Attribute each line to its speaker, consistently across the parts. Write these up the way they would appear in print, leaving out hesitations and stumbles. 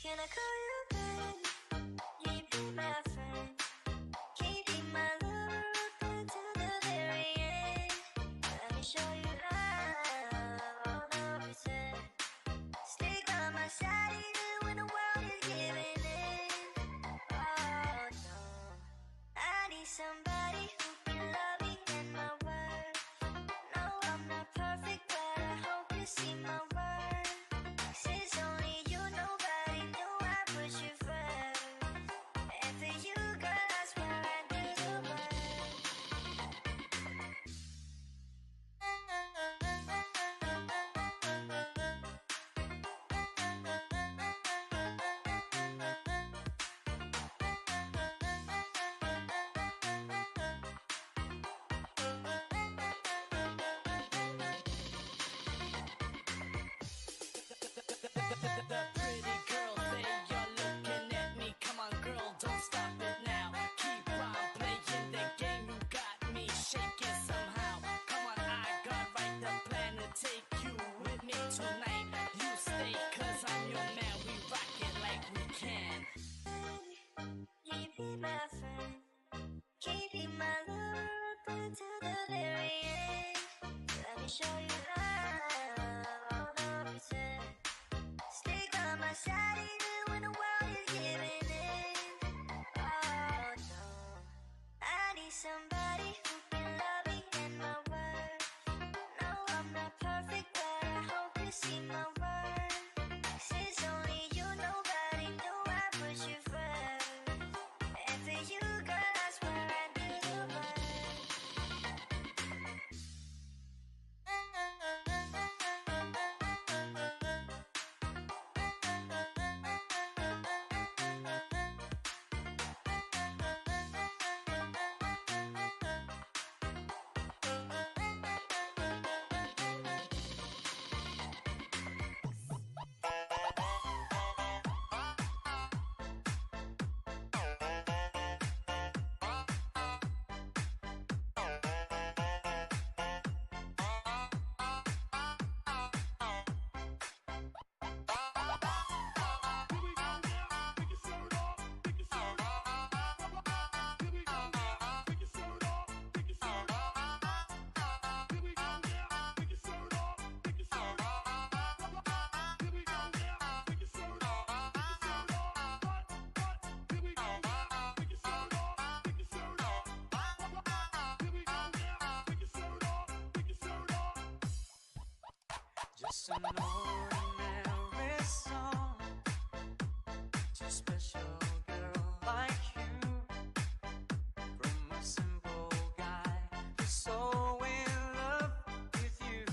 Speaker 1: Can I call you back? You be my friend. Can you be my lover all through to the very end? Let me show you love, all the reason. Stick by my side even when the world is giving in. Oh no, I need somebody who can love me and my worth. No, I'm not perfect, but I hope you see my worth. Since only you, nobody knew I put you first. And for you, girl, I swear I do the work.
Speaker 2: Just an ordinary song to a special girl like you. From a simple guy who's so in love with you.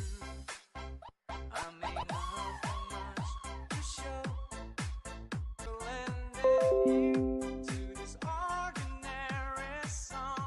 Speaker 2: I may not have much to show, blending you to this ordinary song.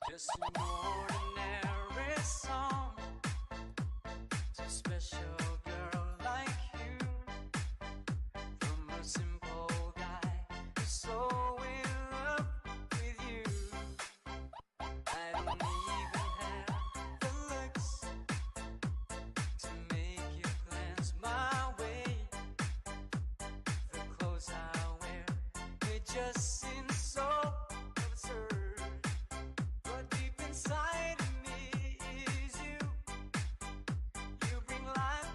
Speaker 2: Just an ordinary song to a special girl like you. From a simple guy who's so in love with you. I don't even have the looks to make you glance my way. The clothes I wear, they just seem so absurd. But deep inside of me is you. You bring life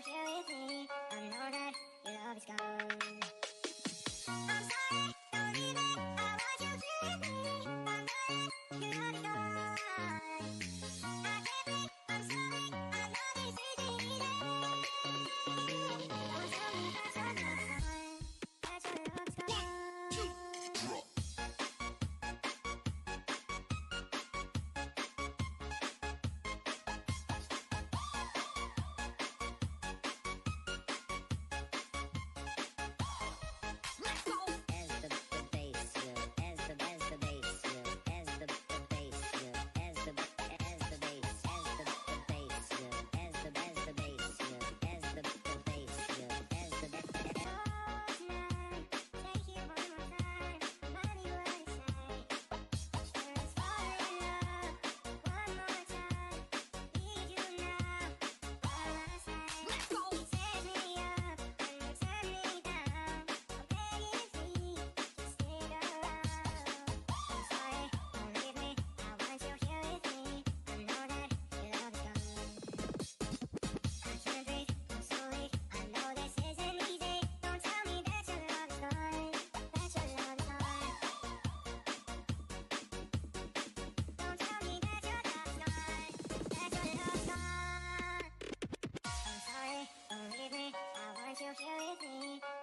Speaker 1: here with me. I know that your love is gone. I'm sorry, don't leave it. I want you here with me.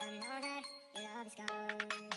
Speaker 1: I know that your love is gone.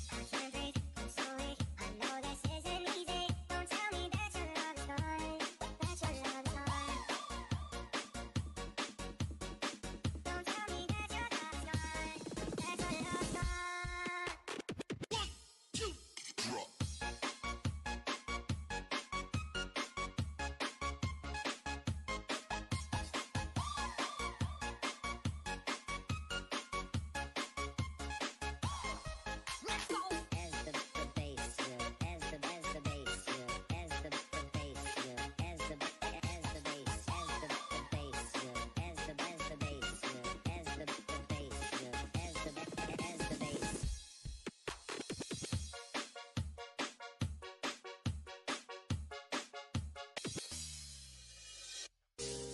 Speaker 1: I can't breathe. I'm sorry. I know this isn't easy. Don't tell me that you're not fine. That your love is gone.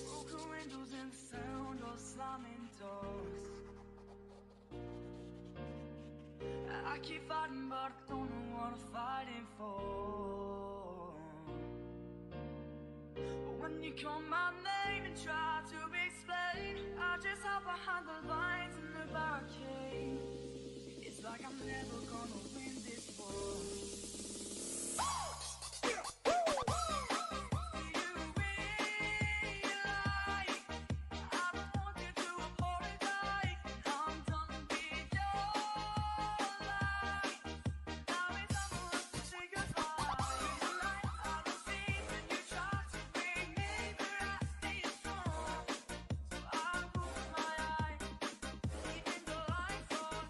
Speaker 2: Broken windows and the sound of slamming doors. I keep fighting, but I don't know what I'm fighting for. But when you call my name and try to explain, I just hide behind the lines in the barricade. It's like I'm never gonna win this war.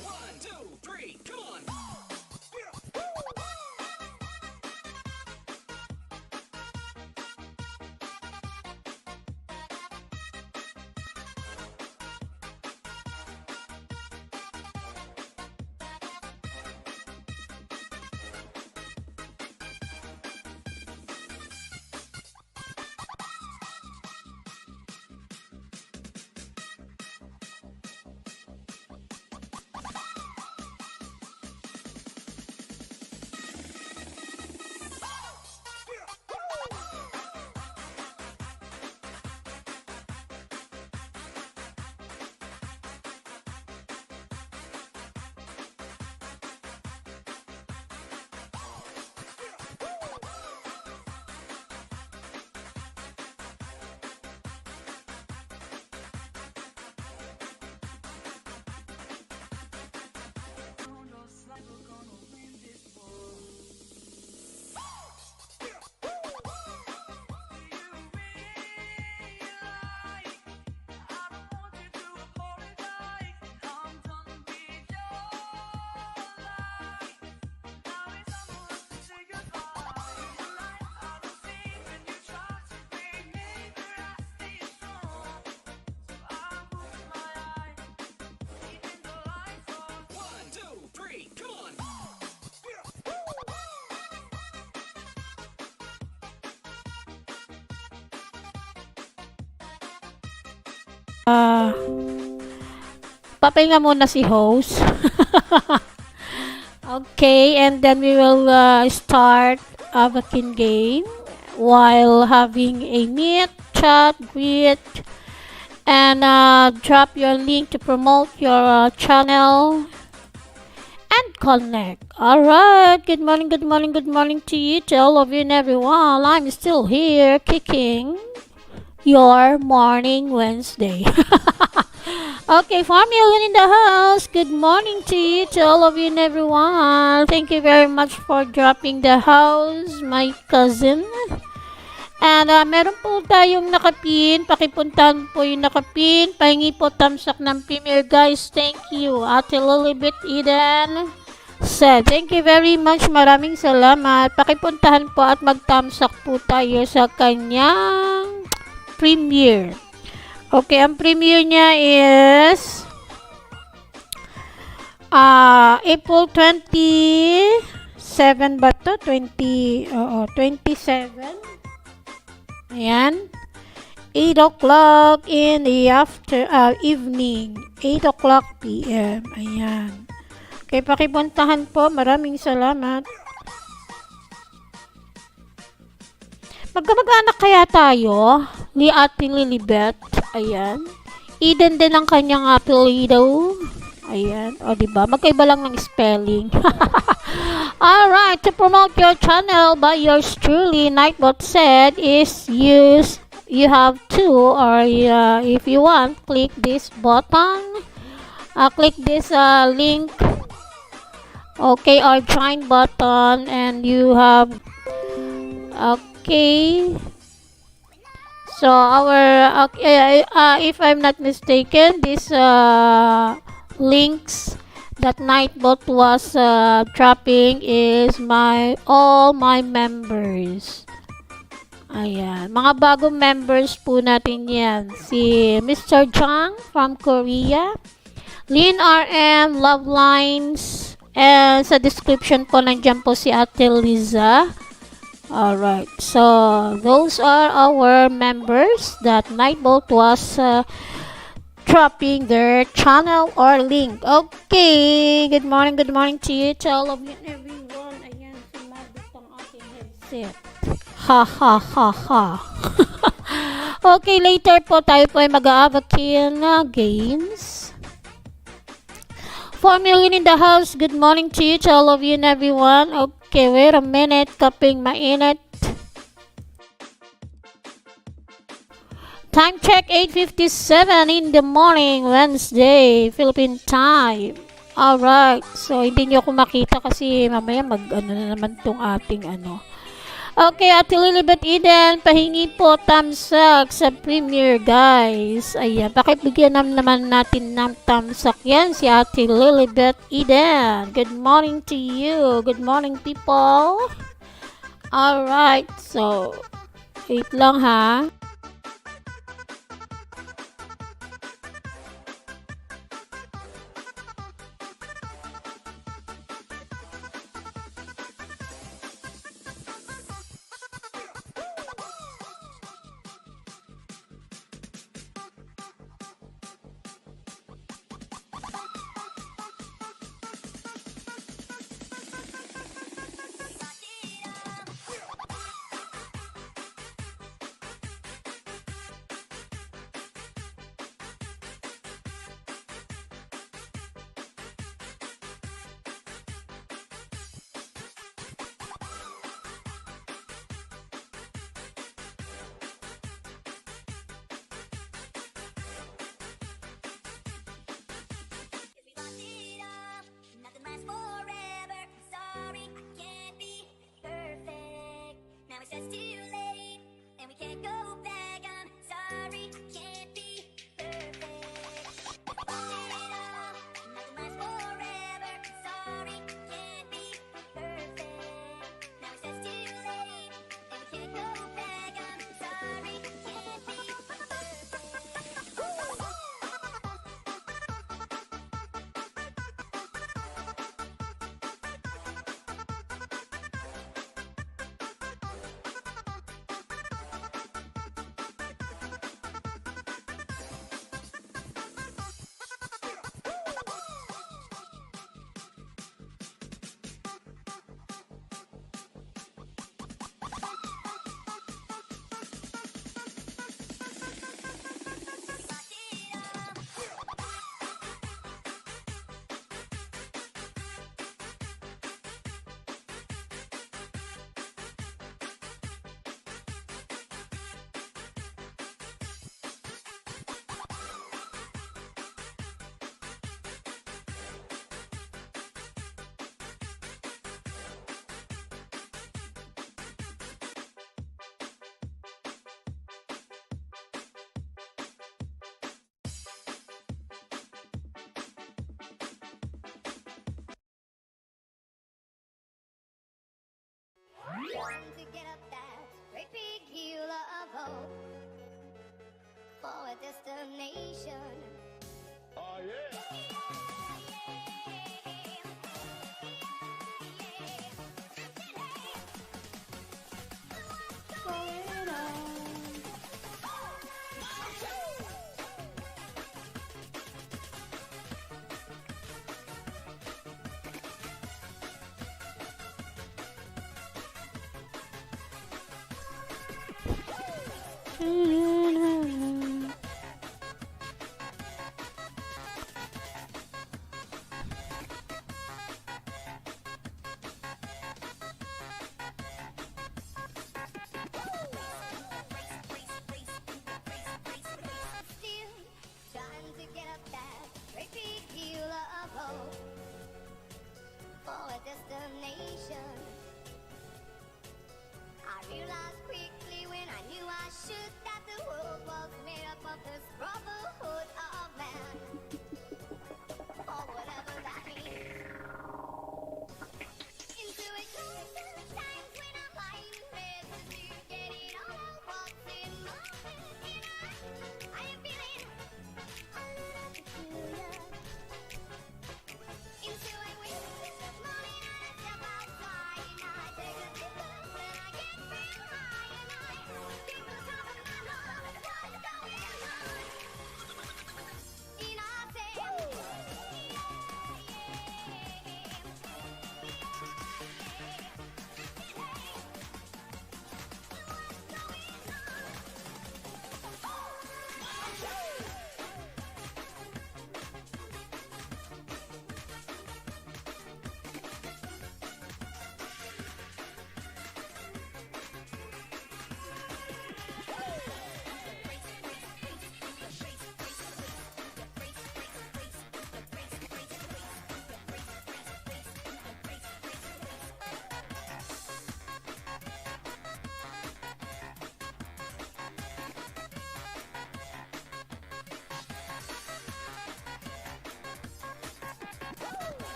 Speaker 3: One, two, three, come on! papahinga muna si host. Okay, and then we will start Avakin game while having a meet, chat, greet, and drop your link to promote your channel and connect. Alright, good morning, good morning, good morning to you, to all of you and everyone. I'm still here kicking your morning Wednesday. Okay, Formula in the house. Good morning to you, to all of you and everyone. Thank you very much for dropping the house, my cousin. And meron po tayong nakapin. Pakipuntahan po yung nakapin. Pahingi po thumbs up ng premier, guys. Thank you. Ate Lilibet Eden said, thank you very much. Maraming salamat. Pakipuntahan po at mag-thumbs up po tayo sa kanyang premiere. Okay, ang premiere niya is April 27 ba to? 27. Ayan. 8 o'clock in the evening. 8 o'clock p.m. Ayan. Okay, pakipuntahan po. Maraming salamat. Magkamag-anak kaya tayo ni Ate Lilibet. Ayan. Eden din ang kanyang apelido. Ayan. O, diba? Magkaiba lang ng spelling. Alright. To promote your channel by yours truly, Nightbot said, is you have to, or if you want, click this button. Click this link. Okay, or join button, and you have okay. So if I'm not mistaken, this links that Nightbot was dropping is all my members. Ayan, mga bagong members po natin yan. Si Mr. Jang from Korea, Lin RM, Love Lines, and sa description po nandiyan po si Ate Liza. Alright, so those are our members that Nightbot was dropping their channel or link. Okay, good morning to you, to all of you and everyone. Ayan, sumabit ang aking headset. Ha ha ha ha. Okay, later po tayo po ay mag-Avakin games. 4 million in the house. Good morning to you, to all of you and everyone. Okay, wait a minute. Kaping mainit. Time check, 8:57 in the morning, Wednesday, Philippine time. Alright, so hindi nyo ako makita kasi mamaya mag-ano na naman tong ating ano. Okay, Ate Lilibet Eden, pahingi po thumbs up sa premiere, guys. Ayan, pakibigyan naman natin ng thumbs up yan, si Ate Lilibet Eden. Good morning to you. Good morning, people. Alright, so, wait lang ha.
Speaker 1: a destination.
Speaker 4: Oh yeah.
Speaker 3: Going on.
Speaker 1: Still trying to get up that great big hill of hope for a destination. I realized quickly when I knew I should that the world was made up of this brotherhood of man, or whatever that means. Into a times when I'm lying ready to get it all out what's in my head, and I am feeling a little peculiar. Into a winter morning and I step outside and I take a deep breath and I get real high and I think to the top of my lungs, what's going on? And I say,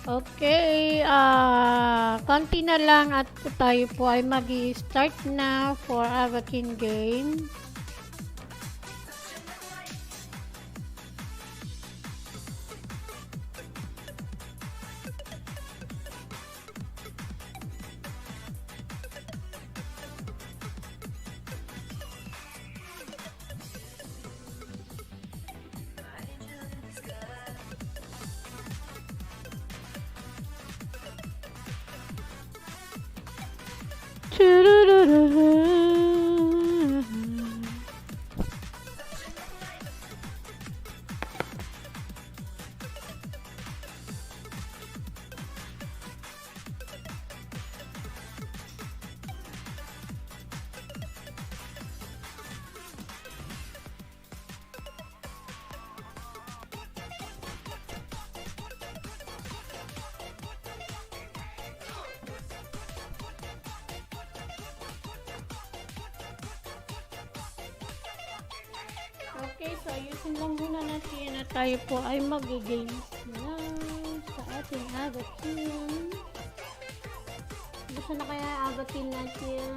Speaker 3: Okay, konti na lang at tayo po ay mag-start na for Avakin game. Okay, so ayusin lang muna natin na tayo po ay mag-games na sa ating Avakin. Gusto na kaya Avakin natin?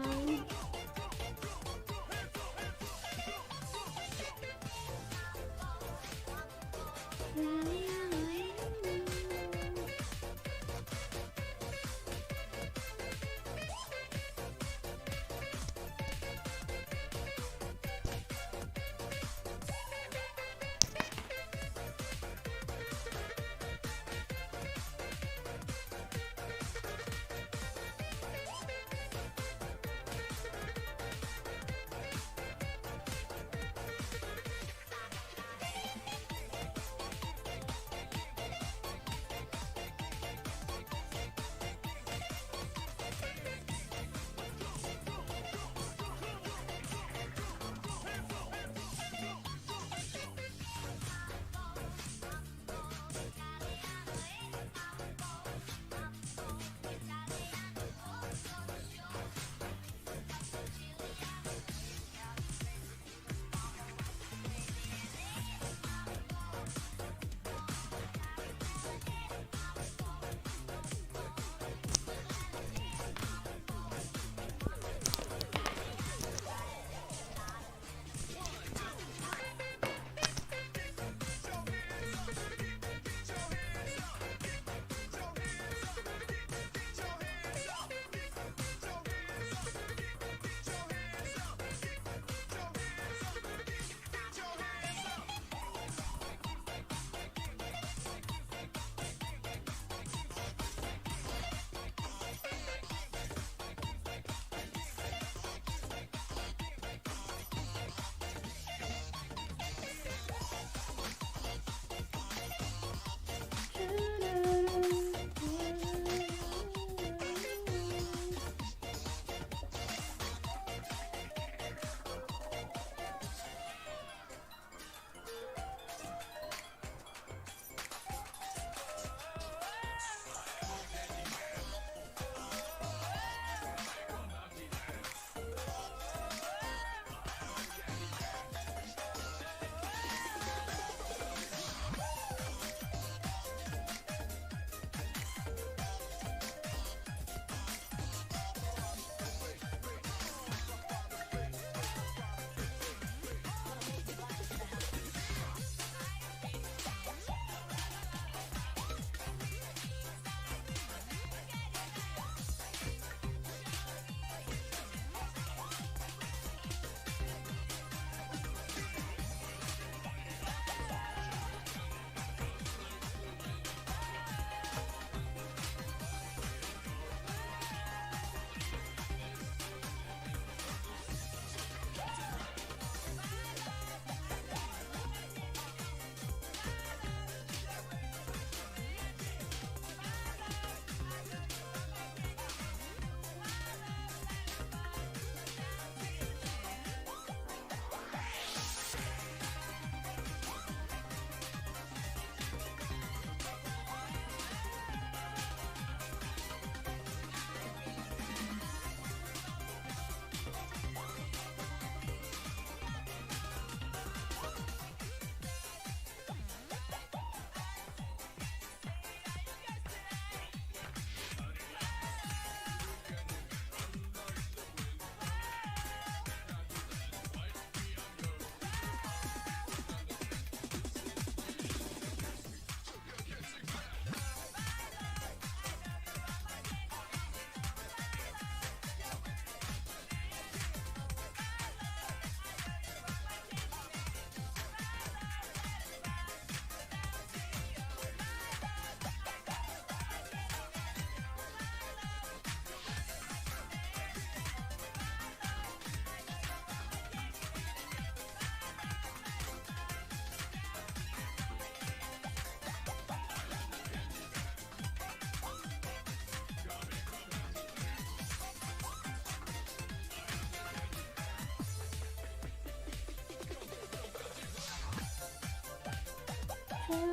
Speaker 3: Bakit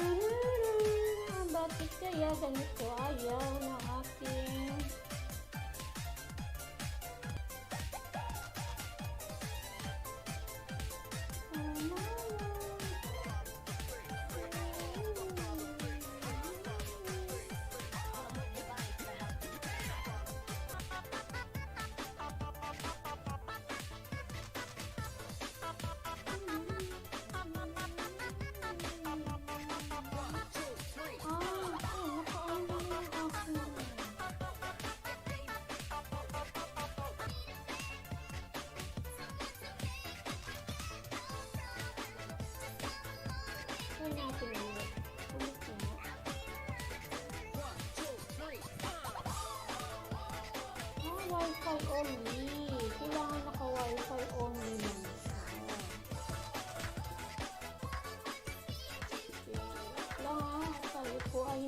Speaker 3: kaya ganito ayaw ng aking Wi-Fi only. Kailangan naka-Wi-Fi only lang siya. Lang, tayo po ay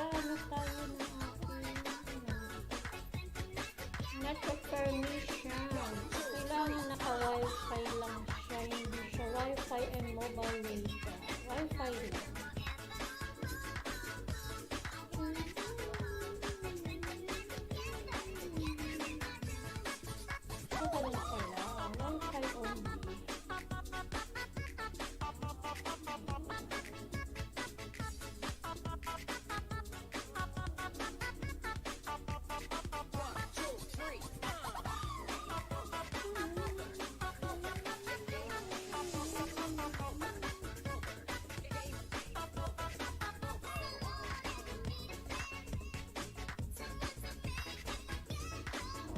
Speaker 3: ano tayo ng ating network permission. Kailangan naka-Wi-Fi lang siya. Hindi siya Wi-Fi and mobile data. Wi-Fi lang. Ito rin pala. Wi-Fi only.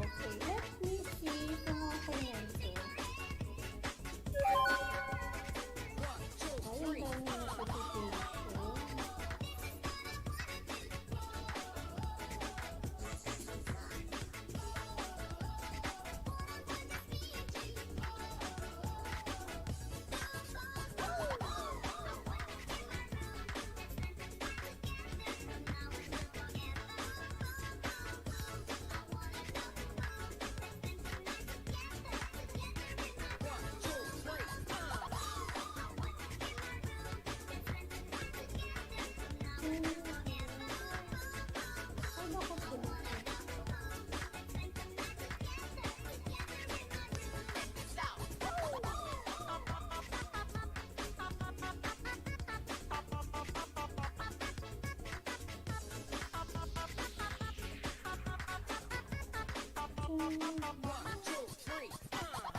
Speaker 3: Okay, let me see kung okay na ito. Ayun, dami na notification. Ay, bakit ganito? Kaya pala.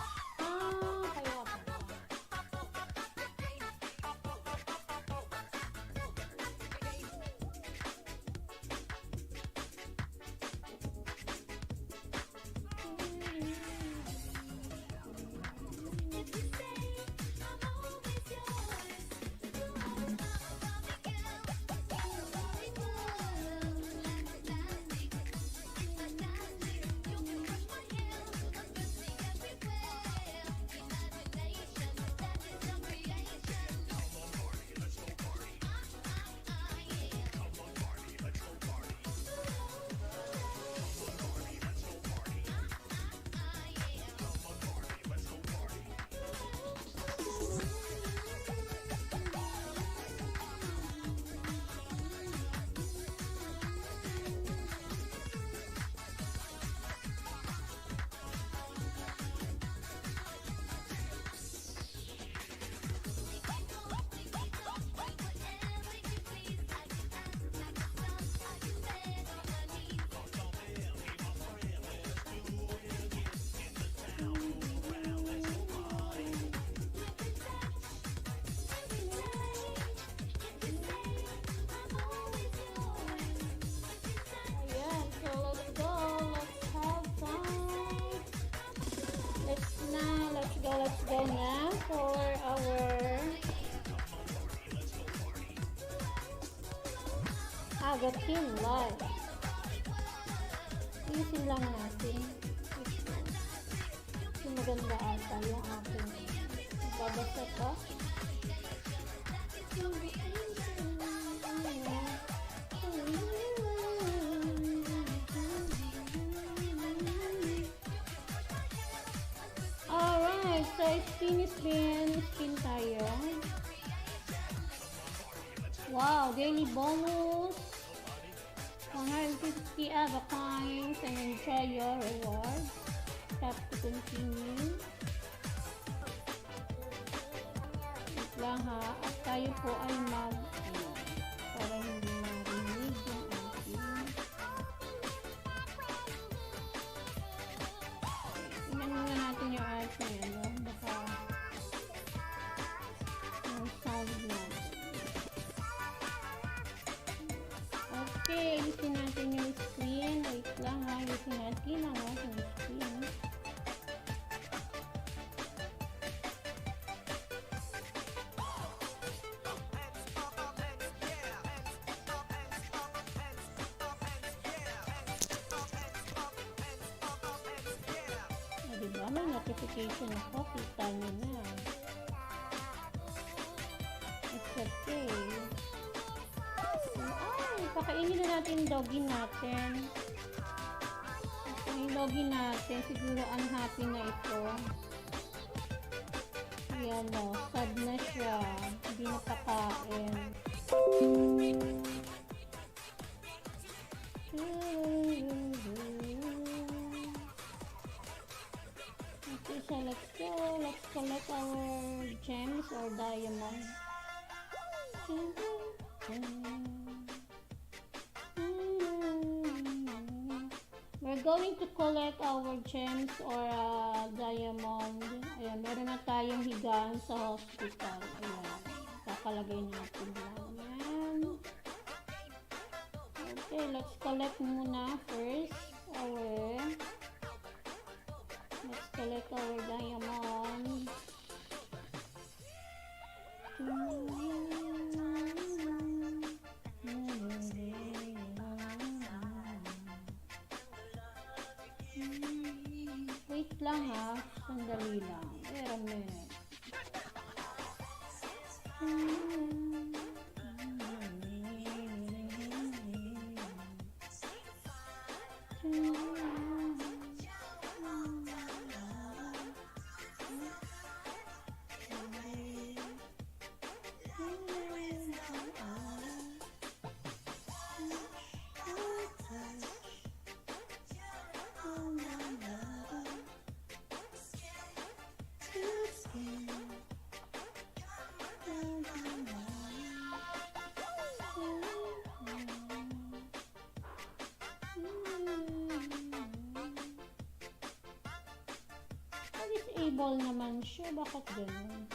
Speaker 3: Ayan, so let's go. Let's have fun. Let's go na for our Agatin live. Isin lang natin. Yung maganda ata yung ating babasa pa. spin tayo. Wow, daily bonus. 150 AVA coins and enjoy your reward. Tap to continue. Wait lang ha. At tayo po ay para hindi marinig yung ating. Tingnan muna natin yung art na yan. No? Baka yung sound natin. Okay, alisin natin yung screen. Wait lang ha. Alisin natin ang ating screen. Diba? May notification ako. Kita nyo na. It's okay. Ay, pakainin na natin yung doggy natin. Yung doggy natin, siguro unhappy na ito. Yan o. Sad na siya. Hindi napakain. So let's go. Let's collect our gems or diamond. We're going to collect our gems or diamond. Ayan, meron na tayong higaan sa hospital. Ayan, kakalagay natin lang yan. Okay, let's collect muna first let's collect our diamond. Wait lang ha, sandali lang. Wait a minute. Disable naman siya. Bakit ganun?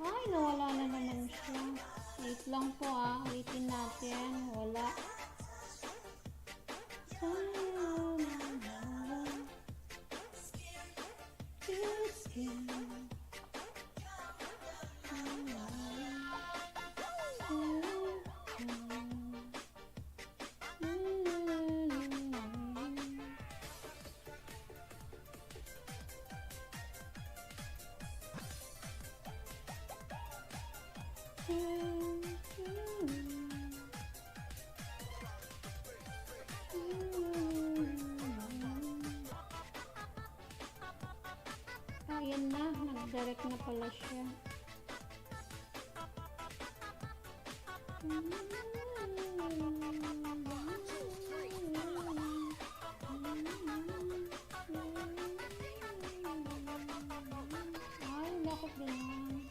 Speaker 3: Ay, nawala na naman siya. Wait lang po waitin natin. Wala. Ayan na, nag-direct na pala siya. Ay, bakit ganun?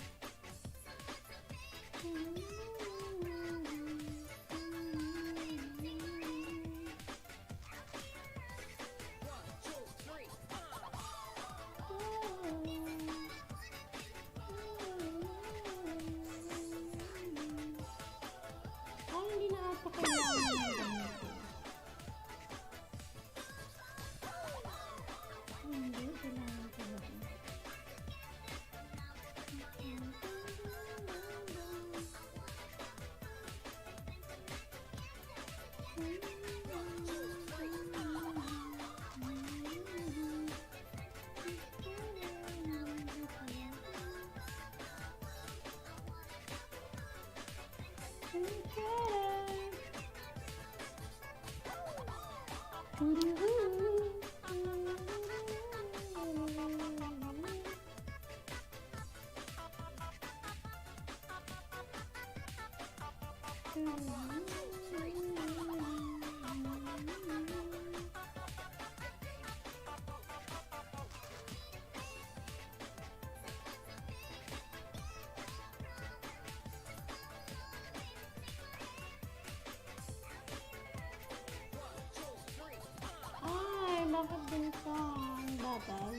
Speaker 3: Ay, bakit ganito? Ang bagal.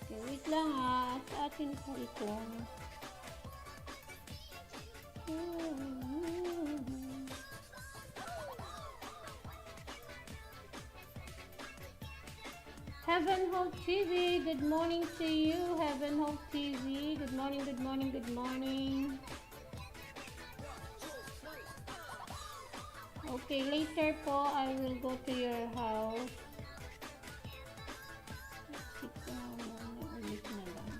Speaker 3: Okay, wait lang ha. Sa atin po ito. Heaven Hope TV, good morning to you. Heaven Hope TV, good morning, good morning, good morning. Okay, later po, I will go to your house. Ito muna, ulit na lang.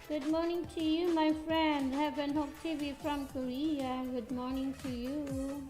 Speaker 3: Good morning to you, my friend. Heaven Hope TV from Korea. Good morning to you.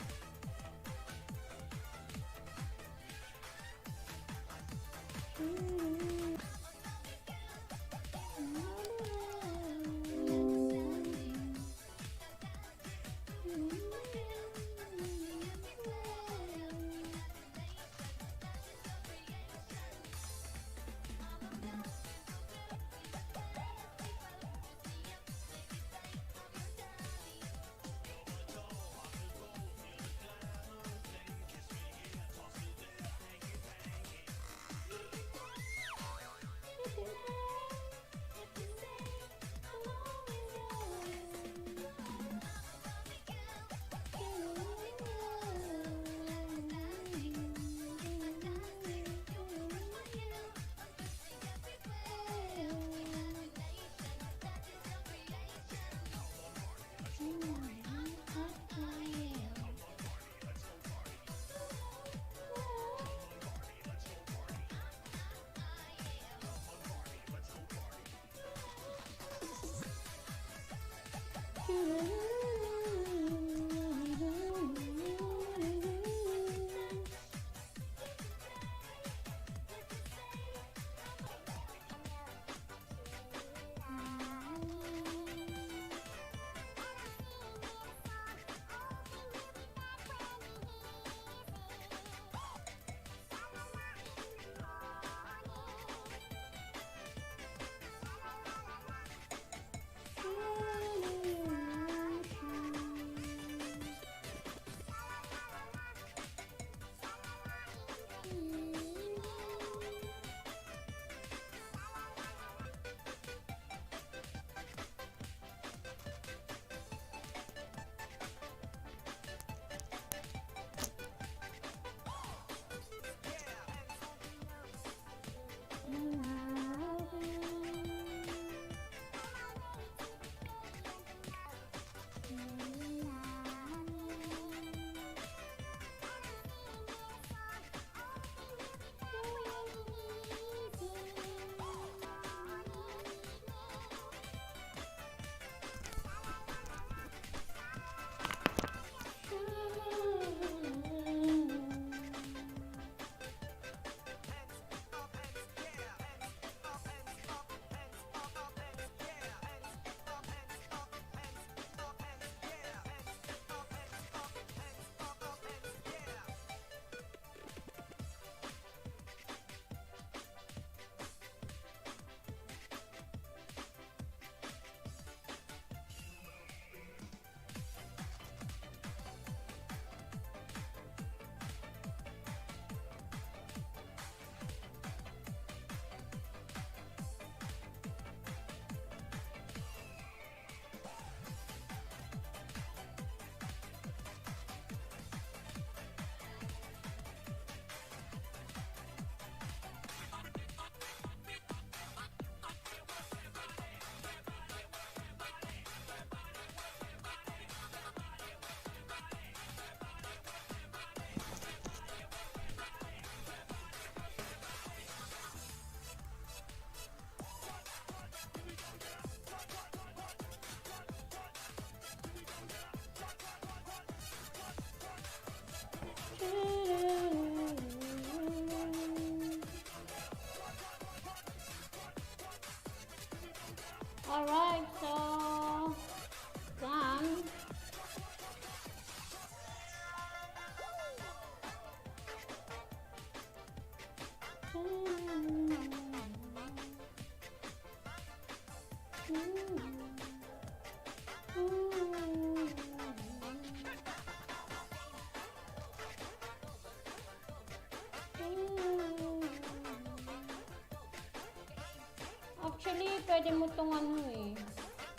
Speaker 3: pwede mo tong ano eh.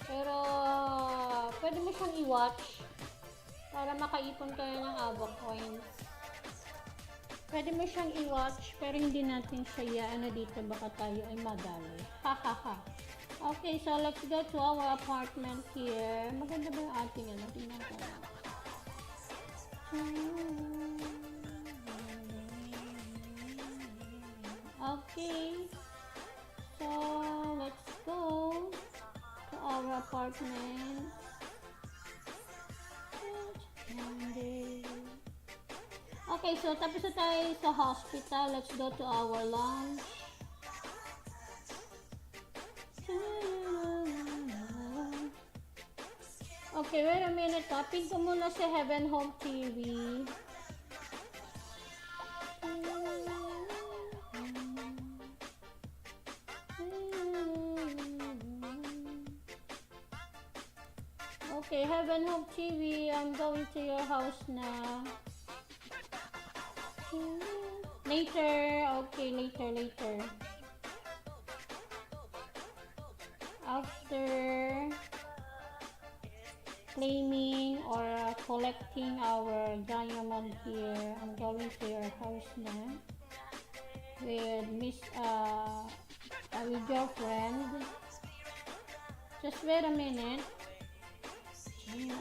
Speaker 3: Pero, pwede mo siyang i-watch para makaipon kayo ng ABA coins. Pwede mo siyang i-watch, pero hindi natin siya ano dito, baka tayo ay madali. Hahaha. Okay, so let's go to our apartment here. Maganda ba yung ating ano? Tingnan ko lang. Okay. So, let's go to our apartment. Okay, so tapos na tayo sa hospital. Let's go to our lounge. Okay, wait a minute. Tapin ko muna si Heaven Home TV. Okay, Heaven Home TV, I'm going to your house na. Later, okay, later. After claiming or collecting our diamond here, I'm going to your house na with with your friend. Just wait a minute.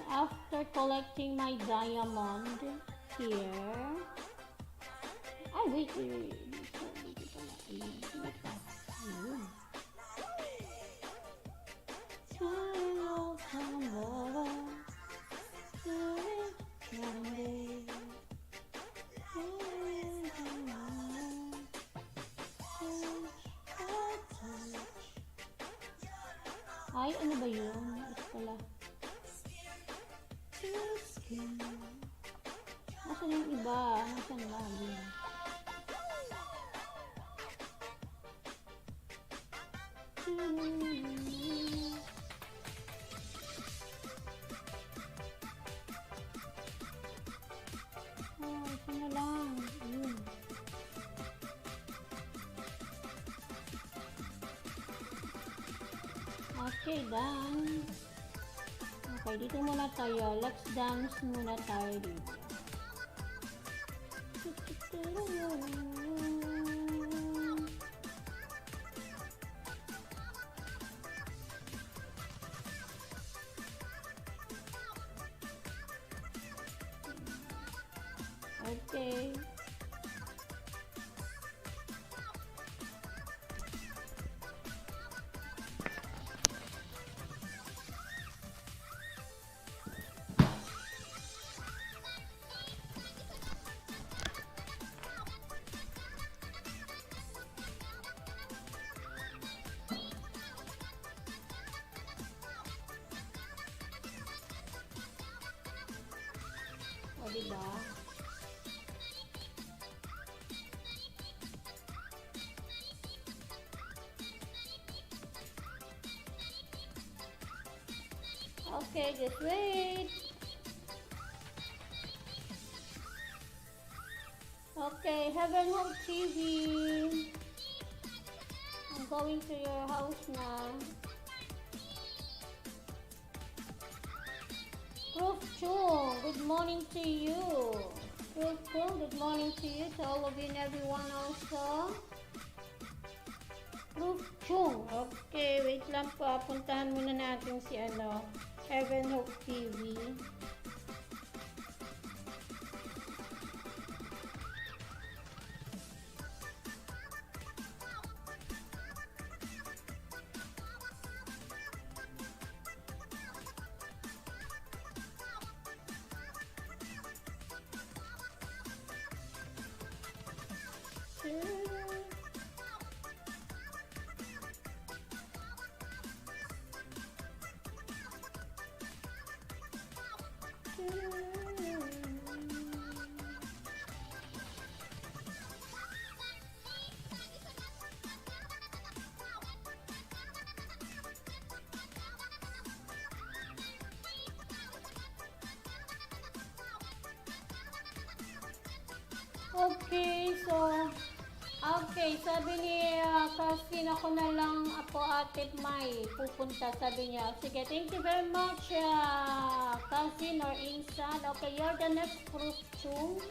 Speaker 3: After collecting my diamond here, wait. Ay, ano ba yun? Ito pala. Nasaan yung iba? Nasaan lagi? Ito na lang. Ayun. Okay, done. Okay, dito muna tayo. Let's dance muna tayo dito. Okay. O, diba? Okay, just wait. Okay, Heaven Home TV. I'm going to your house now. Proof Chung, good morning to you. Proof Chung, good morning to you, to all of you and everyone also. Proof Chung. Okay, wait lang po. Puntahan muna natin si Heaven Hope TV. Okay, so Okay, sabi ni Cassin, ako na lang ako Ate May pupunta, sabi niya. Sige, thank you very much, Cassin or Insan. Okay, you're the next costume.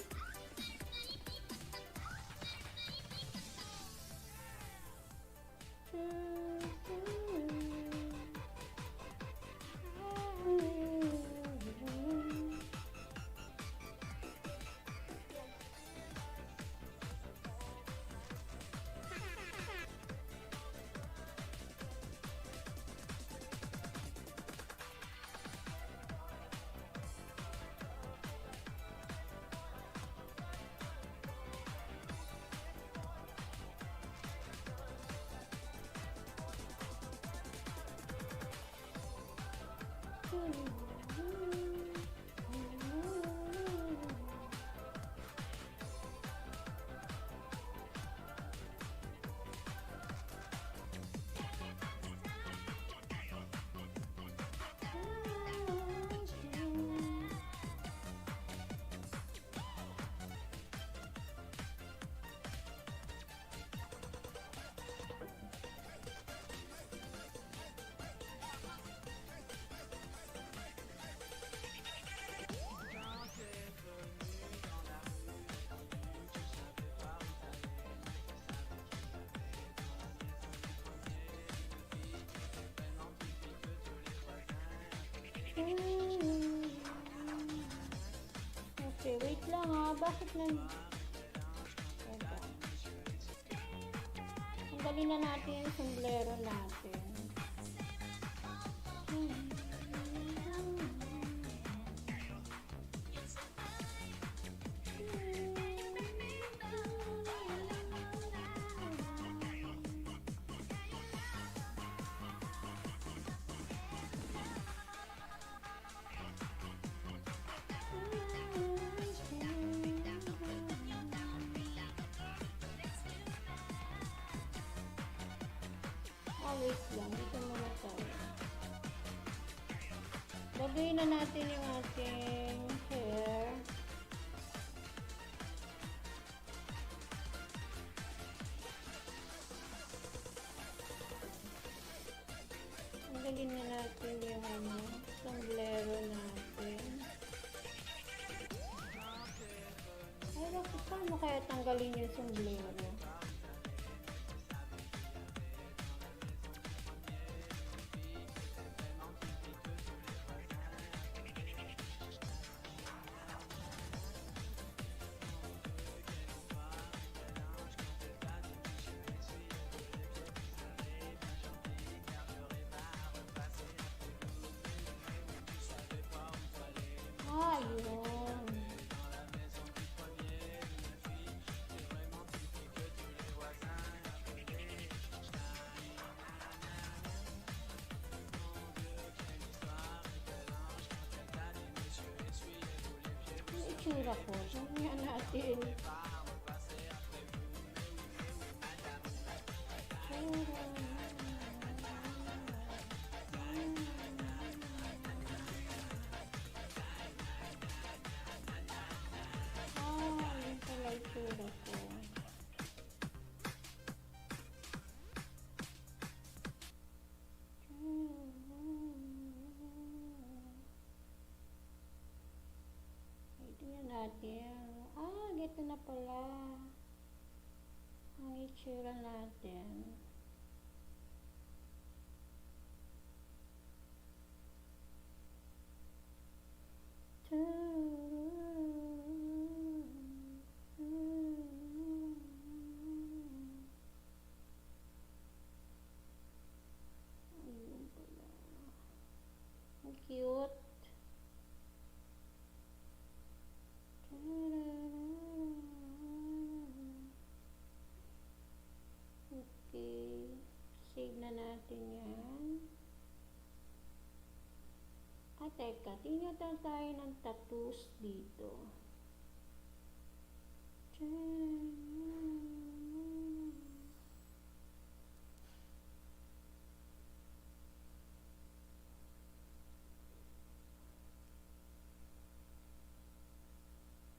Speaker 3: Okay, wait lang ha. Bakit tanggalin na natin yung sombrero natin. Wait lang, dito muna tayo. Lagay na natin yung ating hair. Tanggalin na natin yung sombrero natin. Ay, bakit paano kaya tanggalin yung sombrero? Yun. Ang itsura ko. Tingnan natin. Yun pala itsura ko. Tingnan natin. Gito na pala. Ang itsura natin. Ayun pala. Ang cute. Okay. Save na natin yan. Teka. Tingnan tayo ng tattoos dito.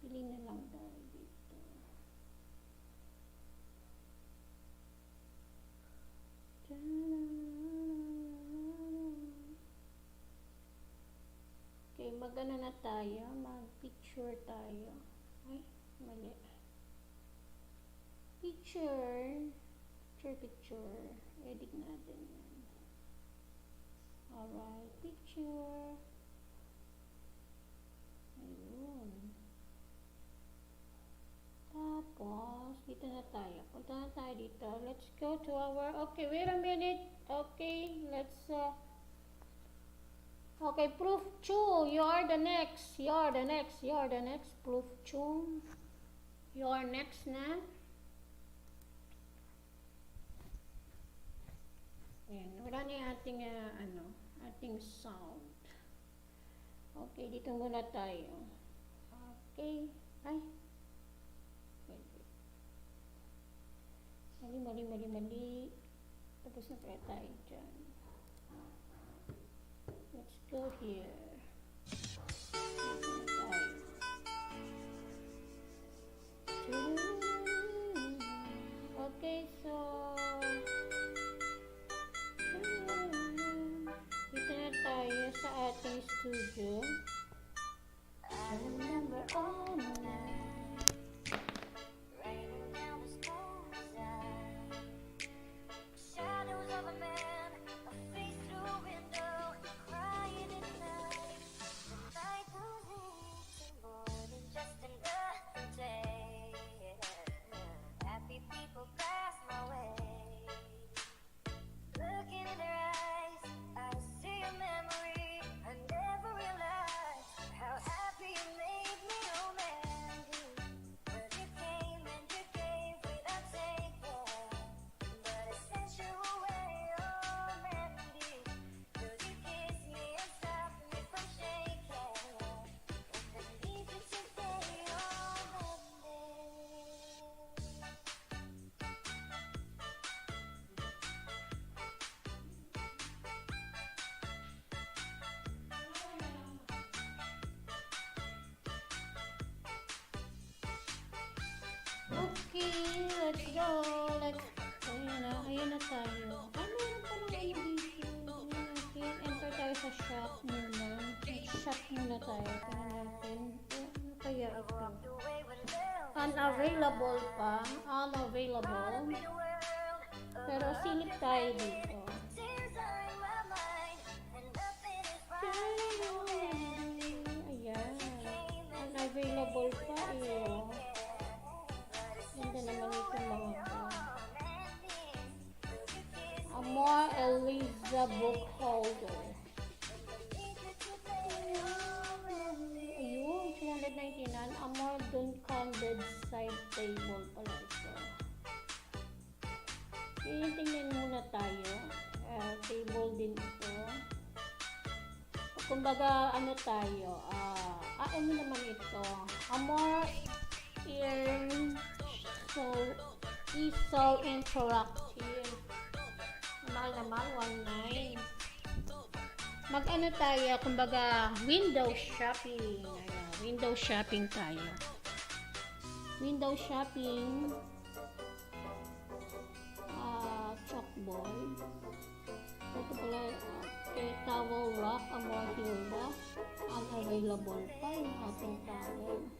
Speaker 3: Pili na lang tayo dito. Mag-ano na tayo, mag-picture tayo. Ay, mali. Picture. Picture. Edit natin yan. Alright, picture. Ayun. Tapos, dito na tayo. Punta na tayo dito. Let's go to our, okay, wait a minute. Okay, let's, okay, proof 2. You are the next. You are the next. You are the next. Proof 2. You are next na. Ayan, wala na yung ating, ating sound. Okay, dito muna tayo. Okay. Ay. Mali. Tapos na kaya tayo dyan. Let's go here. Dito na tayo. Okay, so dito na tayo sa ating studio.
Speaker 1: I remember all the night, raining down the stars eye. Shadows of a man, a face through a window, crying at night. The night goes into morning, just another day. Happy people pass my way. Looking in their eyes, I see a memory. I never realized how happy you made me, oh Mandy. When you came and you gave without taking, but it sent you away, oh Mandy. 'Cause you kissed me and stopped me from shaking. And I need you today, oh Mandy.
Speaker 3: Okay, let's go. Ayan na tayo. Meron pa lang kayo dito. Tingnan natin. Enter tayo sa shop muna. Shop muna tayo. Tingnan natin. Ano kaya ito?
Speaker 1: Walked away when bells
Speaker 3: Unavailable pa. Unavailable.
Speaker 1: in the world.
Speaker 3: Pero silip tayo dito.
Speaker 1: Tears are in my mind, and nothing is right. Oh Mandy.
Speaker 3: Ayan. Unavailable pa eh. Oh. Ganda naman itong mga to. Amor Eliza book holder. Ayun, 299. Amor Duncan bedside table pala ito. Tingnan muna tayo. Table din ito. Kumbaga, ano tayo? Ano naman ito? Amor so interactive. Mahal na mahal, 1.9. Mag-ano tayo, kumbaga, window shopping. Ayan, window shopping tayo. Window shopping. Chalkboard. Ito pala, okay, towel rack, Amor Hilda. Unavailable pa yung ating towel.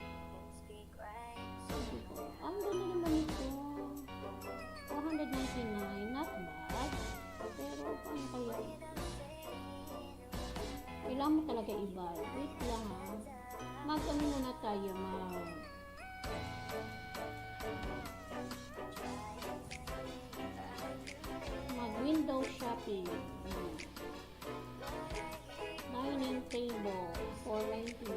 Speaker 3: Ang ganda naman ito. 499, not bad. Pero paano kaya? Kailangan mo talaga iba. Wait lang ha. Mag-ano muna tayo, mag-window shopping. Dining table, 499.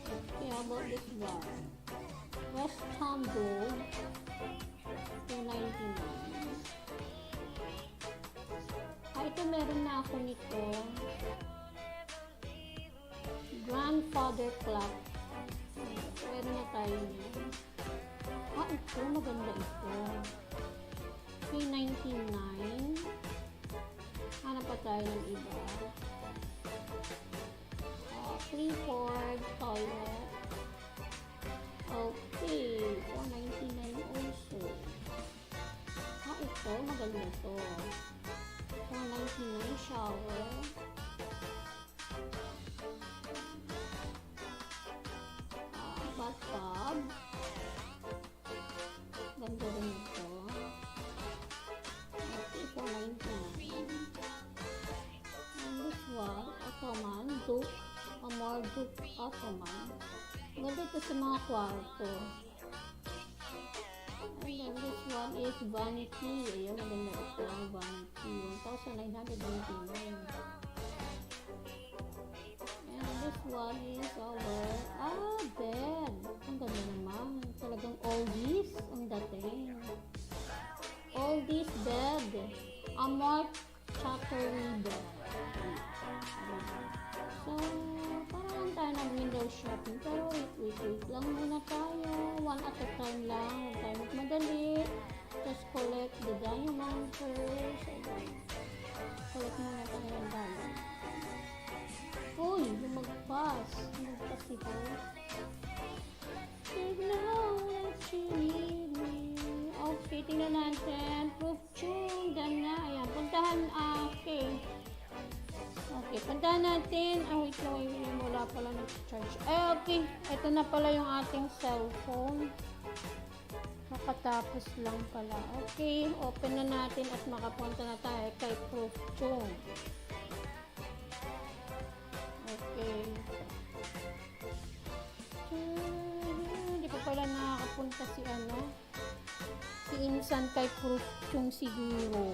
Speaker 3: Okay, how about this one? West Ham Gold, 299. Ito meron na ako nito. Grandfather clock. Meron na tayo niya. Ito, maganda ito. 399. Hanap pa tayo ng iba. Clifford toilet. Okay, 499 also. Ito, maganda ito. 499 shower. Ottoman, Duke, Amor Duke Ottoman. Ganda ito sa mga kwarto. And then this one is Vanity. Ayun, maganda ito ang Vanity. 1,999. And this one is our bed. Ang ganda naman. Talagang oldies ang dating. Oldies bed. Amor Chattery bed. So, parang tayo nag-window shopping. Pero wait lang muna tayo. One at a time lang. Huwag tayo magmadali. Just collect the diamond first. Collect muna tayo ng diamond. Uy, lumagpas. Lumagpas ito. Signal that you need me. Okay, tingnan natin. Proof tune. Ganda. Ayan, puntahan. Okay, puntahan natin. Wait lang. Wala pala nag-charge. Okay. Ito na pala yung ating cellphone. Nakatapos lang pala. Okay, open na natin at makapunta na tayo kay Proof tune. Okay. Hindi pa pala nakakapunta si Insan kay Proof tune siguro.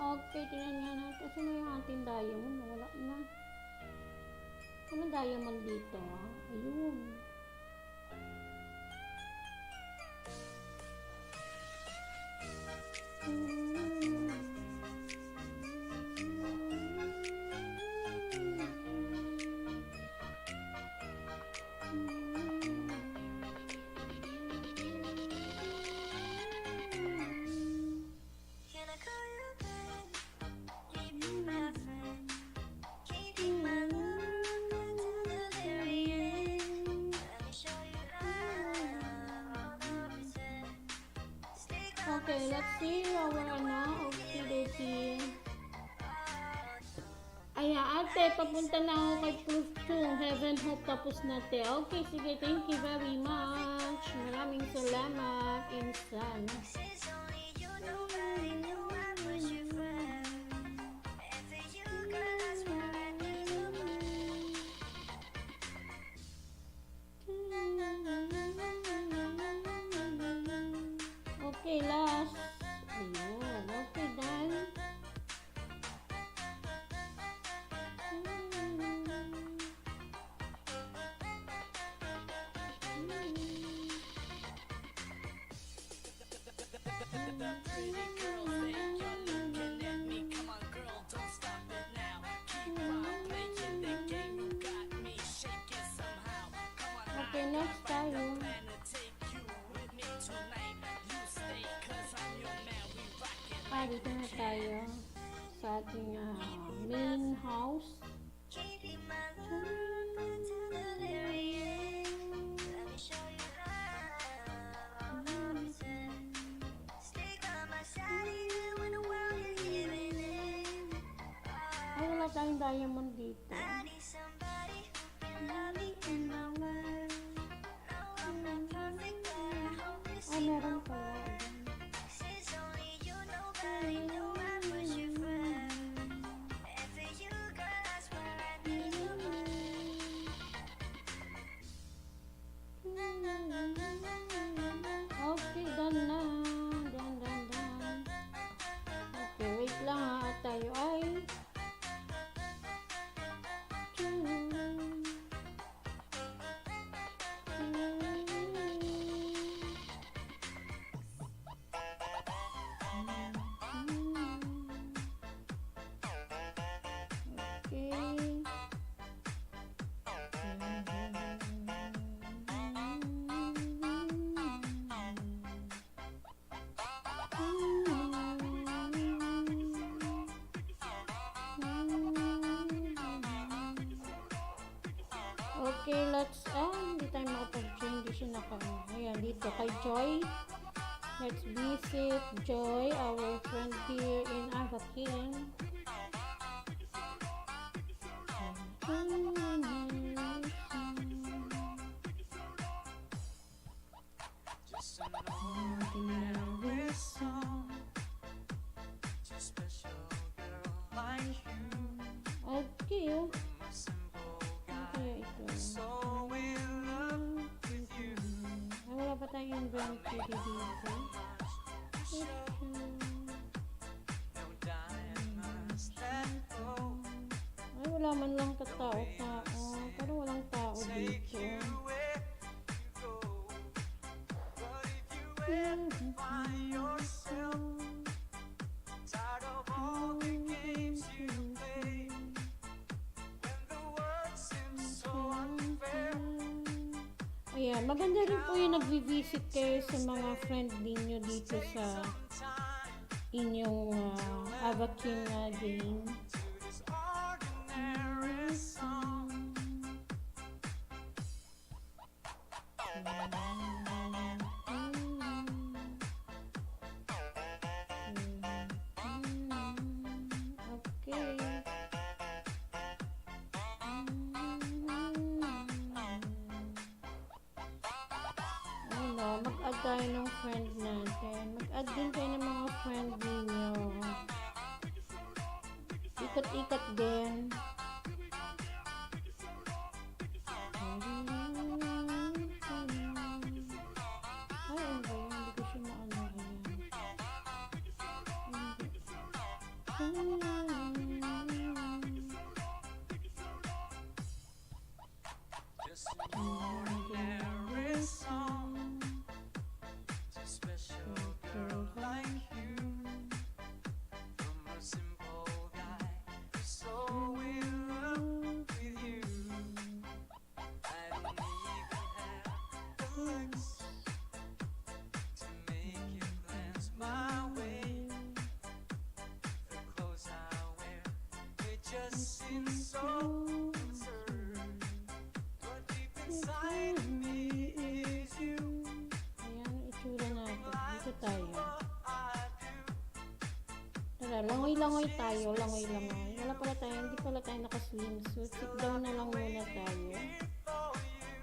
Speaker 3: Okay, tingnan nga natin. Kasi na yung ating diamond. Wala na. Anong diamond dito? Ayun.
Speaker 1: Can I call you back? Can you be my friend? Can you be my love until the very end? Let me show you love, all pretend. Stick by my
Speaker 3: Okay, let's see our Okay, dokie. Ayan, ate, papunta na ako kay Proof 2. Heaven Hope, tapos na te. Okay, sige, thank you very much. Maraming salamat, Insan.
Speaker 1: Since only you, nobody knew I was your friend. And for you, girl, I swear I need you more.
Speaker 3: Okay, last. Ayun, okay, done. Okay, next tayo. Dito na tayo sa ating main house.
Speaker 1: Can you be my love until the very end? Let me show you love, all pretend. Stick by my side even when the world is giving in.
Speaker 3: Ay, wala tayong diamond dito.
Speaker 1: I need somebody who can love me in my world. No, I'm not perfect, but I hope you
Speaker 3: Ay,
Speaker 1: see
Speaker 3: meron
Speaker 1: my
Speaker 3: pala.
Speaker 1: worth. Since only you, nobody knew I was your friend. And for you, girl, I swear I need you more.
Speaker 3: Okay, done na. Done. Okay, wait lang ha. At tayo ay dito kay Joy. Let's visit Joy, our friend here in Avakin.
Speaker 2: Just an ordinary song to a special girl like you.
Speaker 3: Okay, oh.
Speaker 2: I'm a simple
Speaker 3: Ano
Speaker 2: guy,
Speaker 3: kaya ito?
Speaker 2: so in love with you.
Speaker 3: Ay, wala pa tayong brand CD dito.
Speaker 2: No diamonds that glow.
Speaker 3: Ay, wala man lang katao-tao. Pero walang tao
Speaker 2: Take
Speaker 3: dito.
Speaker 2: you where you go. But if you ever find yourself tired of all the games you play, when the world seems so unfair,
Speaker 3: Ayan, maganda rin po yung nagvi-visit kayo sa mga friend ninyo dito sa inyong Avakin game.
Speaker 2: to this ordinary song.
Speaker 3: Okay. Ano, mag-add tayo ng friend natin. Mag-add din kayo ng mga friend ninyo. Ikot-ikot din. Ay, ano ba yun? Hindi ko siya maano.
Speaker 2: Just an ordinary song to a special girl like you. From a simple guy who's so in love with you. I don't even have the looks to make you glance my way. The clothes I wear, they just seem so absurd. But deep inside of me is you.
Speaker 3: Ayan, ang itsura natin. Dito tayo.
Speaker 2: I do.
Speaker 3: Tara, langoy-langoy tayo. Langoy-langoy. Wala pala tayo. Hindi pala tayo naka-swimsuit. Sit down na lang muna tayo.
Speaker 2: For you,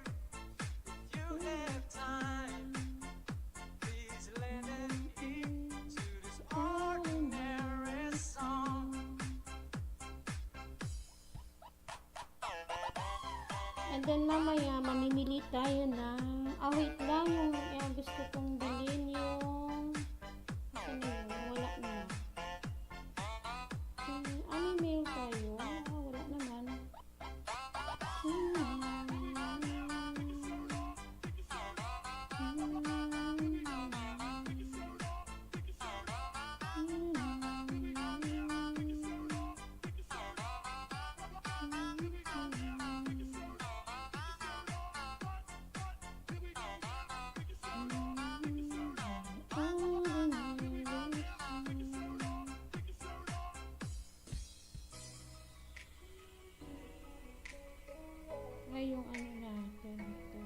Speaker 2: if you have time, please lend an ear to this ordinary song.
Speaker 3: And then mamaya, mamimili tayo ng... wait lang. Yung gusto kong bilhin yung... Saan yun? Wala na. May mail tayo. Wala naman. Ay, yung ano natin. Ito.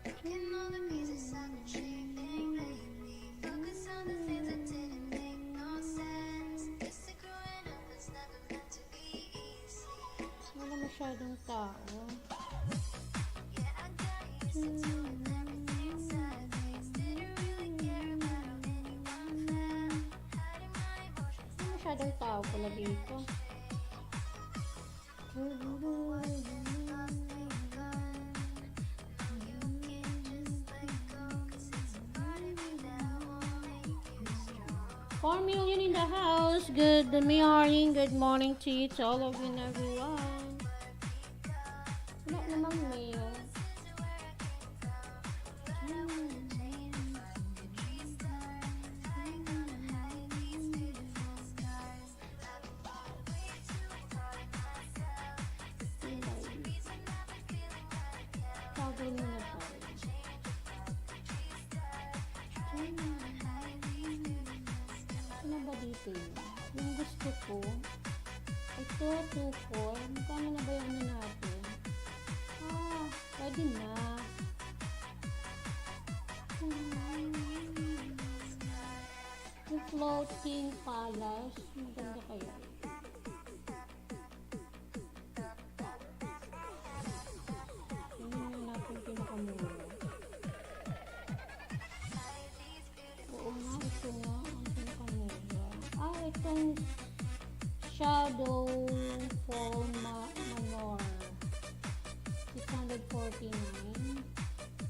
Speaker 1: Picking all the pieces I've been shaping lately. Focus on the things that didn't make no sense. Used to growing up, it's never meant to be easy.
Speaker 3: Wala masyadong tao.
Speaker 1: Yeah, I got used to doing everything sideways. Didn't really care about how anyone felt. Hiding my emotions.
Speaker 3: Wala masyadong tao pala dito.
Speaker 1: Lost in fun. No, you can't just let go. 'Cause it's a part of me that won't make you strong.
Speaker 3: 4 million in the house. Good morning to you, to all of you and everyone. Wala namang mail. Tawagin mo na tayo. Ano ba dito yun? Yung gusto ko, ito, 2-4. Magkano na ba yung ano natin? Pwede na. floating palace. Maganda kaya. Tingnan nga natin pinakamura. Oo nga, ito nga ang pinakamura. Itong Shadow Fall Manor. 649.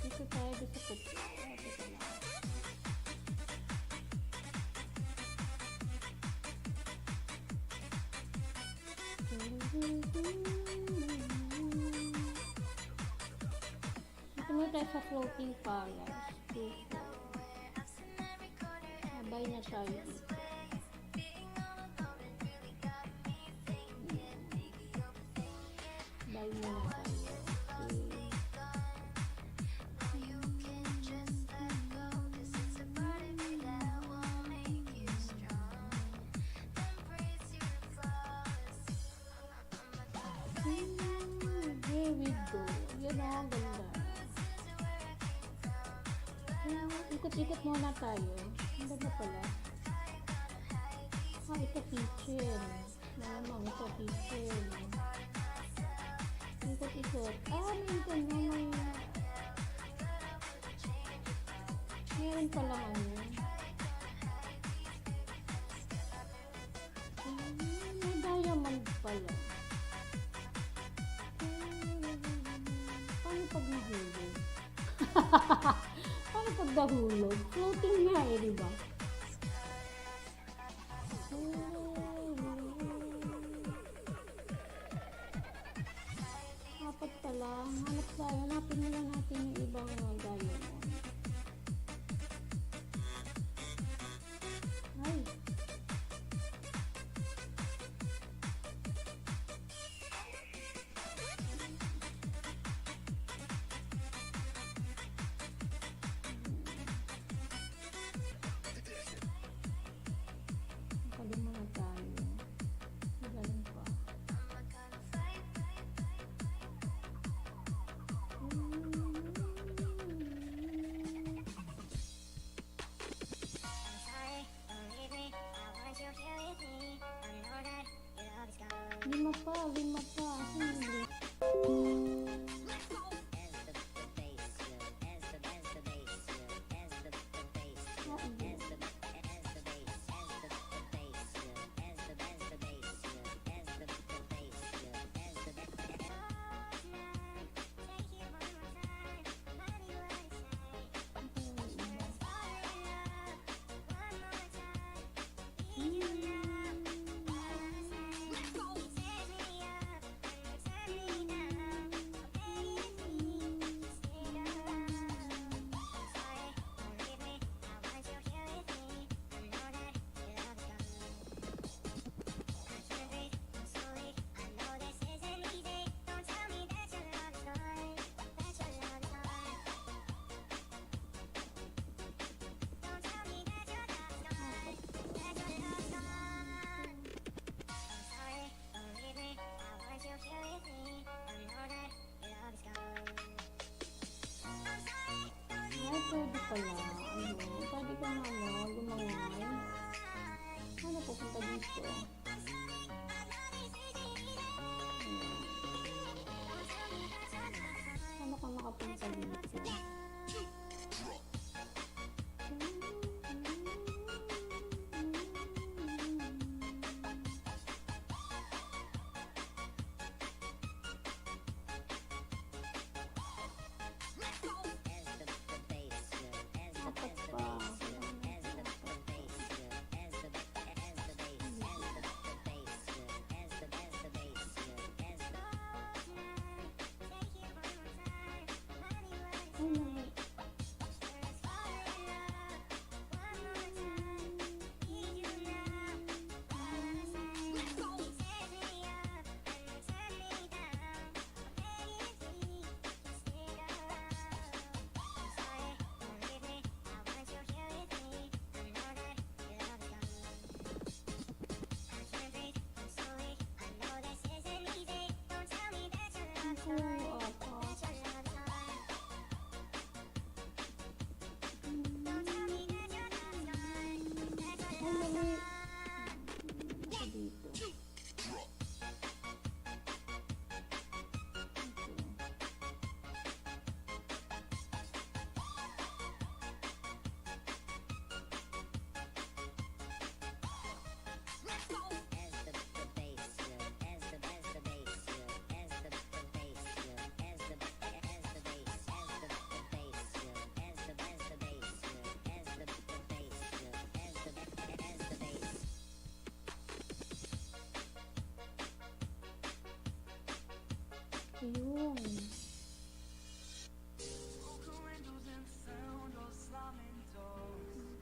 Speaker 3: Dito tayo sa putla. Dito lang. Dito mo tayo sa floating palace. Sabay na tayo dito. Sabay na tayo. Here we go. Yan o, ang ganda. Ikot-ikot muna tayo. Ang ganda pala. Ito kitchen. Malamang ito kitchen. Ikot-ikot. May ganyan. Meron pala ano. May diamond pala. Paano pag nahulog? Paano pag nahulog? Floating nga diba? Apat pala. Hanap tayo. Hanapin na lang natin yung ibang mga diamond. Ay! Pwede muna tayo. Magaling pa. Lima pa. Asan yung pwede pala. Pwede ka nga lumangay. Ano pupunta dito? Ano ka makapunta dito? may... Ito dito. Ayun.
Speaker 2: Broken windows and the sound of slamming doors.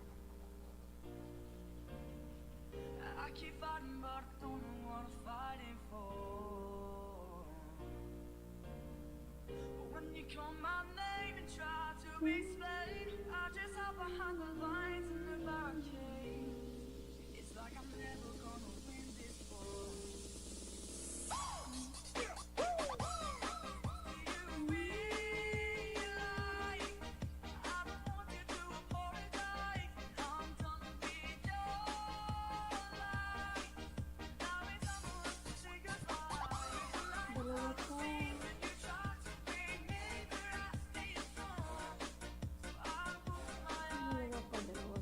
Speaker 2: I keep fighting, but I don't know what I'm fighting for. But when you call my name and try to explain, I just hide behind the lines in the barricade. It's like I'm never gonna win this war.
Speaker 3: Dalawa pa. Dalawa pa, dalawa.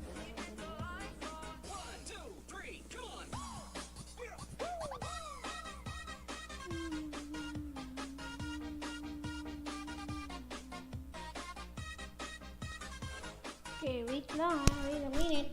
Speaker 3: Okay, wait lang. Wait a minute.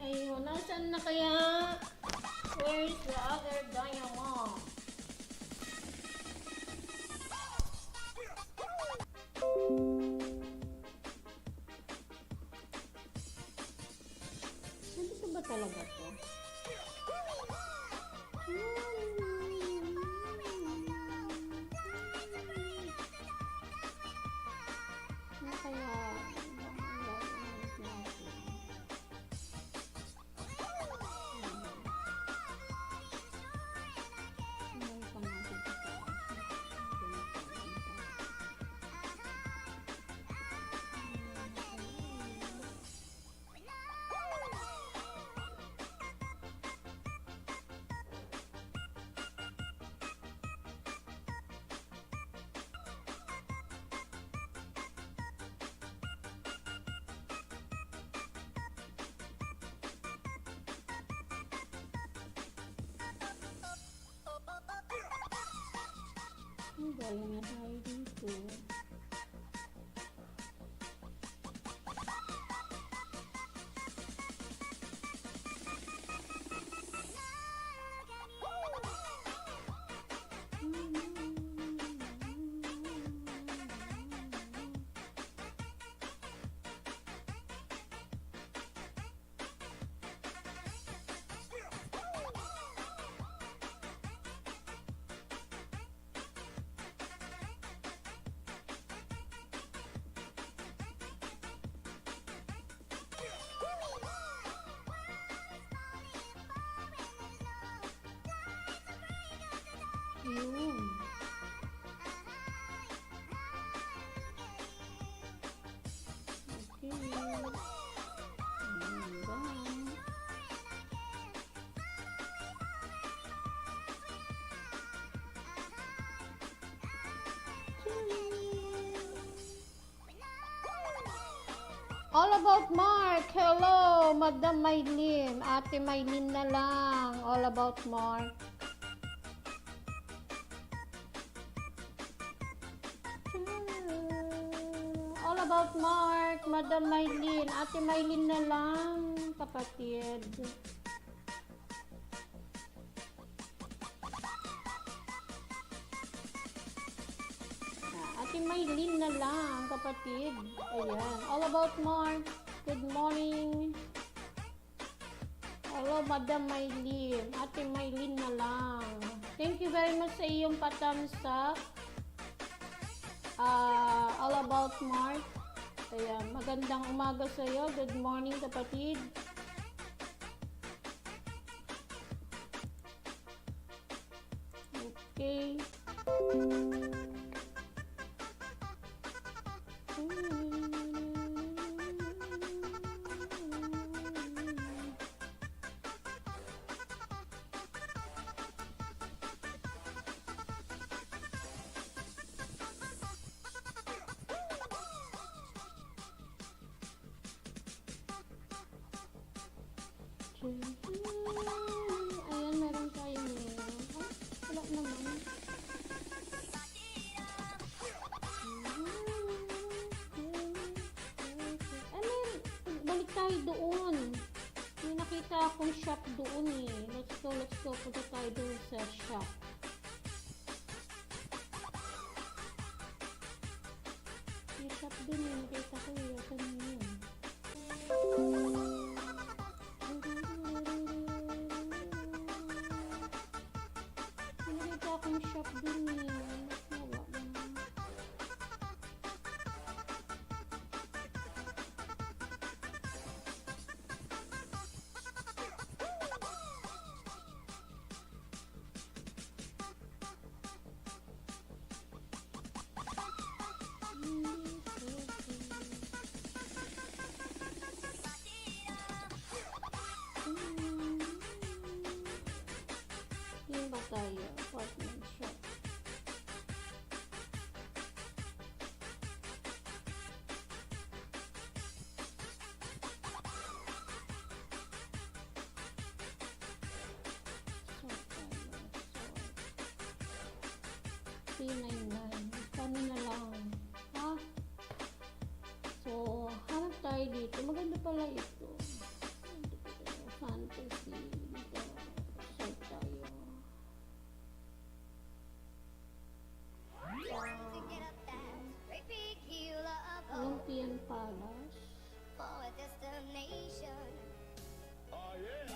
Speaker 3: Ayun, nasaan na kaya? Where is the other diamond? Nandito ba talaga to? Ano kaya? Galing na tayo dito. Ayun. Okay. Ayun ba? All about Mark. Hello, Madam Maylin. Ate Maylin na lang. All about Mark. All about Mark, Madam Maylin. Ate Maylin na lang, kapatid. Ate Maylin na lang, kapatid. Ayan. All about Mark. Good morning. Hello, Madam Maylin. Ate Maylin na lang. Thank you very much sa iyong patamsa. All about Mark. Ayan. Magandang umaga sa iyo. Good morning, kapatid. Okay. Ayan, meron tayo ngayon. Wala naman. Balik tayo doon. May nakita akong shop doon eh. Let's go. Punta tayo doon sa shop. May shop doon eh. Nakita ko eh. Saan yun? May nakita akong shop doon eh. Wala naman. Yun ba tayo? Apartment shop. P99. Kano na lang? Ha? So, hanap tayo dito. Maganda pala ito. Fantasy. Dito. Sort tayo. Olympian Palace.
Speaker 1: For a destination.
Speaker 4: Oh yeah.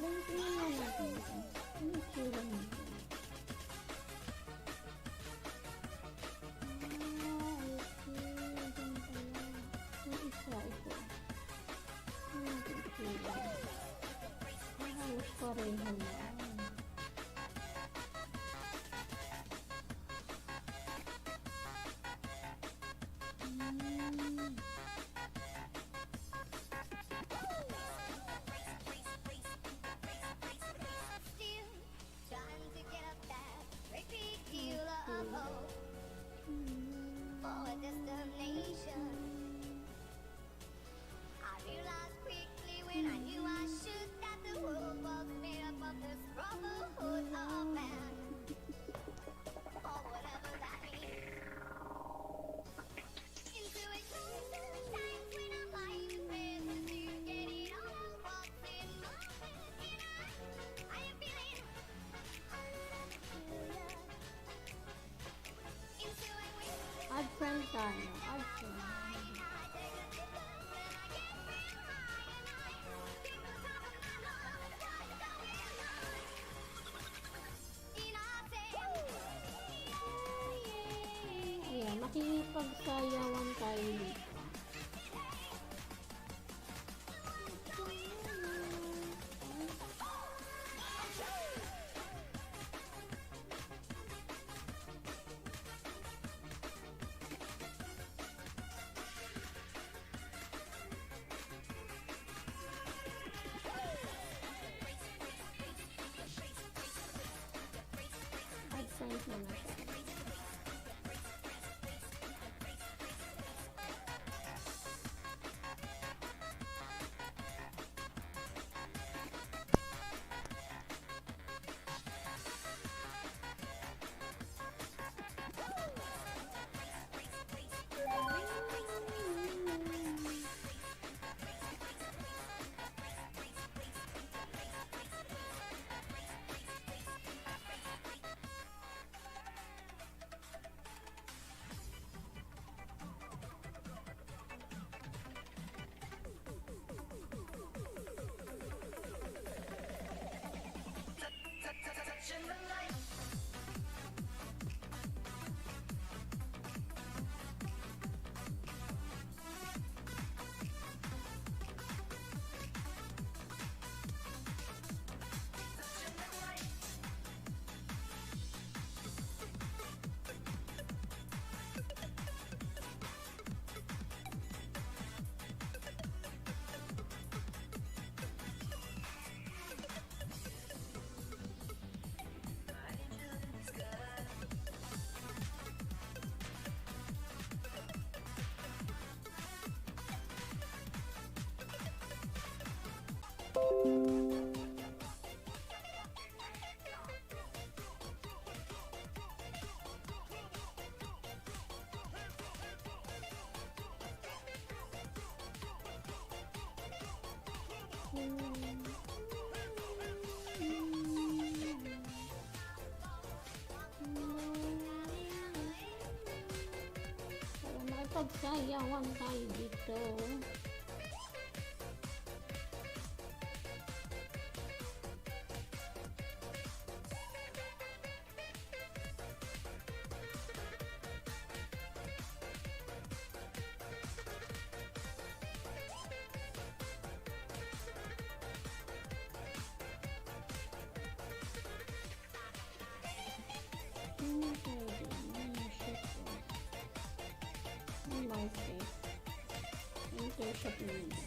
Speaker 3: Tingnan nga natin ito. Ano yung tsura nito? Okay. Diyan pala. Yung isa ito. Ano yung tsura? Halos pareho lang.
Speaker 1: Still trying to get up that great big hill of hope for a destination. I realized quickly when I knew I should that the world was made up of this brotherhood of man, or whatever that means. Intuition shines when I'm lying in bed with you, getting all what's in my head. I am feeling
Speaker 3: Add friend tayo. Add friend. Ayan, makikipagsayawan tayo Kylie. Ad-sense mo na siya. Para makipagsayawan tayo dito. Internship nila.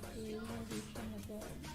Speaker 3: Okay. Hindi siya nag-aano.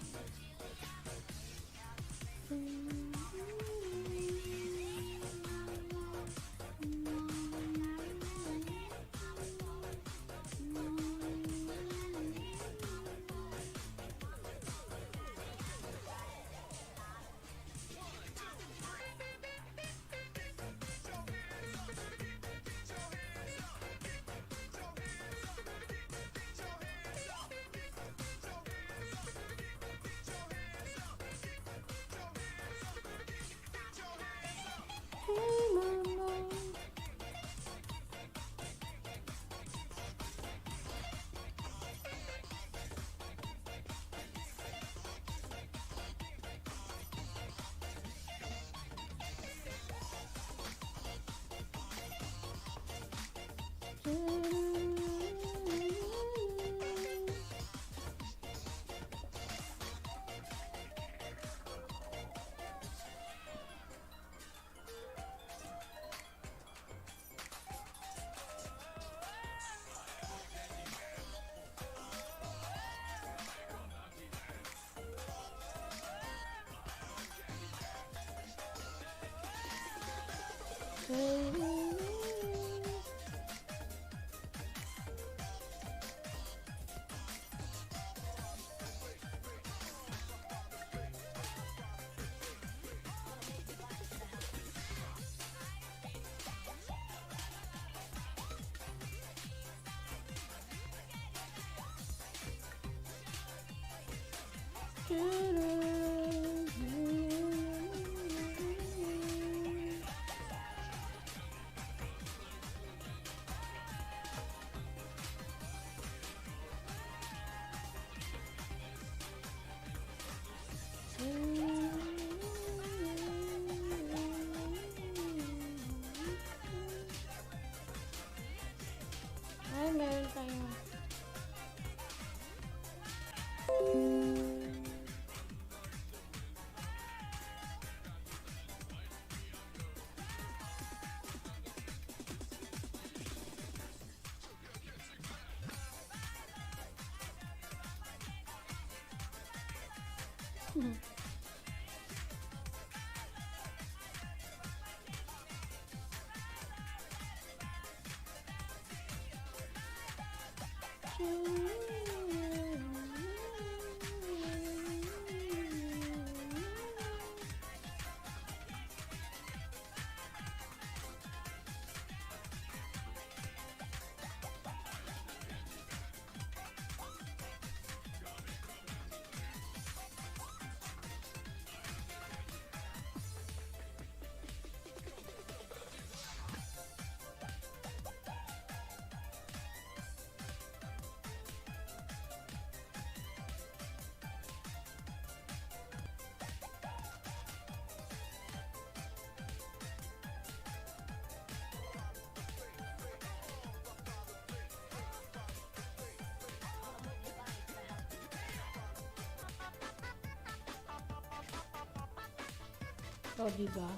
Speaker 3: O, diba?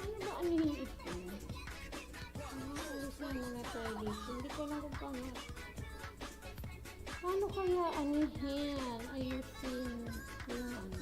Speaker 3: Ano ba anihin ito? Alis na muna tayo dito. Hindi ko lang kung paano kaya anihin? Ayusin yung ano.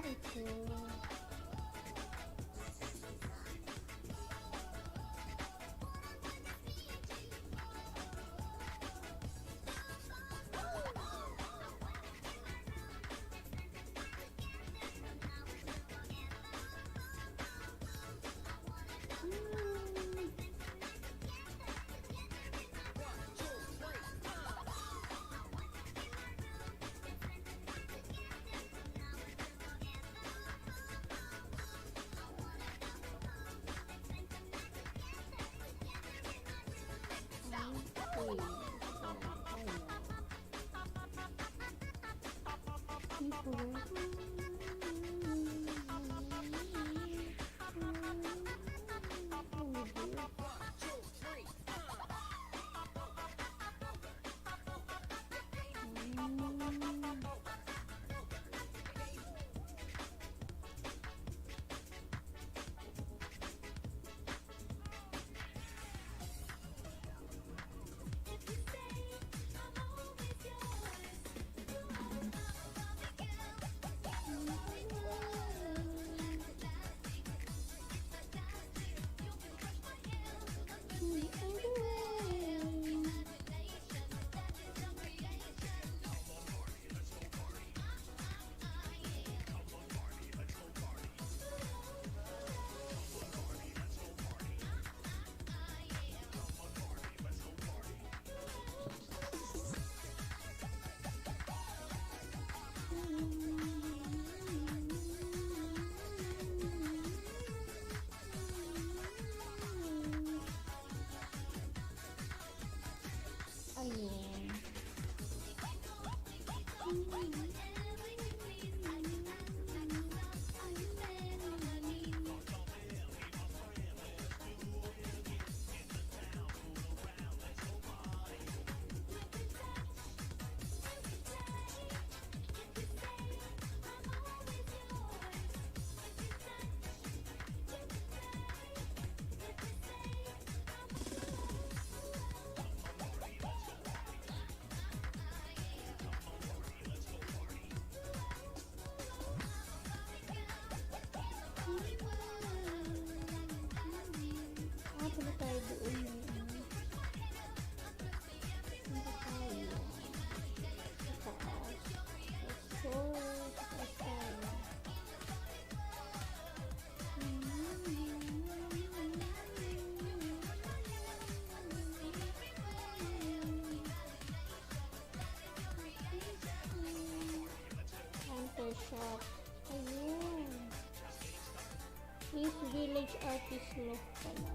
Speaker 3: Ito. shop. Ayun. East Village Artist Loft pala.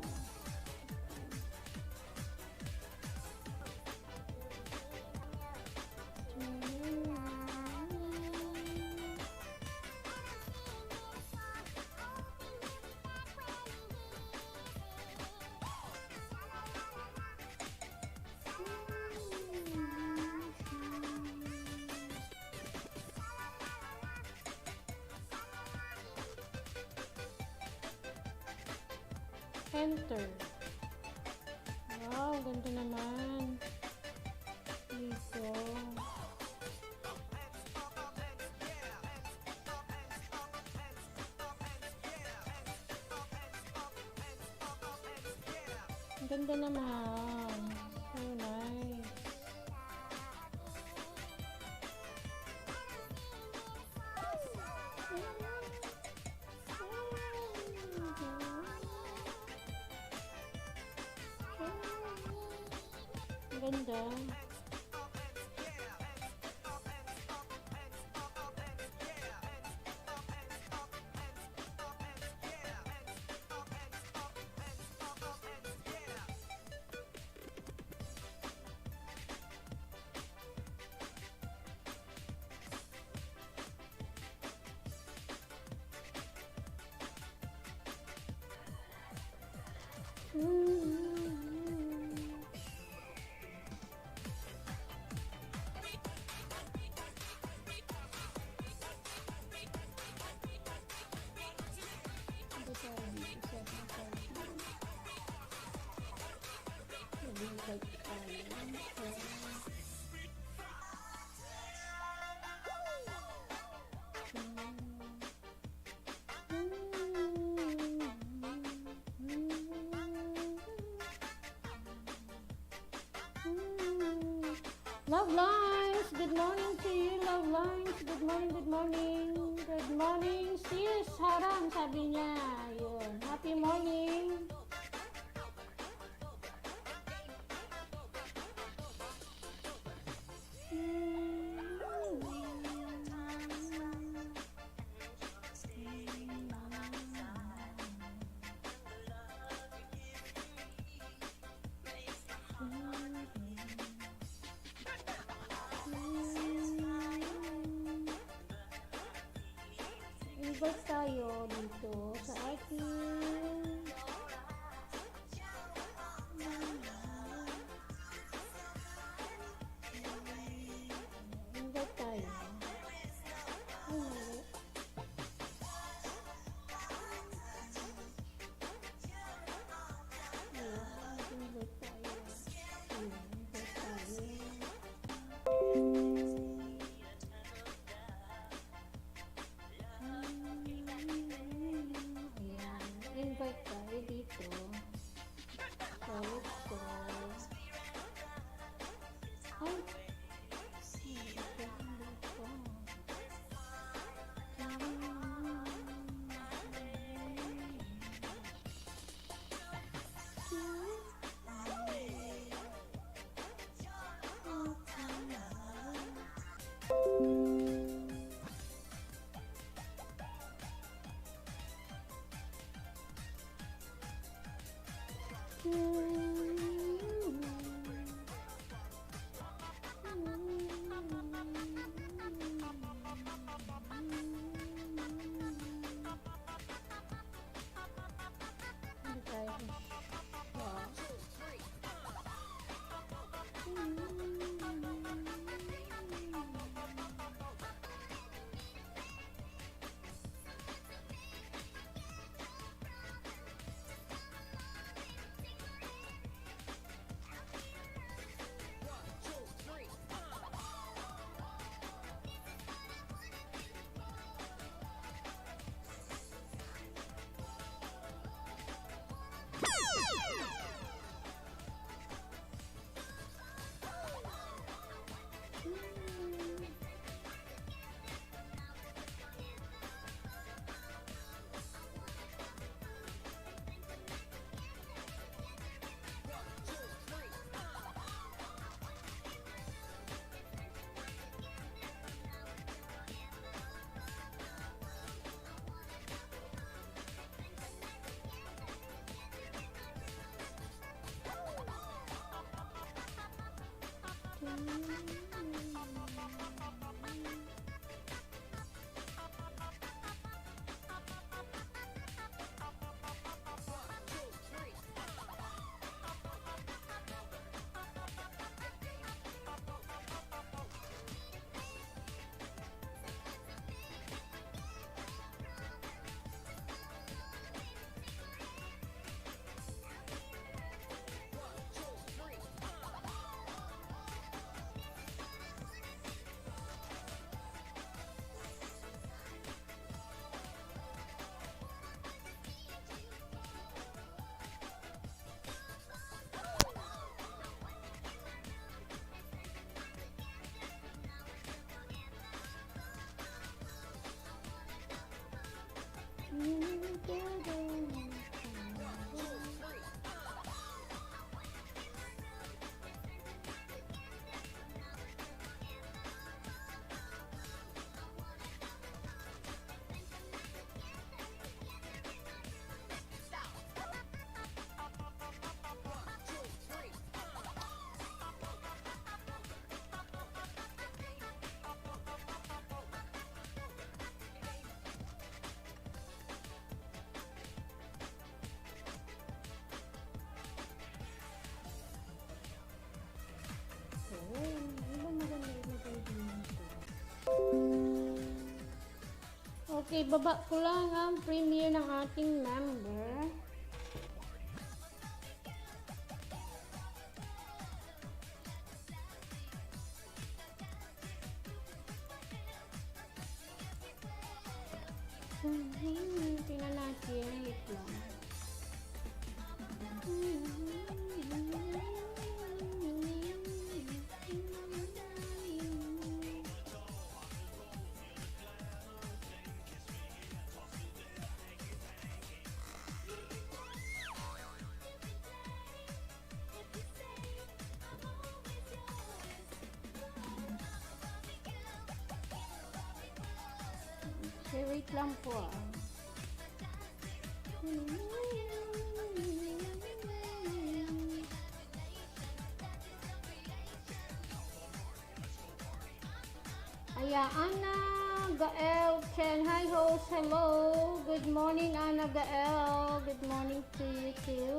Speaker 3: Enter. Wow, ganda naman. Dito. Ganda naman. So nice. Ganda. Love lines, good morning to you, love lines. Good morning, good morning. Good morning, sis. Haram, sabi niya. Yun. Happy morning. Invite tayo dito sa ating invite tayo. Invite tayo. Invite tayo. Invite tayo dito. So, let's go. Ay! Okay, baba ko lang ang premiere ng ating member. Tingnan natin. Wait lang. Okay, wait lang po ah. Aya, Ana Gael Chen. Hi, host. Hello. Good morning, Ana Gael. Good morning to you too.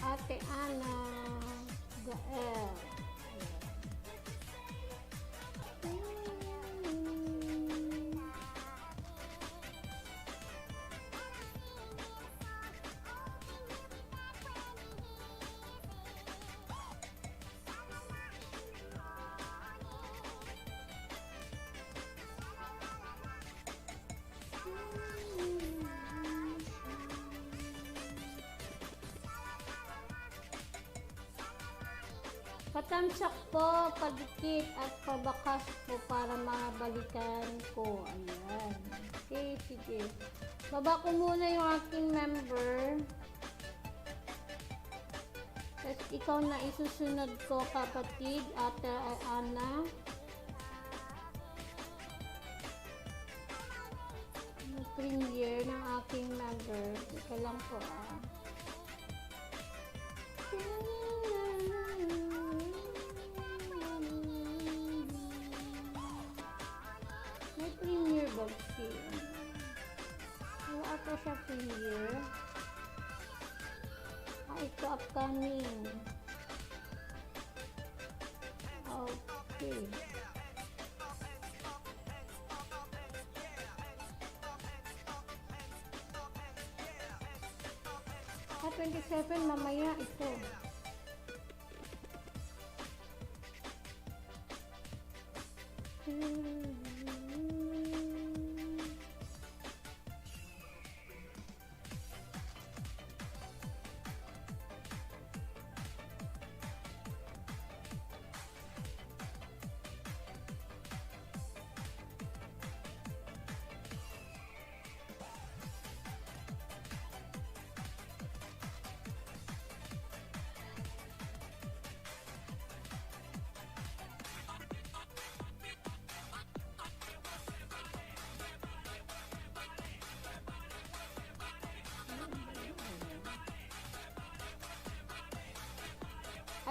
Speaker 3: Ate Ana Gael. Patamsak po, padikit at pabakas po para mabalikan ko. Ayan. Okay, sige. Baba ko muna yung aking member. Tapos ikaw na isusunod ko, kapatid, Ate Ana. Yung premiere ng aking member. Ika lang po ah. May premiere ba siya? Wala ata siya premiere. Ah, ito upcoming. Okay. Ah, 27 mamaya ito.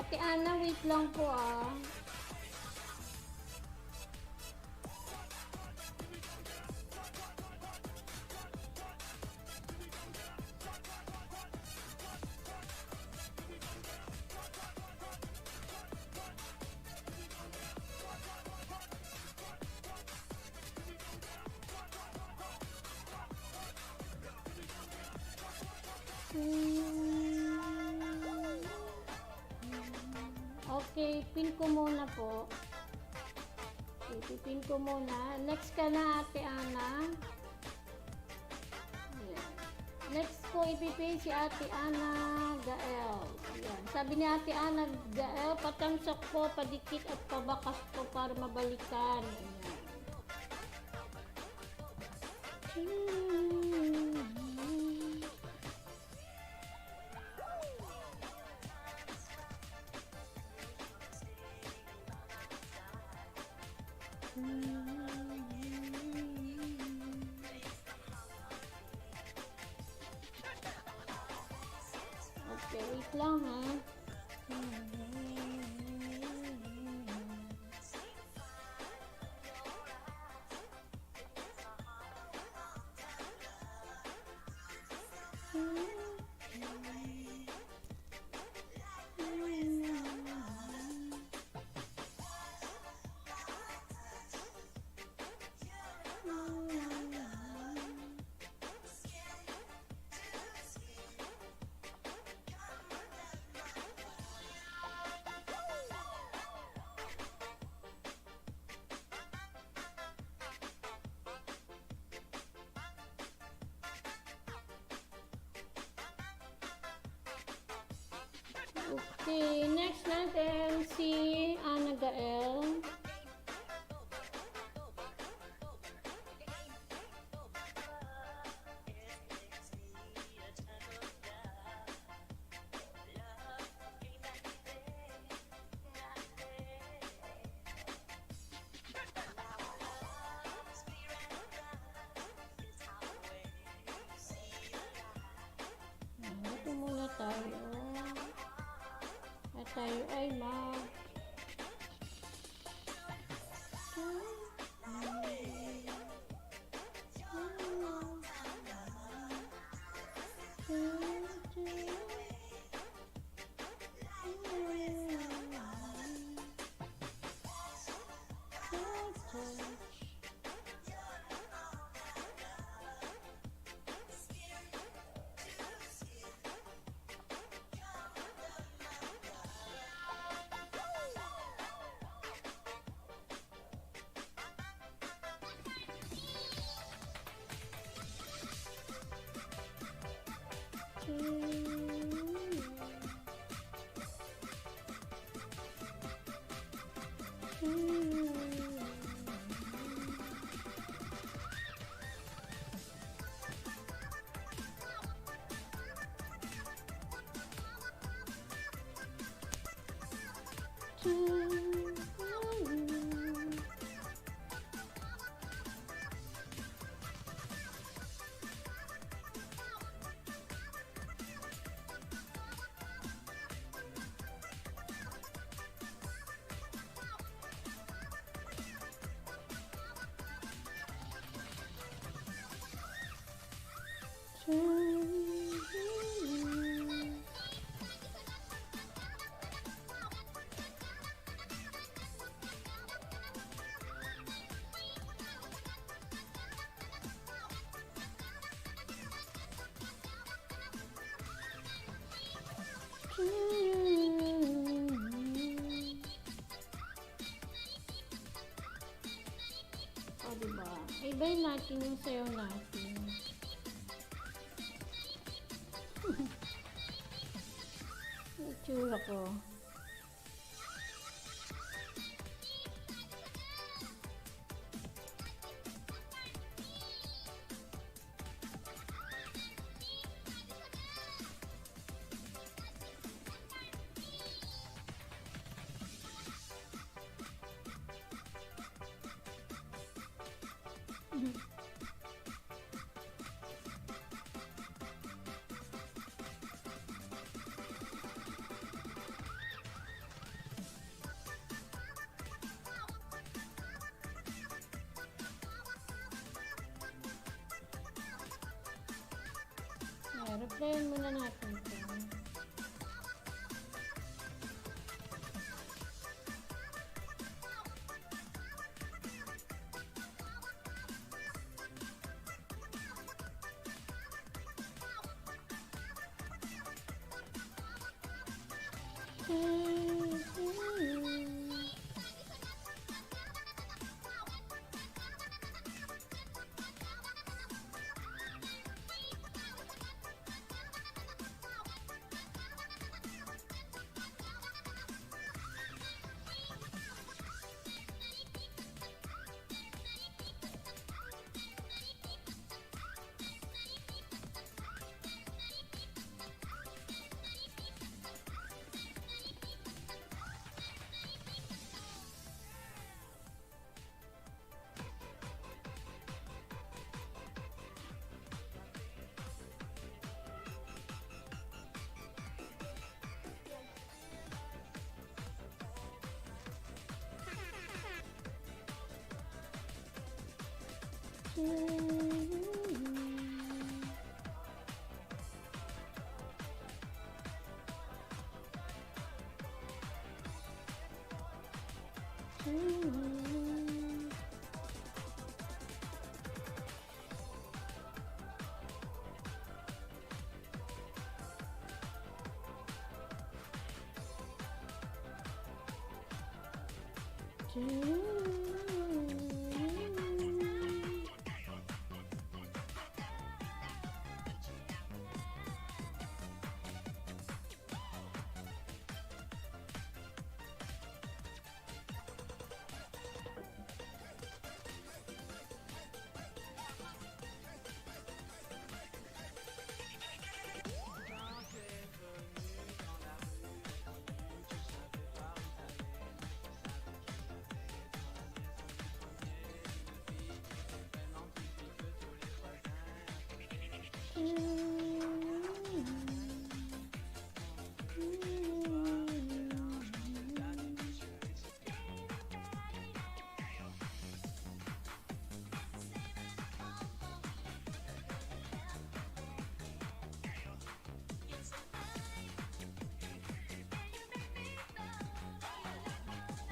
Speaker 3: Ate Ana, wait lang po ah. Okay, pin ko muna po. Okay, pin ko muna. Next ka na, Ate Ana. Ayan. Next ko ipipin si Ate Ana Gael. Ayan. Sabi ni Ate Ana Gael, patamsak po, padikit at pabakas po para mabalikan. Ayan. Okay, wait lang ha. Okay, next natin si Ana Gael. Ito muna tayo. At tayo ay mag O, diba? Ibayin natin yung sayo natin. Itsura ko. Try muna natin ito.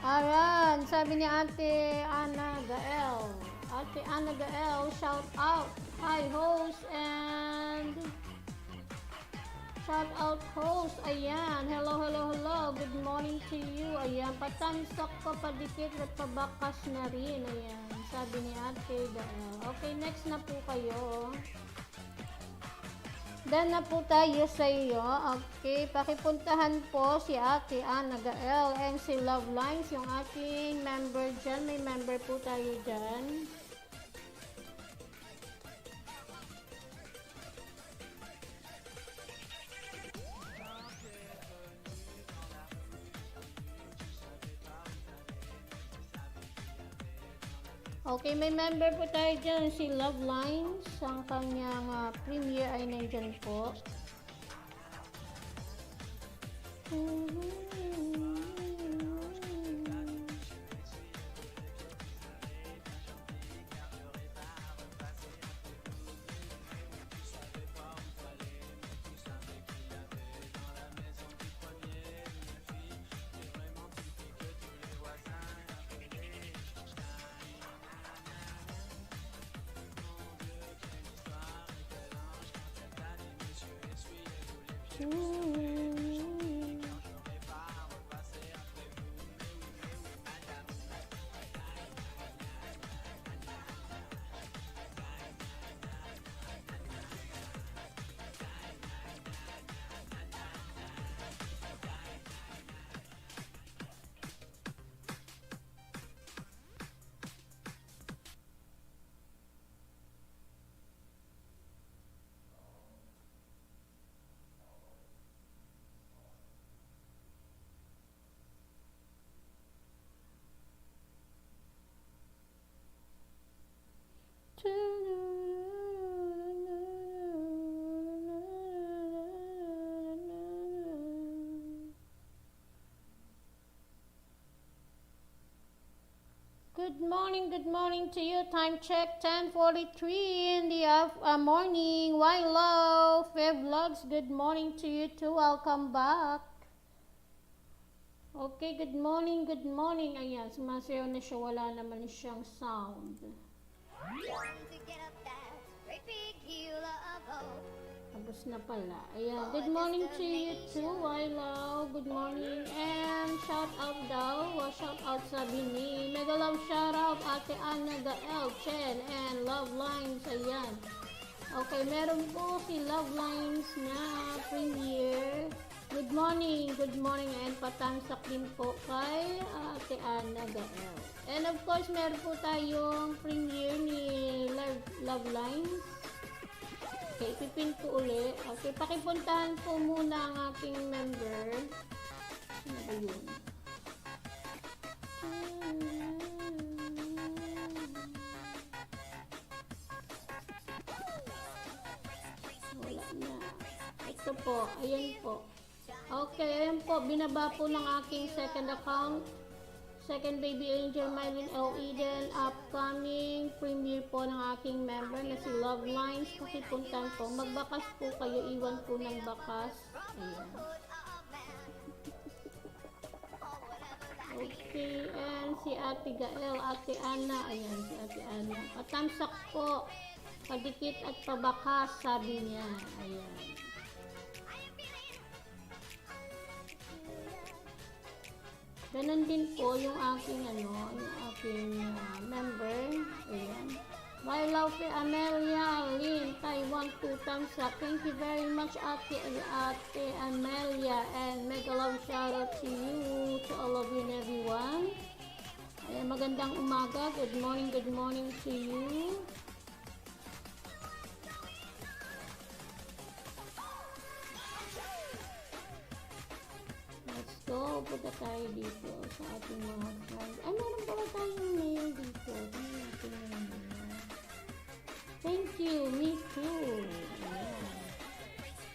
Speaker 3: Ayan, sabi ni Ate Ana Gael. Ate Ana Gael, shout out. Hi, host and shout out host. Ayan, hello, hello, hello. Good morning to you. Ayan, patansak ko, padikit at pabakas na rin. Ayan, sabi ni Ate Gael. Okay, next na po kayo. Done na po tayo sa iyo. Okay, pakipuntahan po si Ate Ana Gael and si Love Lines, yung ating member dyan. May member po tayo dyan. Okay, may member po tayo dyan, si Love Lines. Ang kanyang premiere ay nandyan po. morning to you. Time check 10:43 in the morning. Why love? Fair Vlogs, good morning to you too. Welcome back. Okay, good morning, good morning. Ayan, sumasayaw na siya. Wala naman siyang sound. Tapos na pala. Ayan, good morning to you too. Why love? Good morning. And shout out daw. Shout out sabi ni Mega Love shout out Ate Ana Gael, Chen, and Love Lines. Ayan. Okay, meron po si Love Lines na premiere. Good morning, and patamsak din po kay Ate Ana Gael. And of course, meron po tayong premiere ni Love Lines. Okay, ipipin ko uli. Okay, pakipuntahan po muna ang aking member. Ano ba yun? Wala na. Ito po, ayan po. Okay, ayan po, binaba po ng aking second account. Second Baby Angel, Mylene L. Eden, upcoming premiere po ng aking member na si Love Lines. Pakipuntan po. Magbakas po kayo, iwan po ng bakas. Ayan. Okay, and si Ate Gael, Ate Ana. Ayan, si Ate Ana. Patamsak po. Padikit at pabakas, sabi niya. Ayan. Ganon din po yung aking member. Ayan. My love kay Amelia Lynn, Taiwan, 2 thumbs up. Thank you very much, Ate Amelia, and mega love shout out to you, to all of you and everyone. Ayan, magandang umaga. Good morning to you. So, punta tayo dito sa ating mga friends. Ay, meron pala tayong mail dito. Thank you, me too. Ayan.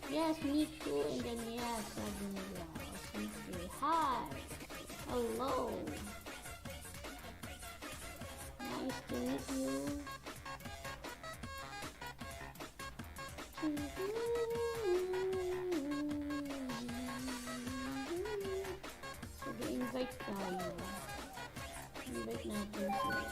Speaker 3: Yes, me too. And then yes, sabi nila. Thank you. Hi. Hello. Nice to meet you. Invite tayo. Invite natin sila.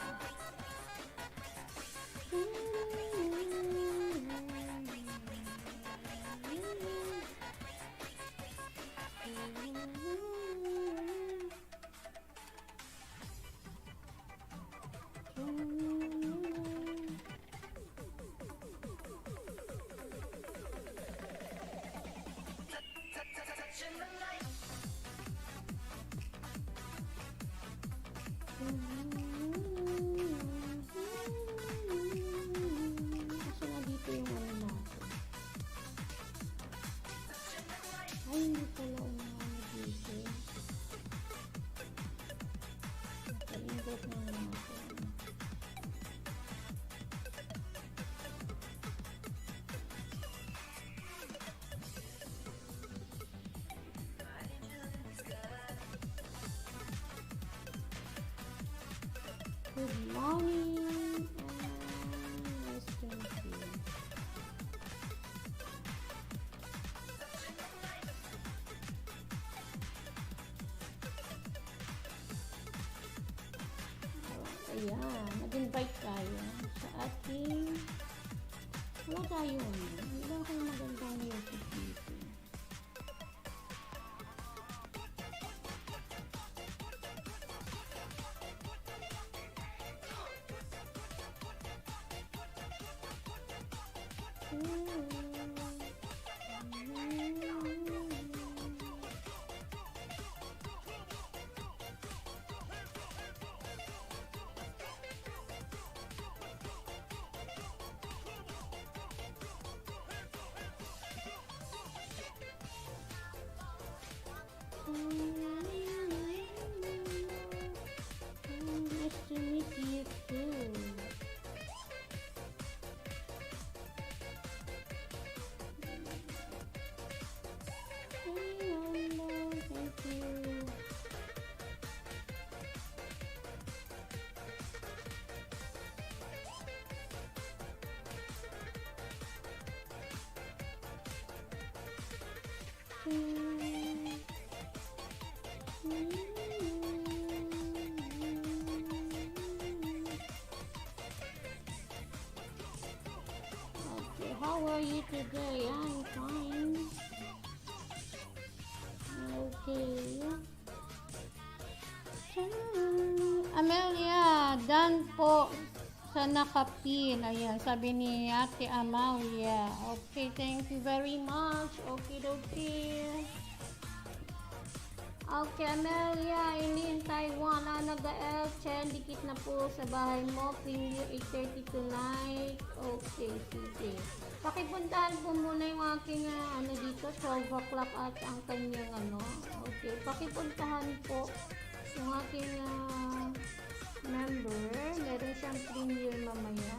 Speaker 3: Kasi nga dito yung ano natin. Ay, hindi pala umano dito. Naka-invite na natin. Good morning, nice to meet you. Ayan, nag-invite tayo sa ating wala tayo wala akong magandang music dito. Nice to meet you too. How are you today? I'm fine. Okay. Amelia, done po sa nakapin. Ayan, sabi ni Ate Amalia. Okay, thank you very much. Okay, okay. Okay, Amelia, Eileen, Taiwan, Anaga Chen, dikit na po sa bahay mo. Premiere 8:30 tonight. Okay, sige. Pakipuntahan po muna yung aking dito, 12 o'clock at ang kanyang Okay, pakipuntahan po yung aking member. Meron siyang premiere mamaya.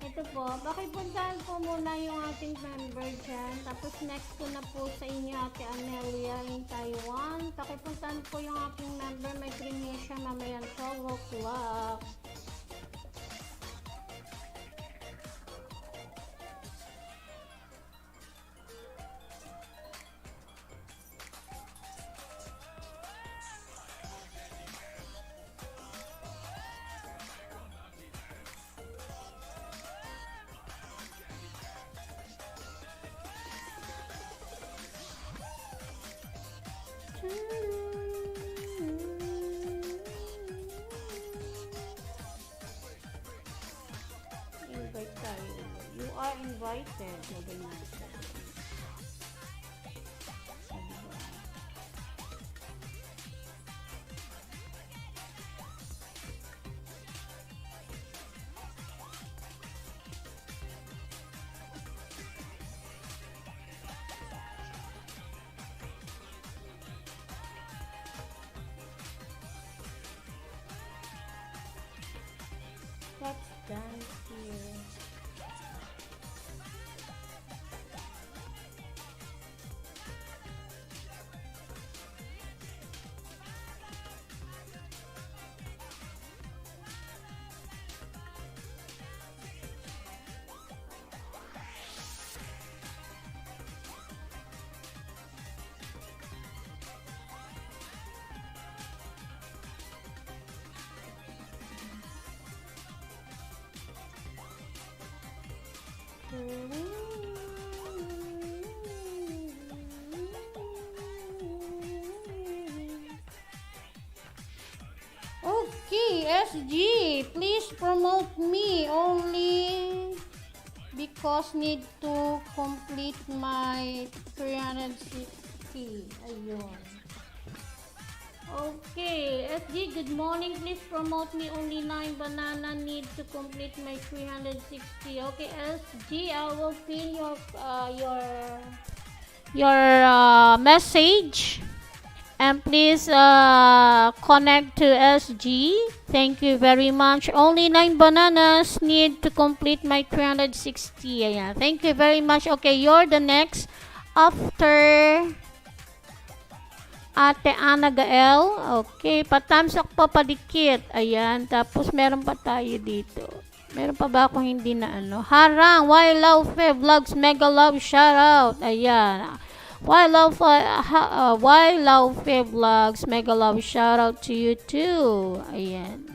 Speaker 3: Ito po, pakipuntahan po muna yung ating member dyan. Tapos next ko na po sa inyo, Ate Amelia in Taiwan. Pakipuntahan po yung aking member. May premiere siya mamaya 12 o'clock. Invite tayo. You are invited. Sabi natin. Sabi ba? Let's dance here. Okay, SG, please promote me only because need to complete my 360. Ayun. Okay, SG, good morning. Please promote me only 9 banana need to complete my 360. Okay, SG, I will pin your message. And please connect to SG. Thank you very much. Only 9 bananas need to complete my 360. Ayan. Thank you very much. Okay, you're the next after Ate Ana Gael. Okay, patamsak pa padikit. Ayan. Tapos meron pa tayo dito. Meron pa ba akong hindi na Harang, Why Love Vlogs, Mega Love Shoutout. Ayan. Why Love Vlogs, Mega Love Shoutout to you too. Ayan.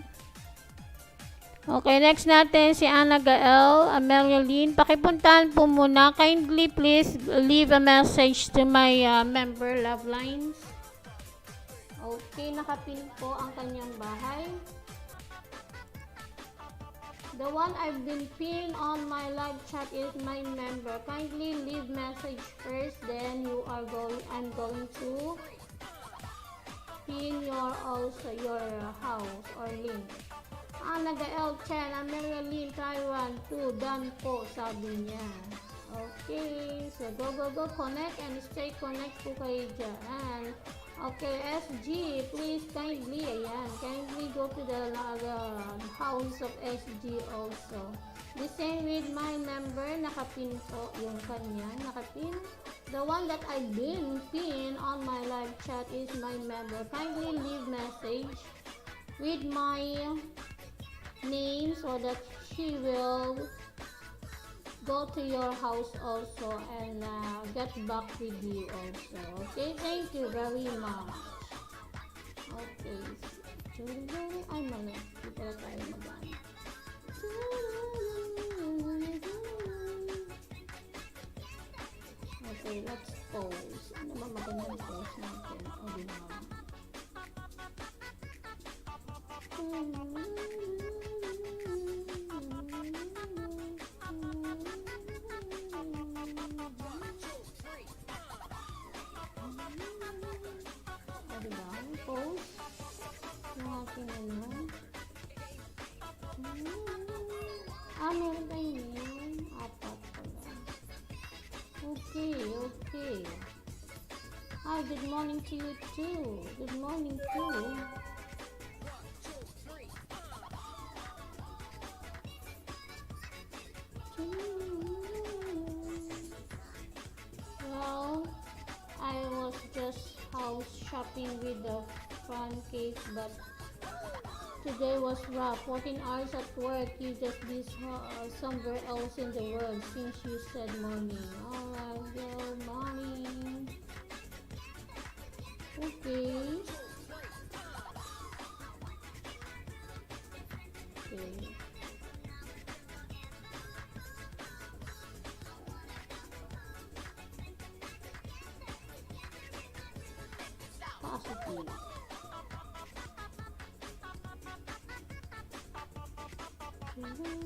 Speaker 3: Okay, next natin si Ana Gael, Amelia Lynn. Pakipuntahan po muna. Kindly please leave a message to my member Love Lines. Okay, nakapin po ang kanyang bahay. The one I've been pinned on my live chat is my member. Kindly leave message first, then I'm going to pin your house or link. Ana Gael Chen, Amelia Lynn, Taiwan 2, done po, sabi niya. Okay, so go, connect and stay connect po kayo dyan. Okay, SG, please kindly go to the house of SG also. The same with my member, nakapin po yung kanya, nakapin. The one that I've been pinned on my live chat is my member. Kindly leave message with my name so that she will go to your house also and get back with you also. Okay, thank you very much. Okay. Ay, mali. Hindi pala tayo mag-ano. Okay, let's pause. Ano ba magandang pause natin? O, di ba? O, di ba? Pause. Yung aking ano. Meron tayo yun. Apat pala. Okay, okay. Hi, good morning to you too. Good morning too. Well, I was just house shopping with the front case, but today was rough. 14 hours at work. You just be somewhere else in the world since you said morning. Alright, good morning. Okay. Okay. Positive.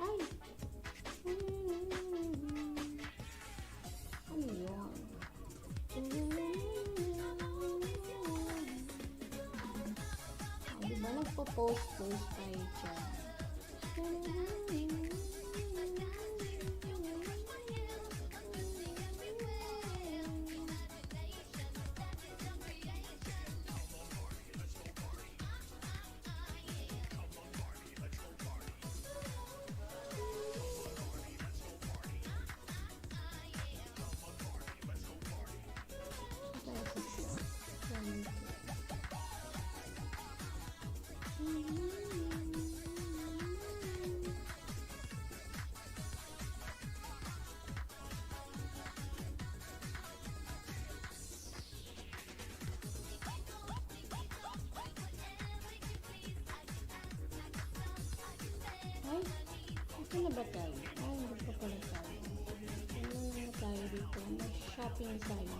Speaker 3: Ay! Ano yun? Diba nagpo-post tayo dyan? Ay, ito na ba tayo? Ay, hindi pa pala tayo. Ano na tayo dito? Mag-shopping tayo.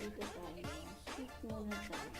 Speaker 3: Dito tayo. Skip muna tayo.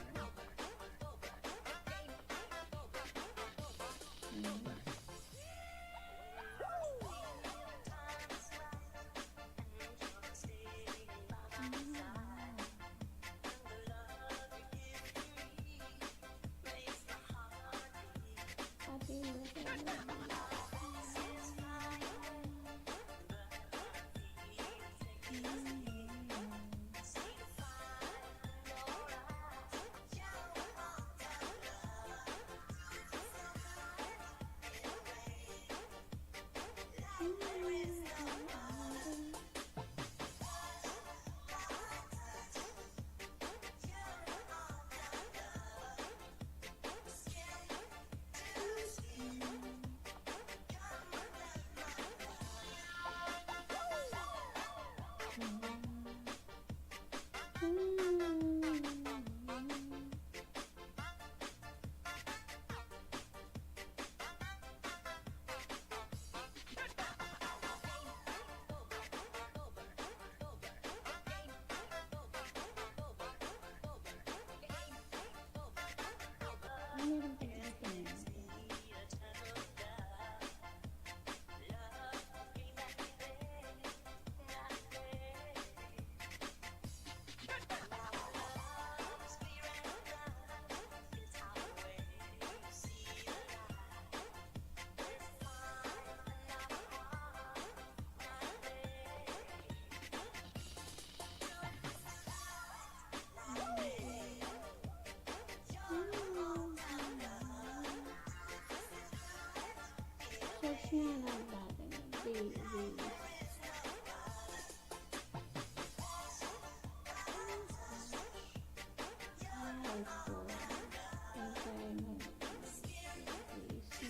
Speaker 3: Search nga lang natin. Babies.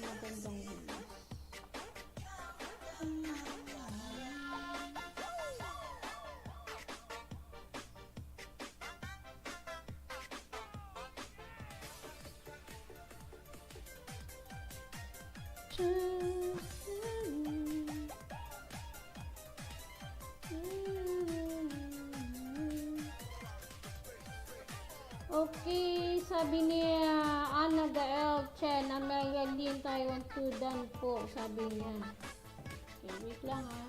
Speaker 3: Magandang bilis. Okay, sabi ni Ana Gael Chen, Amelia Lin, Taiwan Sudan po, sabi niya. Okay, wait lang ha.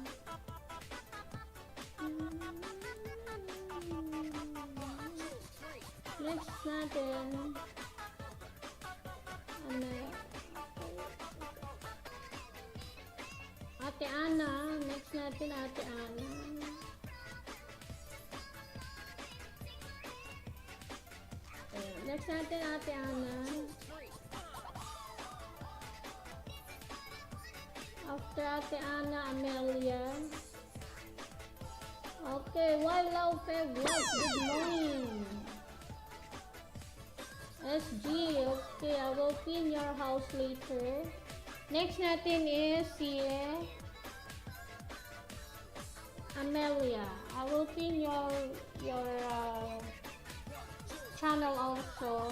Speaker 3: Next natin, Ate Ana, next natin Ate Ana. Next natin Ate Ana. After Ate Ana, Amelia. Okay, Wildlife February, good morning. SG, okay, I will pin your house later. Next natin is si Amelia. I will pin your channel also.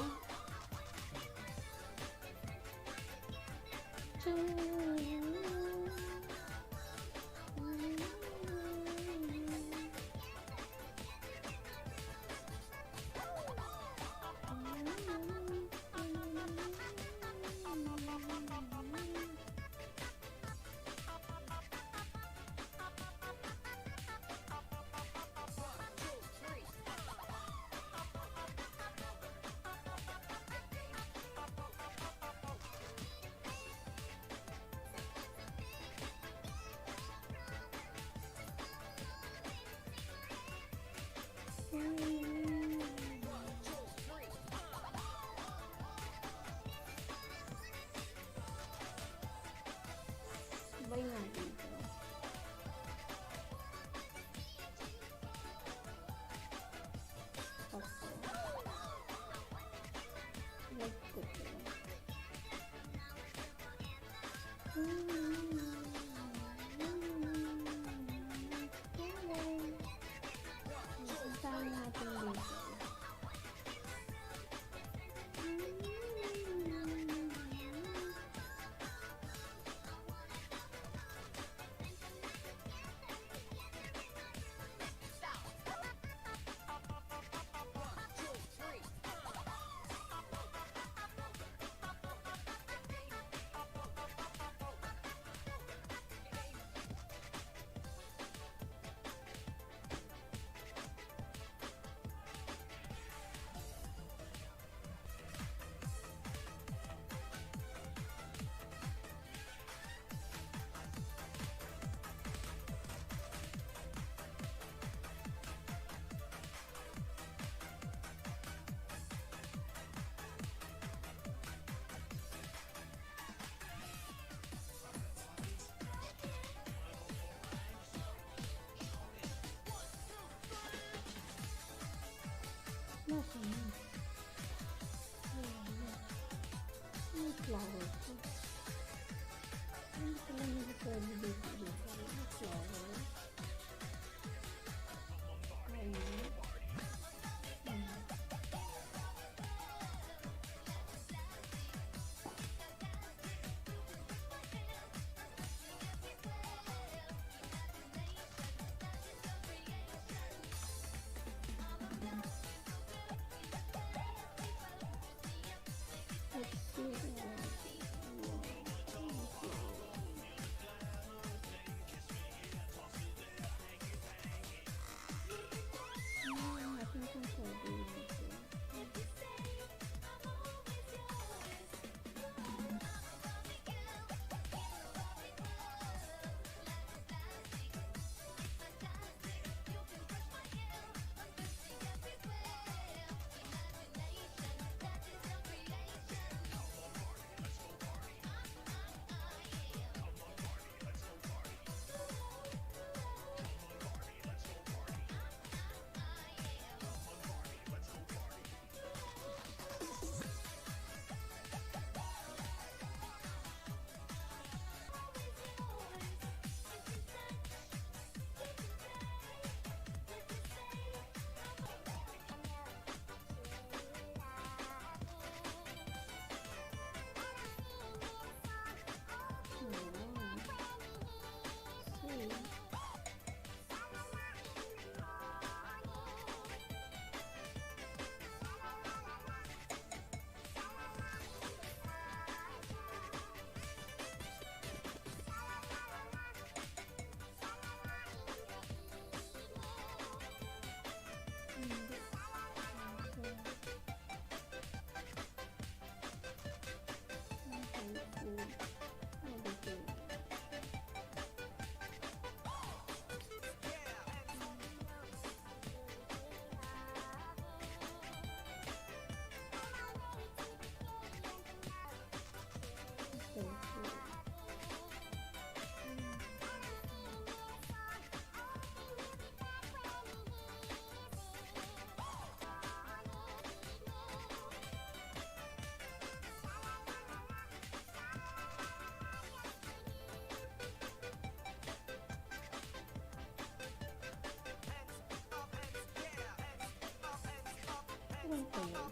Speaker 3: Okay.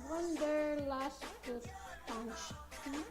Speaker 3: Wonder last fruit punch tea.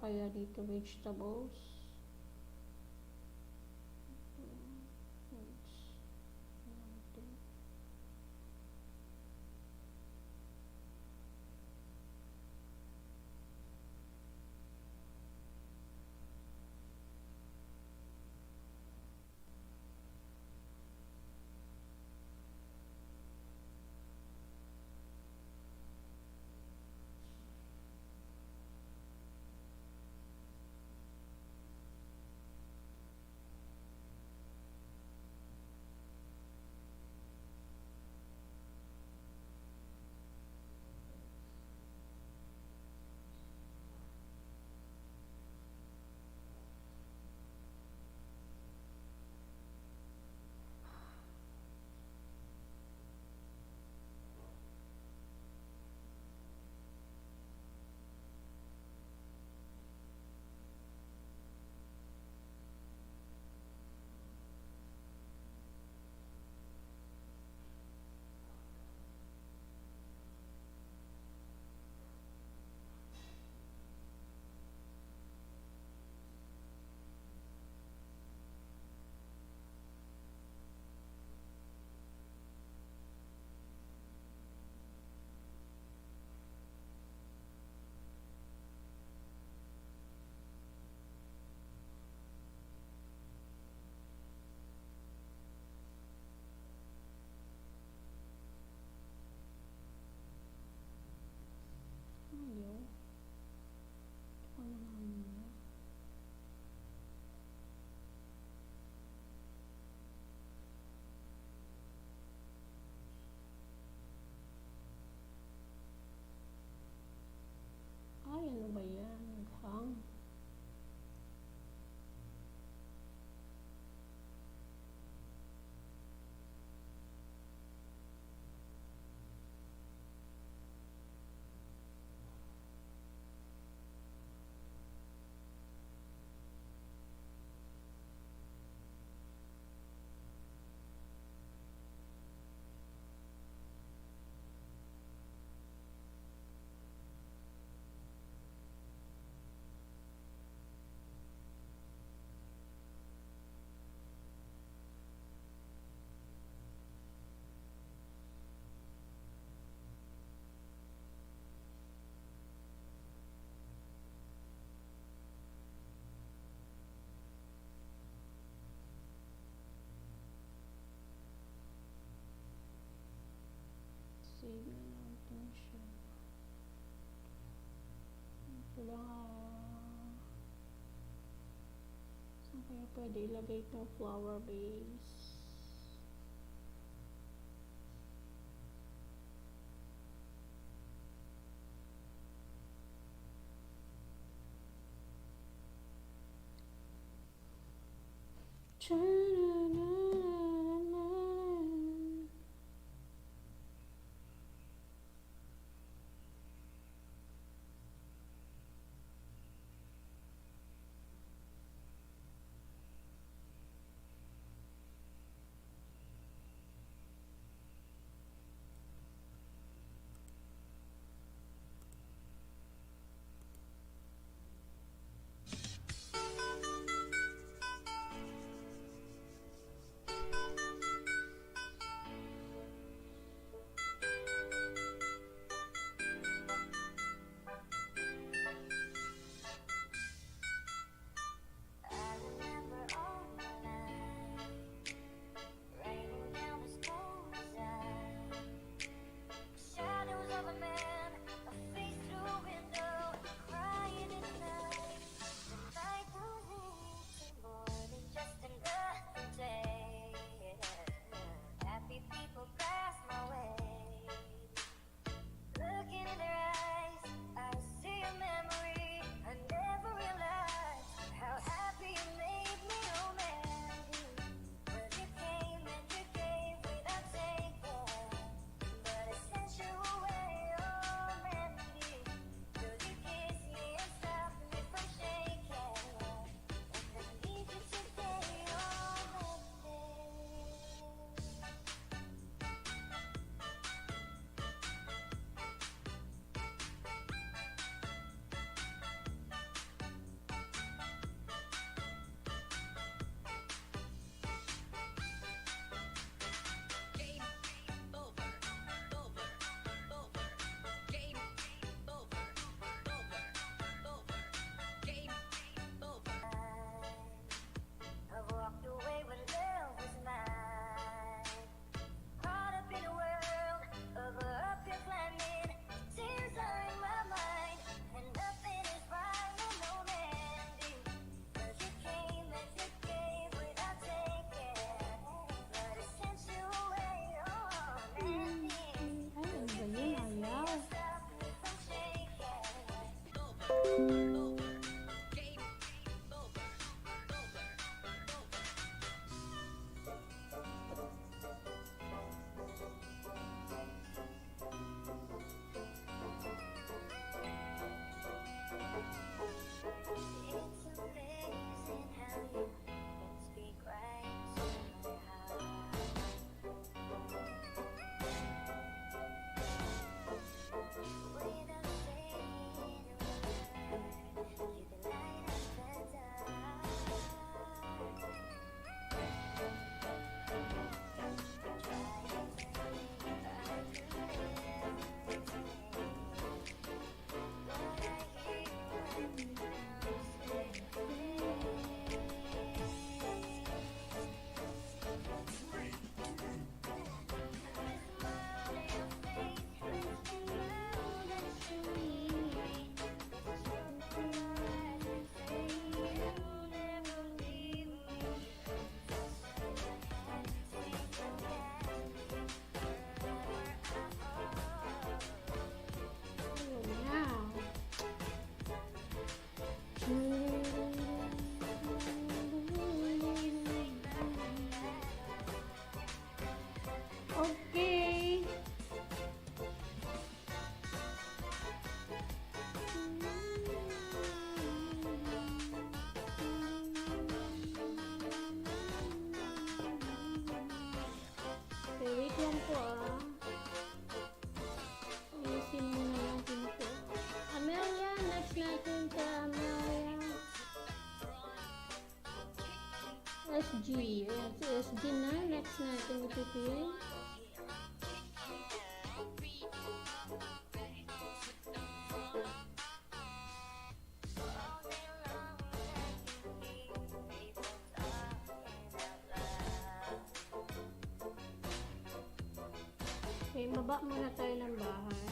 Speaker 3: kaya dito vegetables? Fruits. Natin. Ayaw. Ano nga muna? Ay, ano ba yan? Naghang. Save na natin siya. Ito lang saan kaya pwede ilagay itong flower base? SG. Ayan, si SG na. Next natin ipipin. Okay, baba muna tayo ng bahay.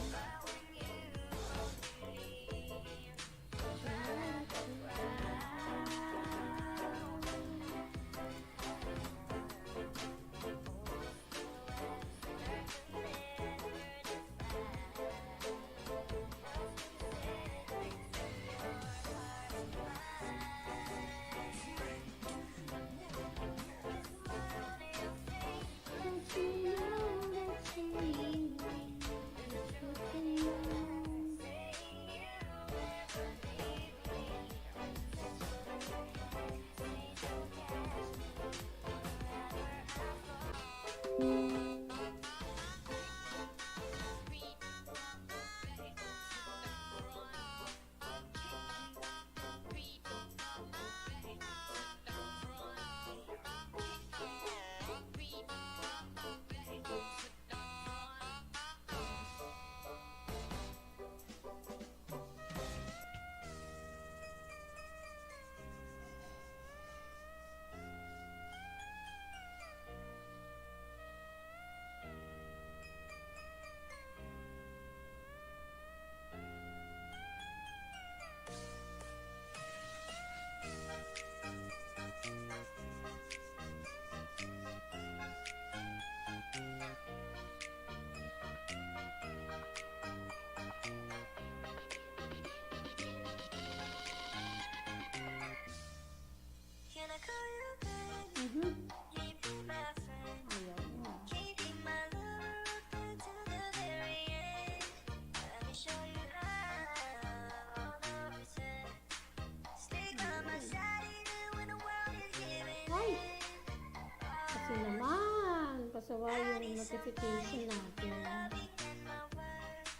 Speaker 1: Can I call you babe?
Speaker 3: Mhm.
Speaker 1: Can you be my friend?
Speaker 3: Ayan na.
Speaker 1: Can you be my lover up to the very end? Let me show you how all the pretend. Stick by my side even when the world is giving
Speaker 3: Ay!
Speaker 1: in.
Speaker 3: Kasi naman, pasaway yung notification natin.
Speaker 1: Loving and my worth.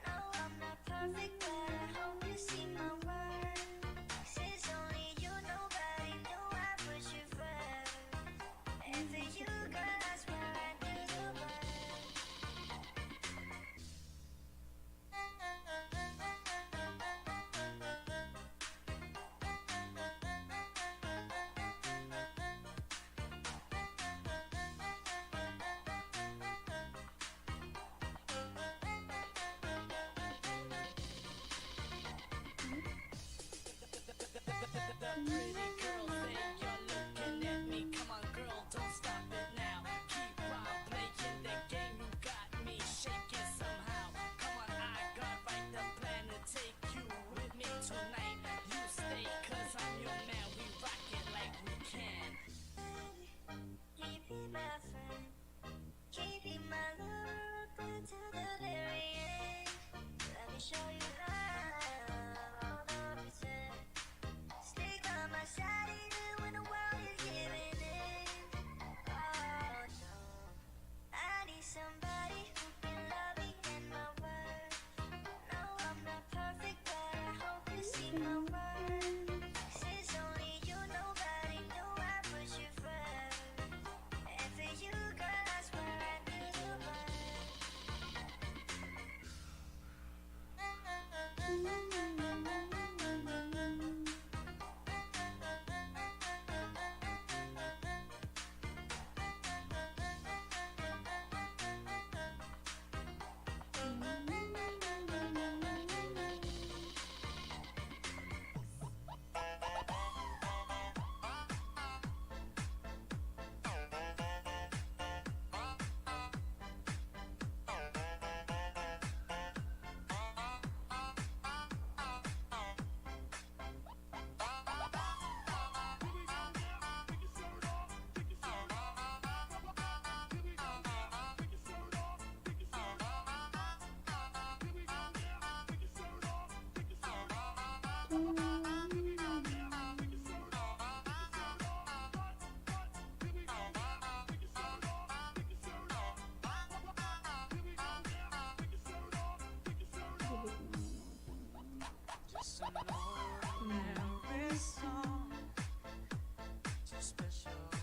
Speaker 1: No, I'm not perfect, but I hope you see my worth. Since only you, nobody knew I put you first. And for you, girl, I swear I do the work.
Speaker 2: Pretty girl, think you're looking at me. Come on, girl, don't stop it now. Keep on playing the game. You got me shaking somehow. Come on, I got right the plan to take you with me tonight. You stay, cause I'm your man. We rock it like we can.
Speaker 1: Can you be my friend? Can you be my lover up until the very end? Let me show you how all the pretend. Stick by my side even when the world is giving in. Oh no, I need somebody who can love me and my worth. No, I'm not perfect, but I hope you see my worth. Since only you, nobody knew I put you first. And for you, girl, I swear I do the work.
Speaker 2: Just an ordinary song, too special.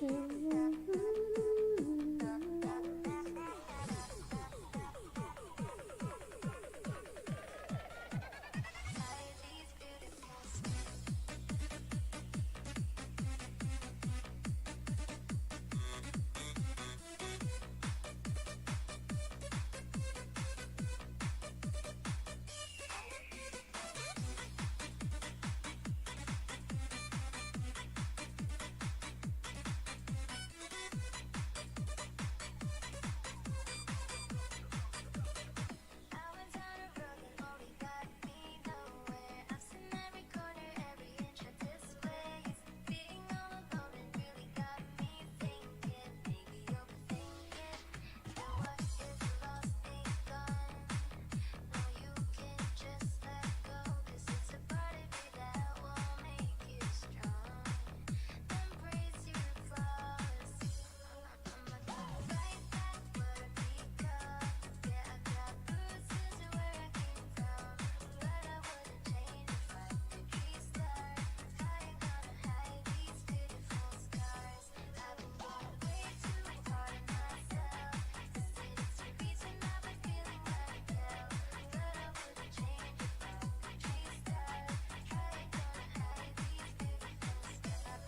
Speaker 1: I went down a road that only got me nowhere. I've seen every corner, every inch of displays. Being all alone, it really got me thinking. Maybe overthinking. And what is lost ain't gone. No, you can just let go. 'Cause it's a part of you that will make you strong. Embrace your flaws. I'ma go right back where I become. Yeah, I got bruises where I came from, but I wouldn't change if I could restart. I ain't gonna hide these beautiful scars. I've been going way too hard on myself. This is the reason I've been feeling like hell, but I wouldn't change if I could restart. I ain't gonna hide these beautiful scars.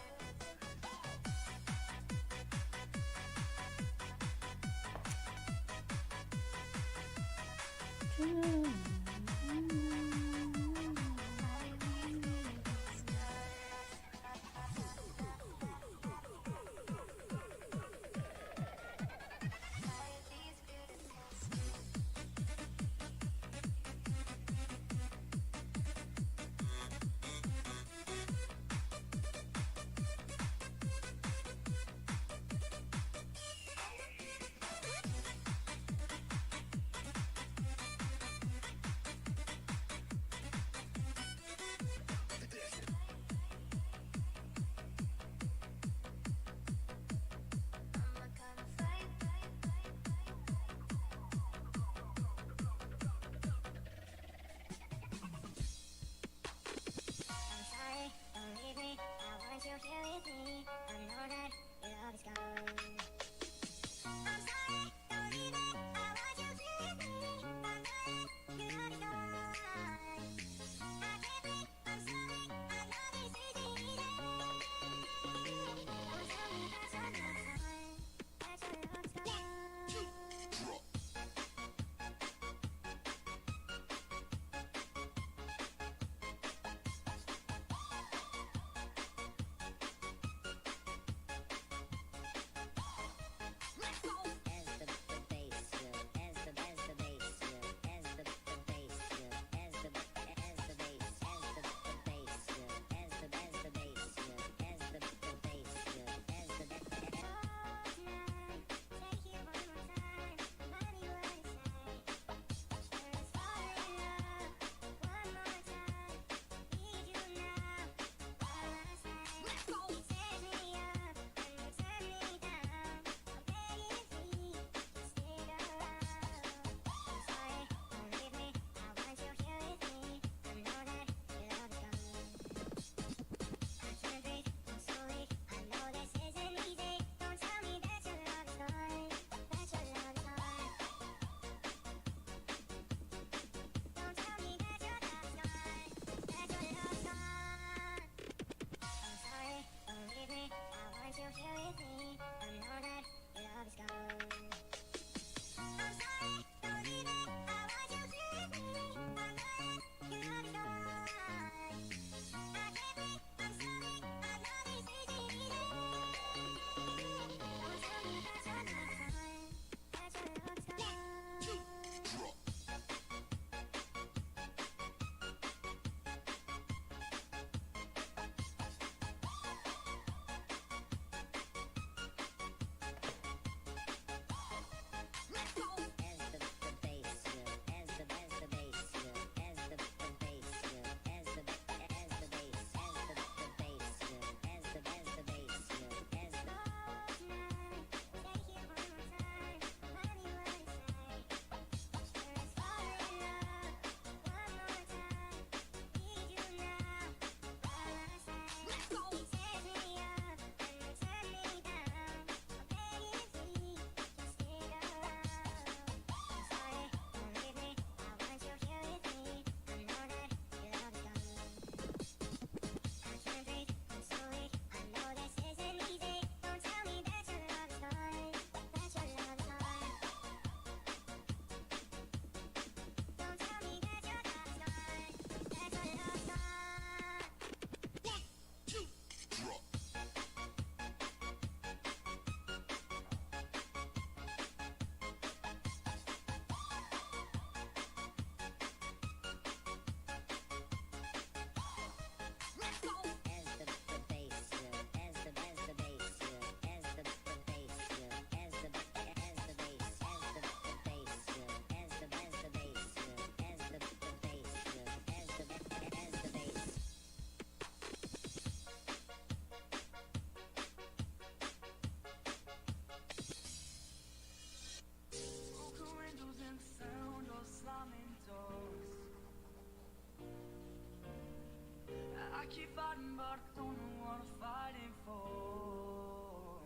Speaker 2: keep fighting, but I don't know what I'm fighting for.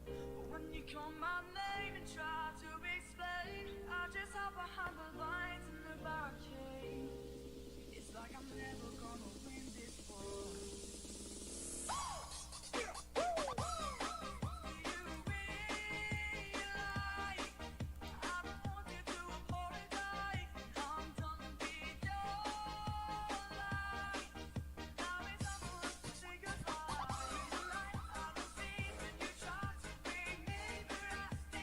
Speaker 2: But when you call my name and try to explain, I just hide behind the lines in the barricade. It's like I'm never gonna win this war. Do you realize I don't want you to apologize? I'm done with your lies. Now it's time for us to say goodbye. I don't see when you try to bring me back.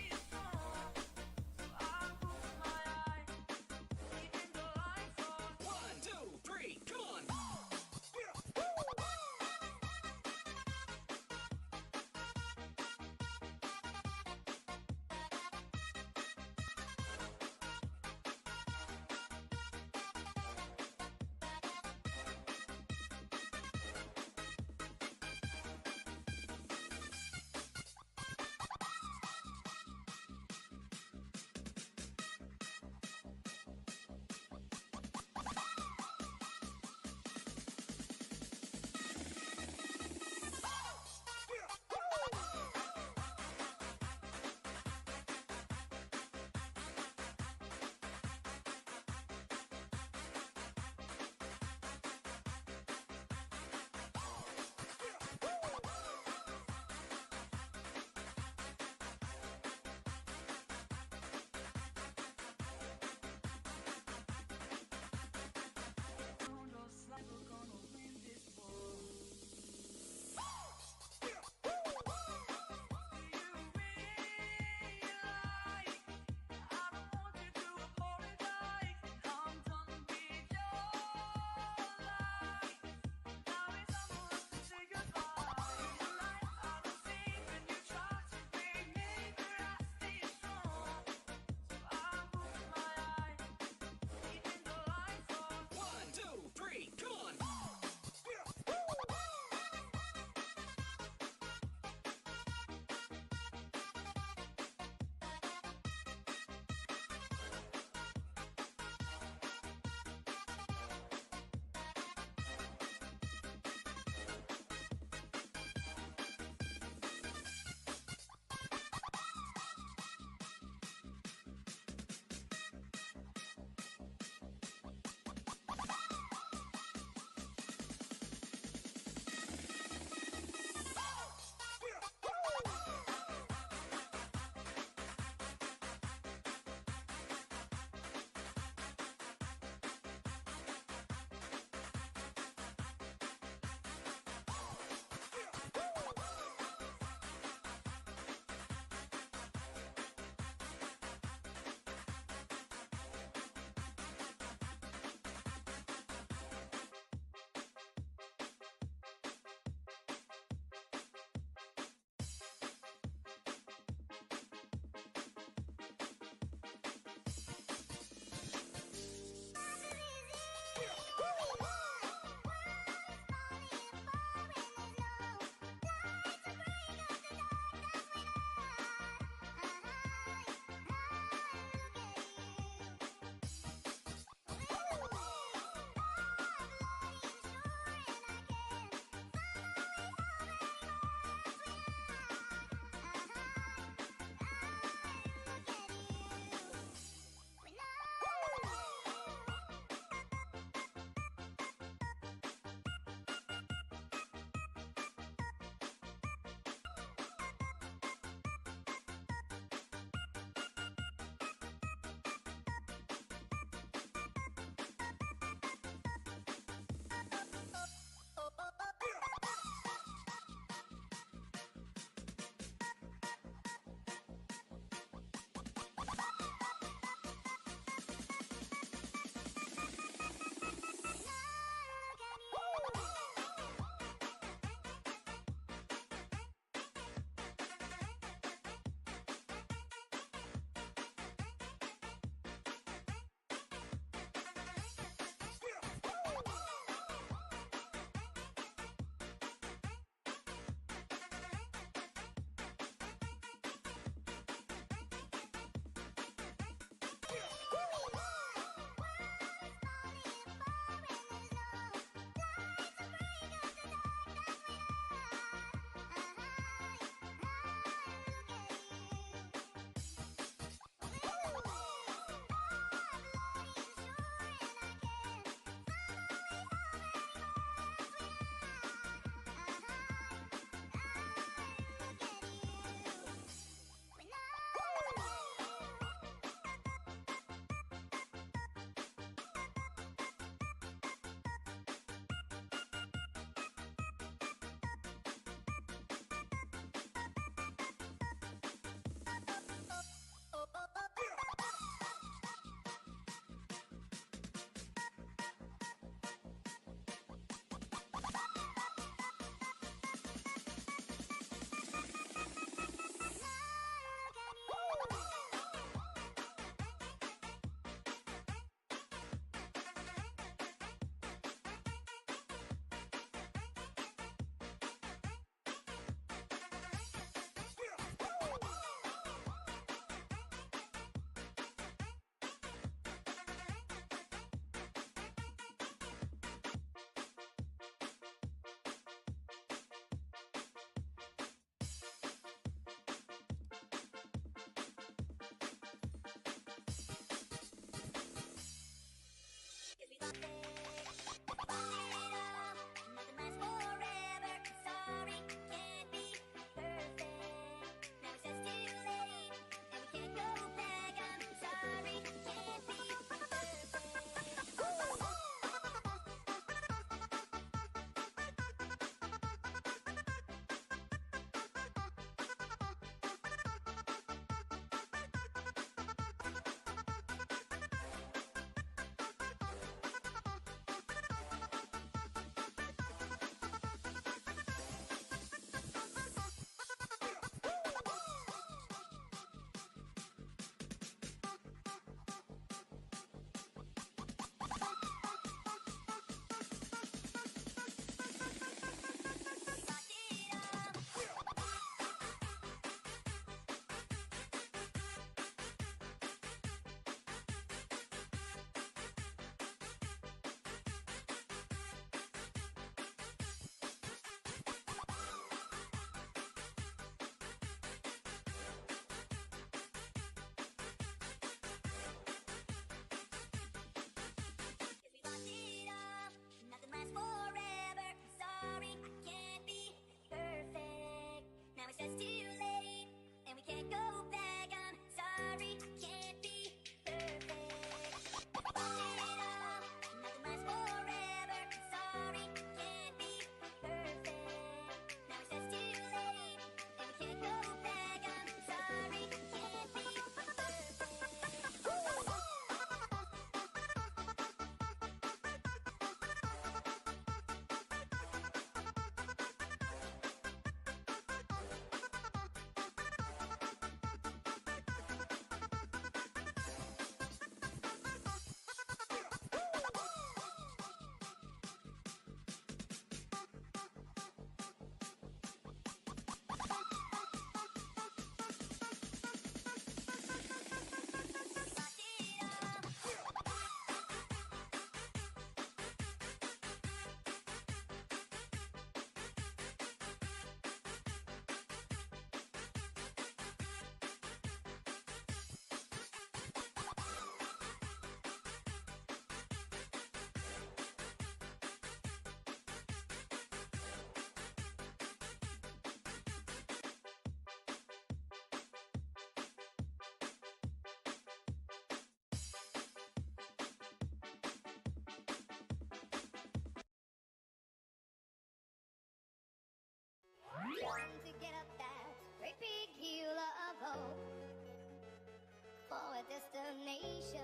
Speaker 1: destination.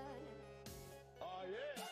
Speaker 4: Oh yeah.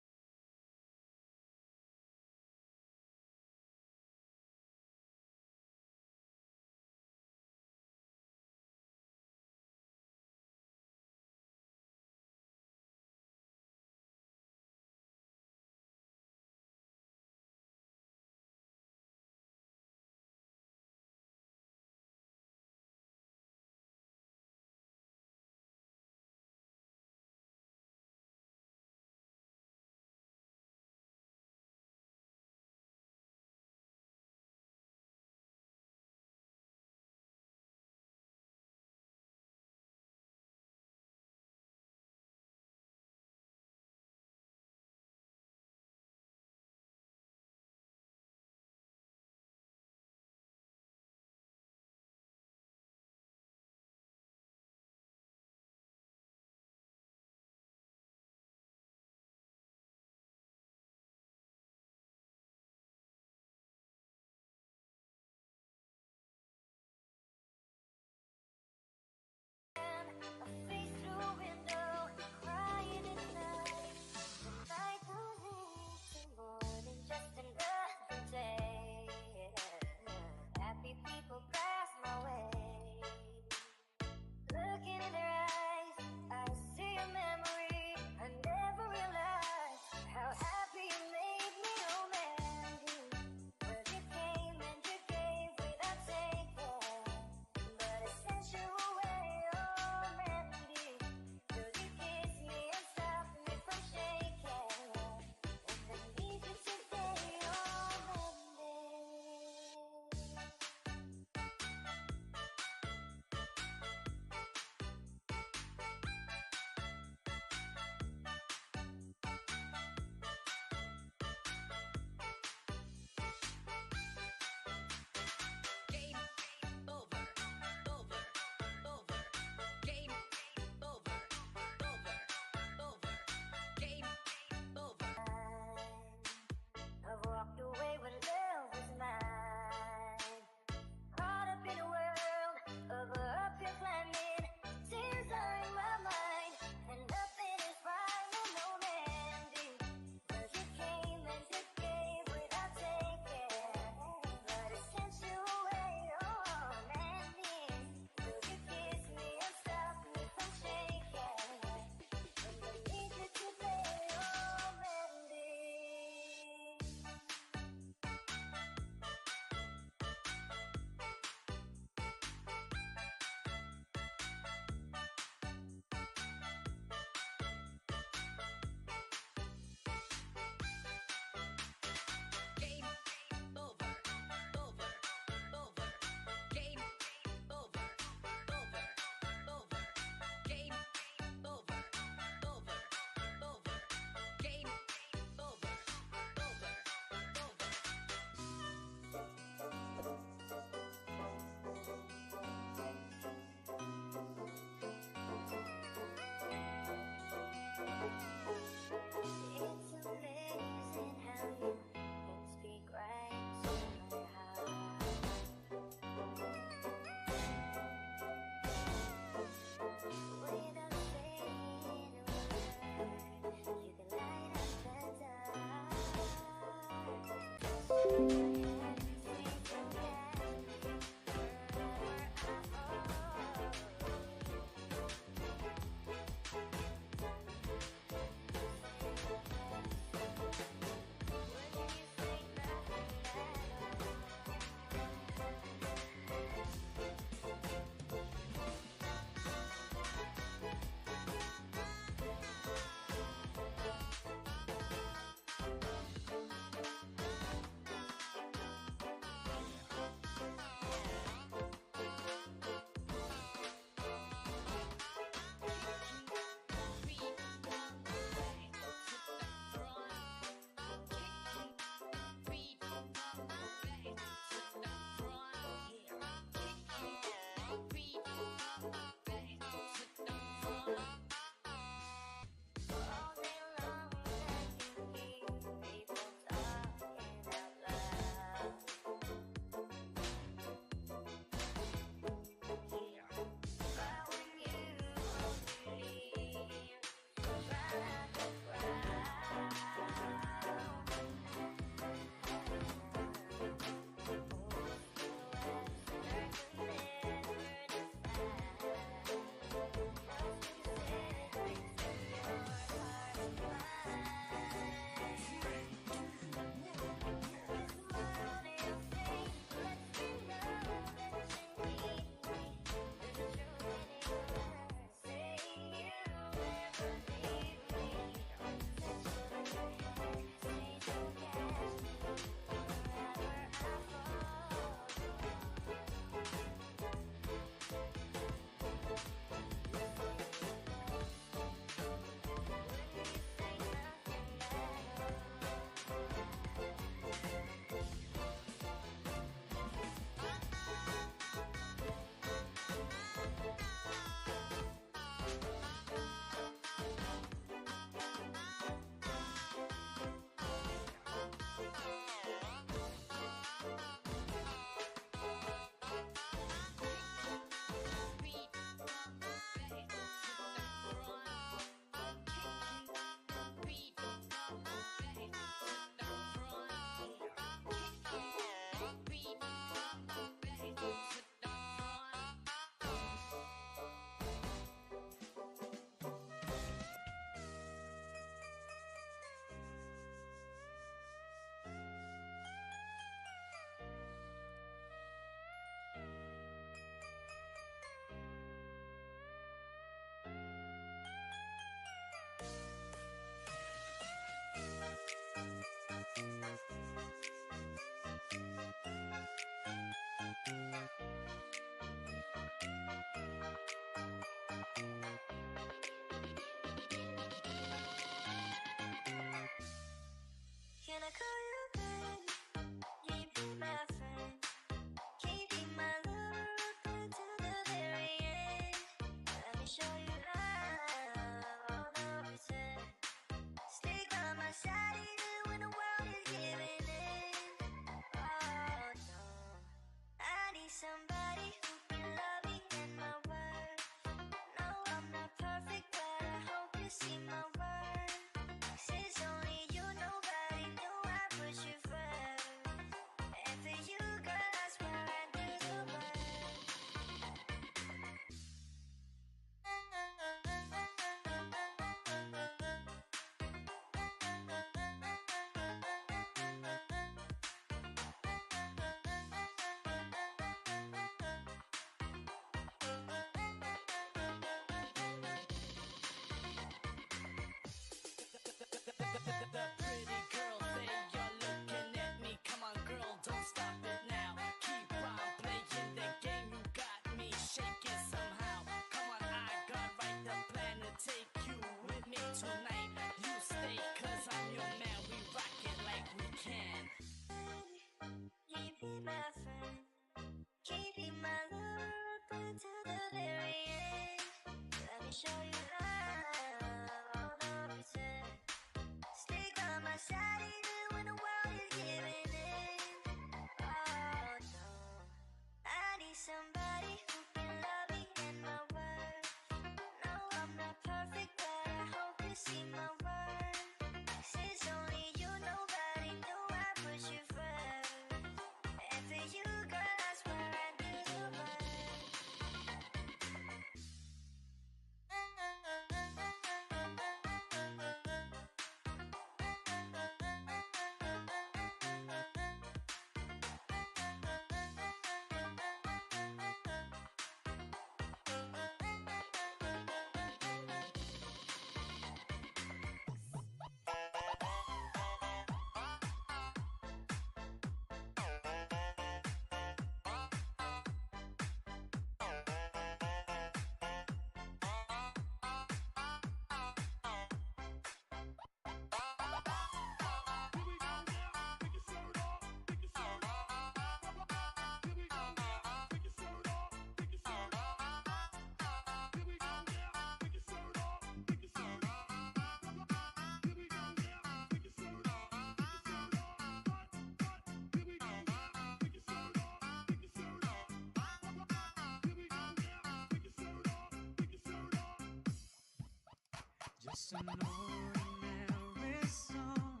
Speaker 2: Just an ordinary song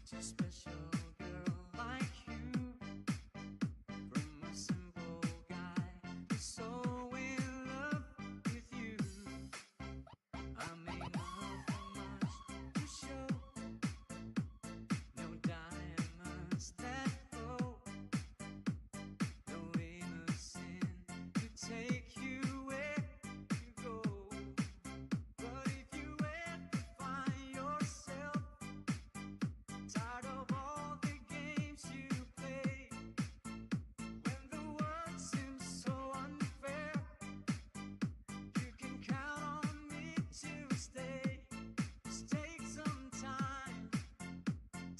Speaker 2: to a special girl like you. From a simple guy who's so in love with you. I may not have much to show, no diamonds that glow, no limousine to take you where you go. But if you ever find yourself tired of all the games you play, when the world seems so unfair, you can count on me to stay. Just take some time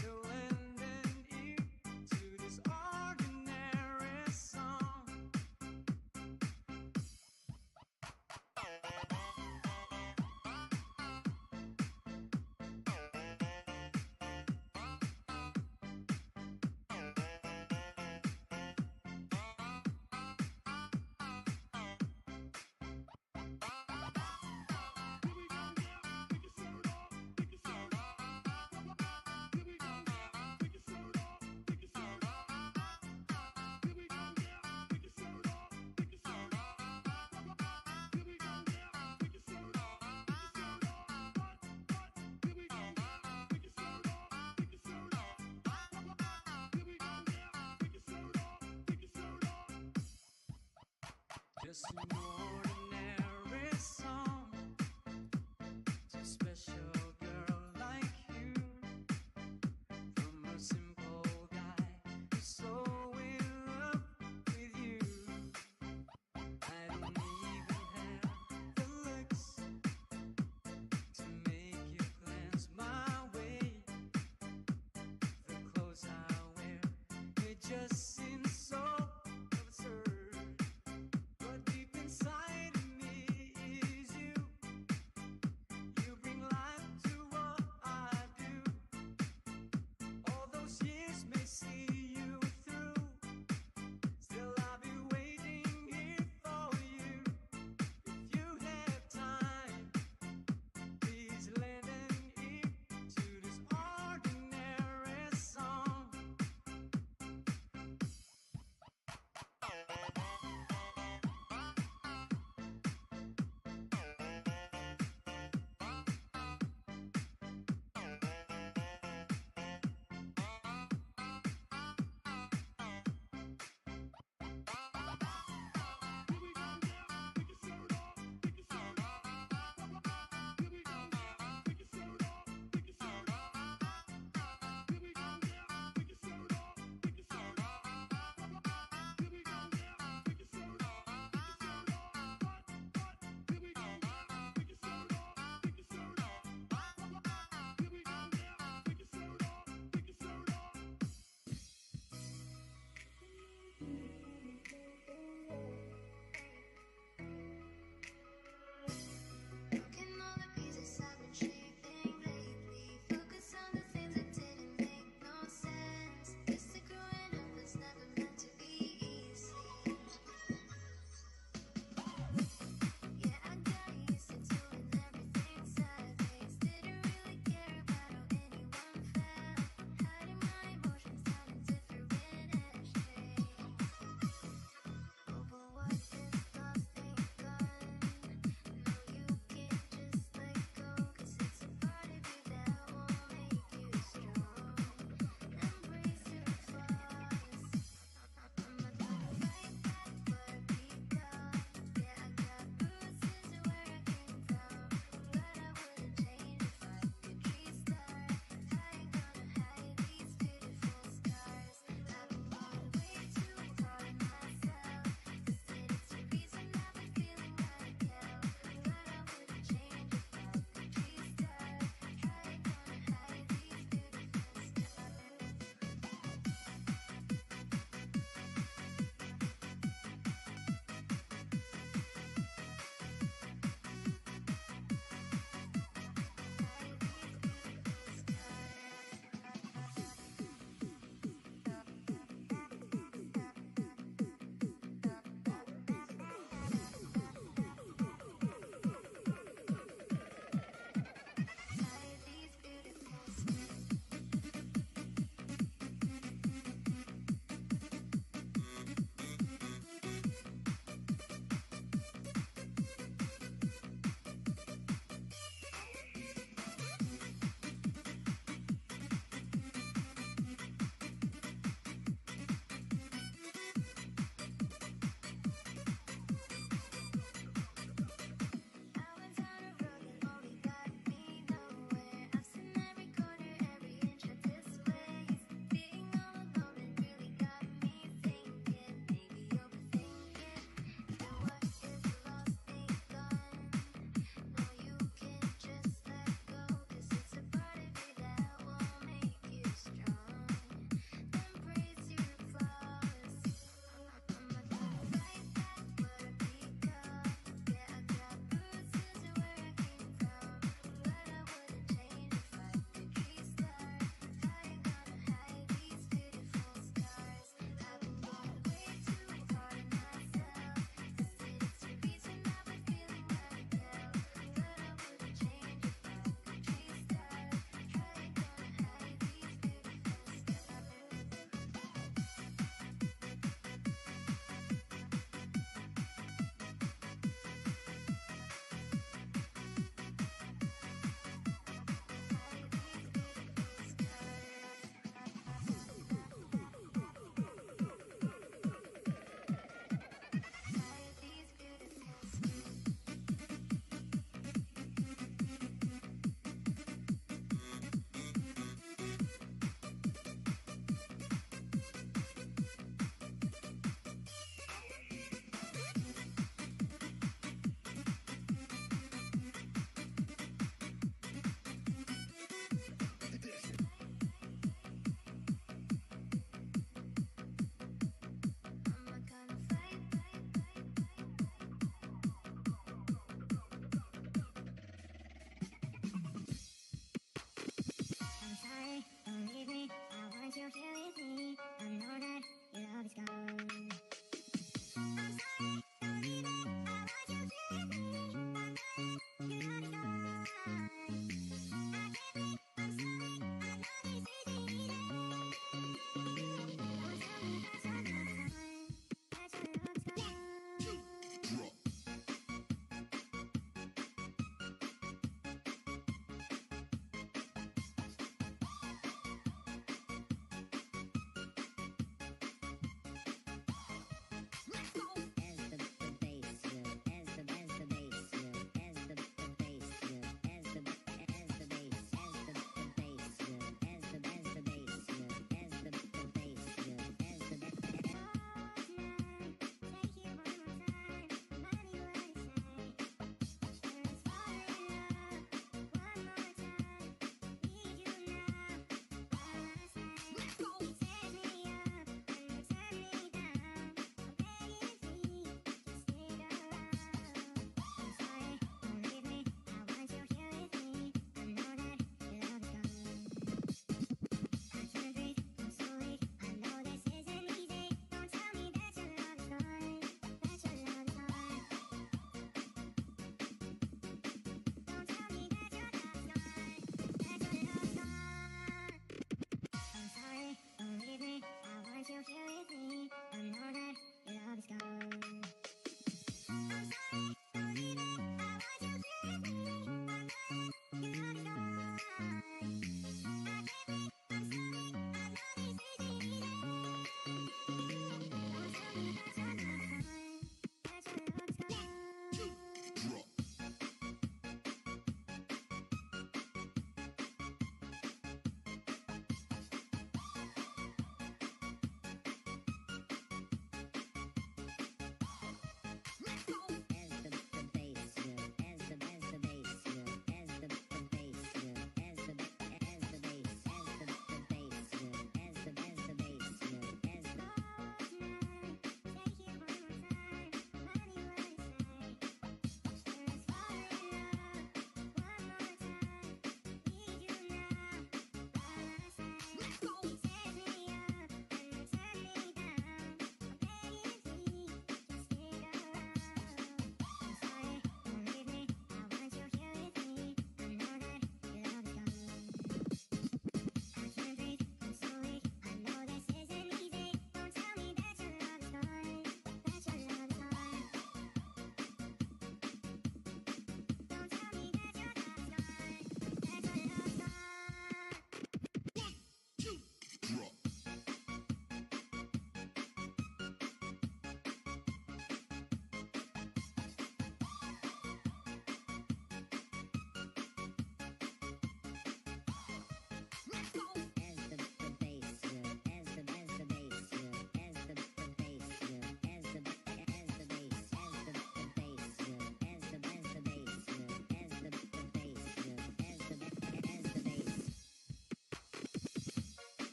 Speaker 2: to lend an ear to this ordinary song.
Speaker 4: Here we go now. Take your shirt off. Take your shirt off. Here we go now. Take your shirt off. Take your shirt off. Here we go now. Take your shirt off. Take your shirt off. Here we go now. Take your shirt off. Take your shirt off. What? Here we go now. Take your shirt off. Take your shirt off. Here we go now. Take your shirt off. Take your shirt off.
Speaker 2: Just an ordinary song to a special girl like you. From a simple guy who's so in love with you. I don't even have the looks to make you glance my way. The clothes I wear, they just seem so absurd. But deep inside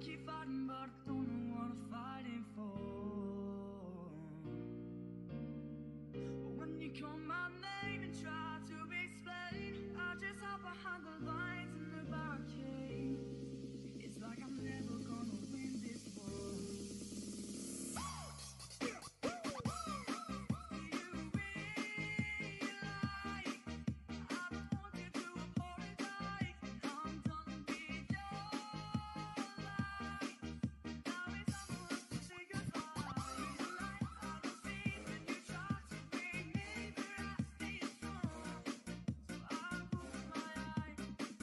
Speaker 2: keep fighting, but I don't know what I'm fighting for. But when you call my name and try to explain, I just hide behind the lines in the barricade. It's like I'm never gonna win this war. Do you realize I don't want you to apologize? I'm done with your lies. Now it's time for us to say goodbye. I don't see when you try to bring me, but I stay strong. So I close my eyes.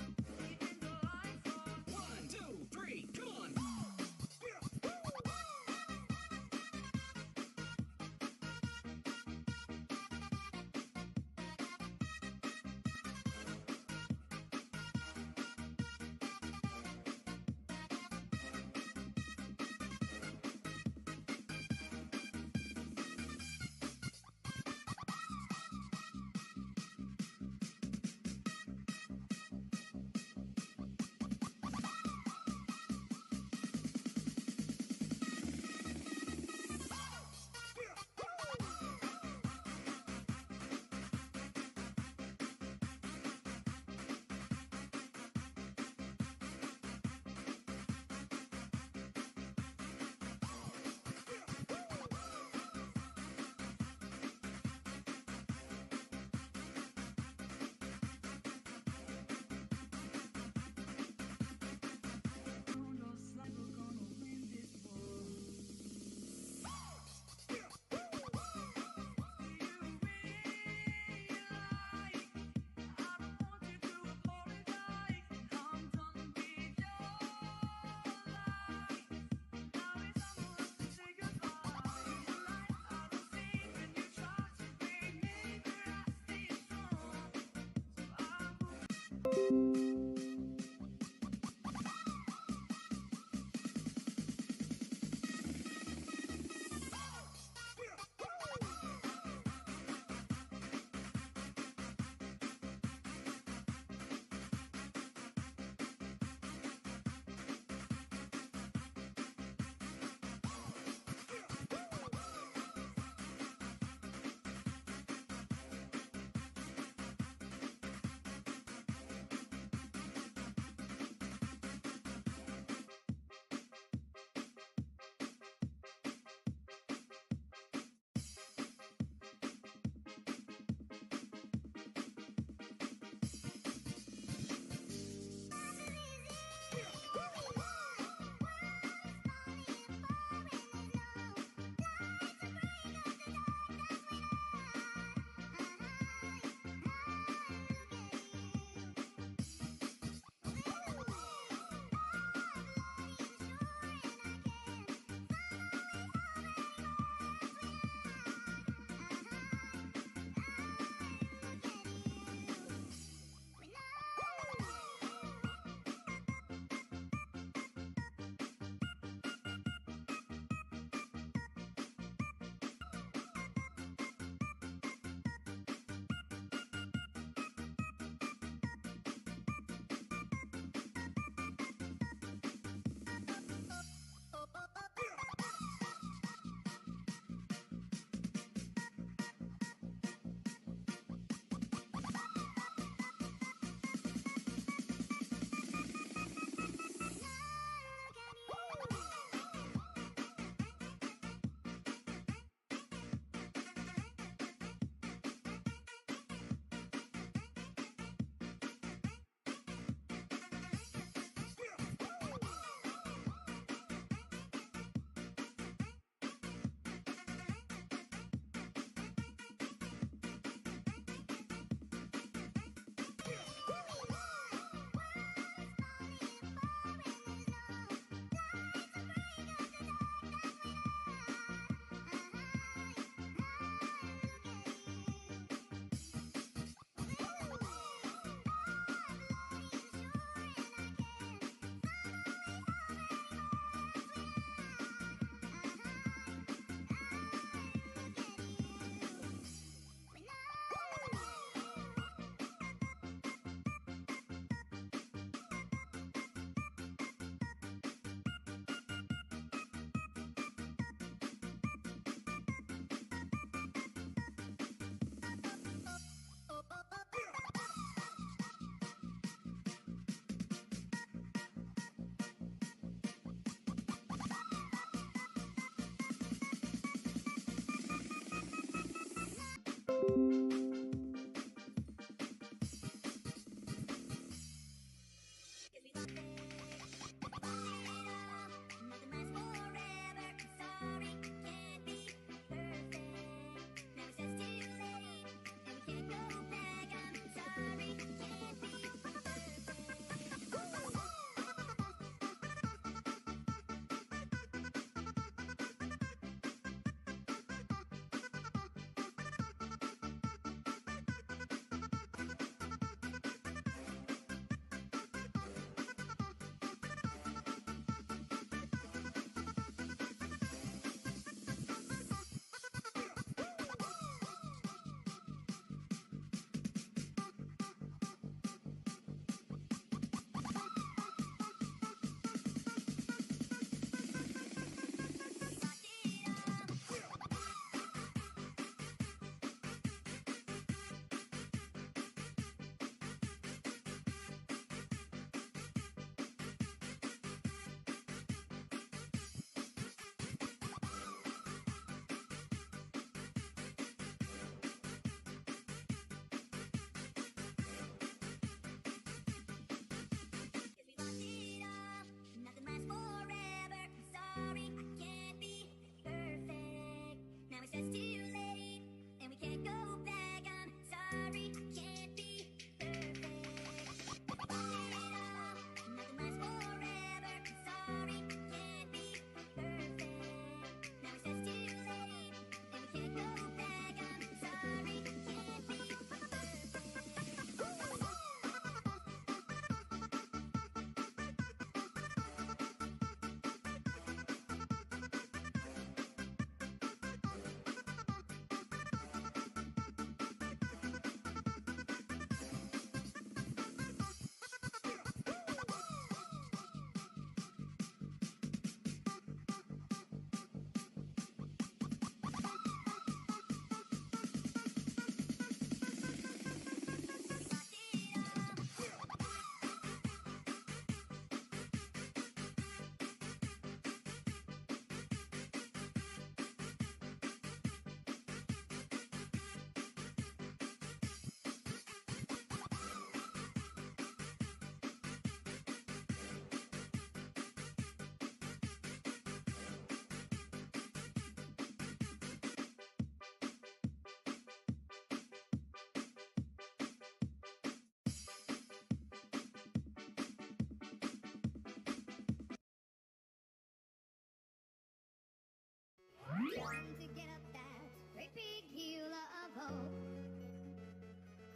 Speaker 1: Trying to get up that great big hill of hope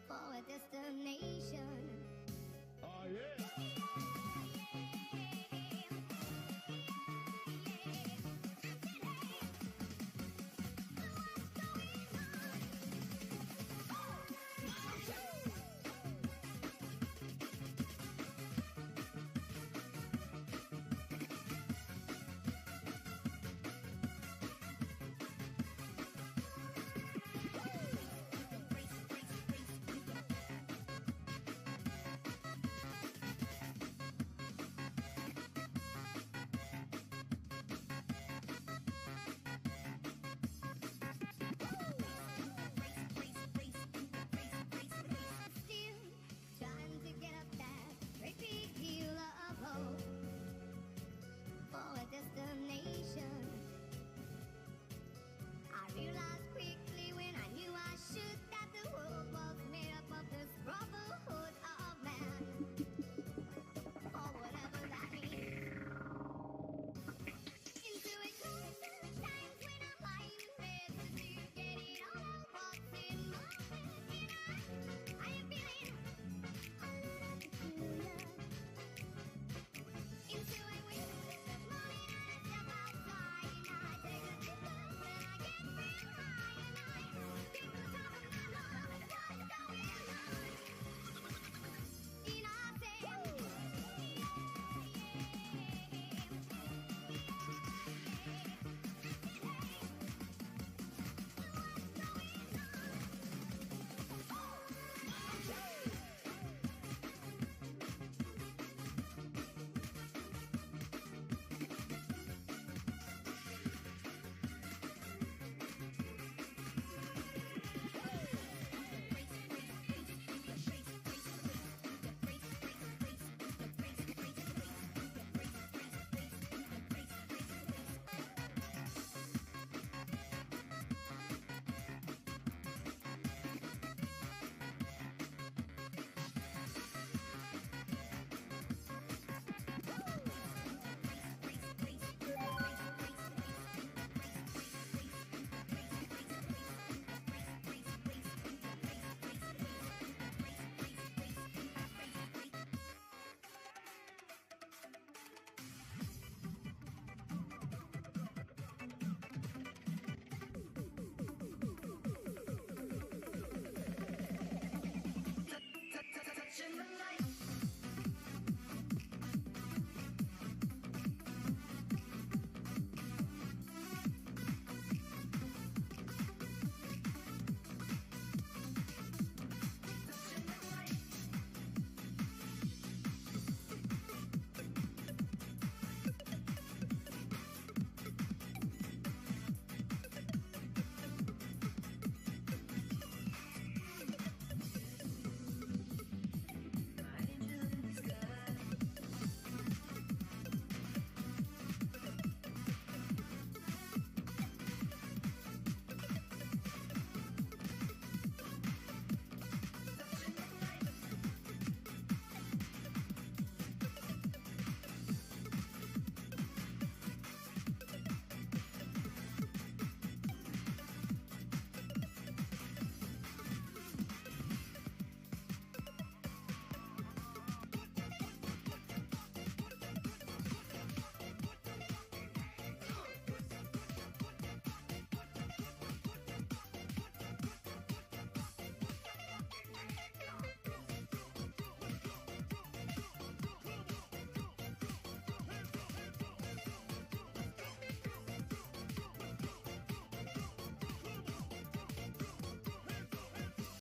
Speaker 1: for a destination.
Speaker 4: Oh, yeah.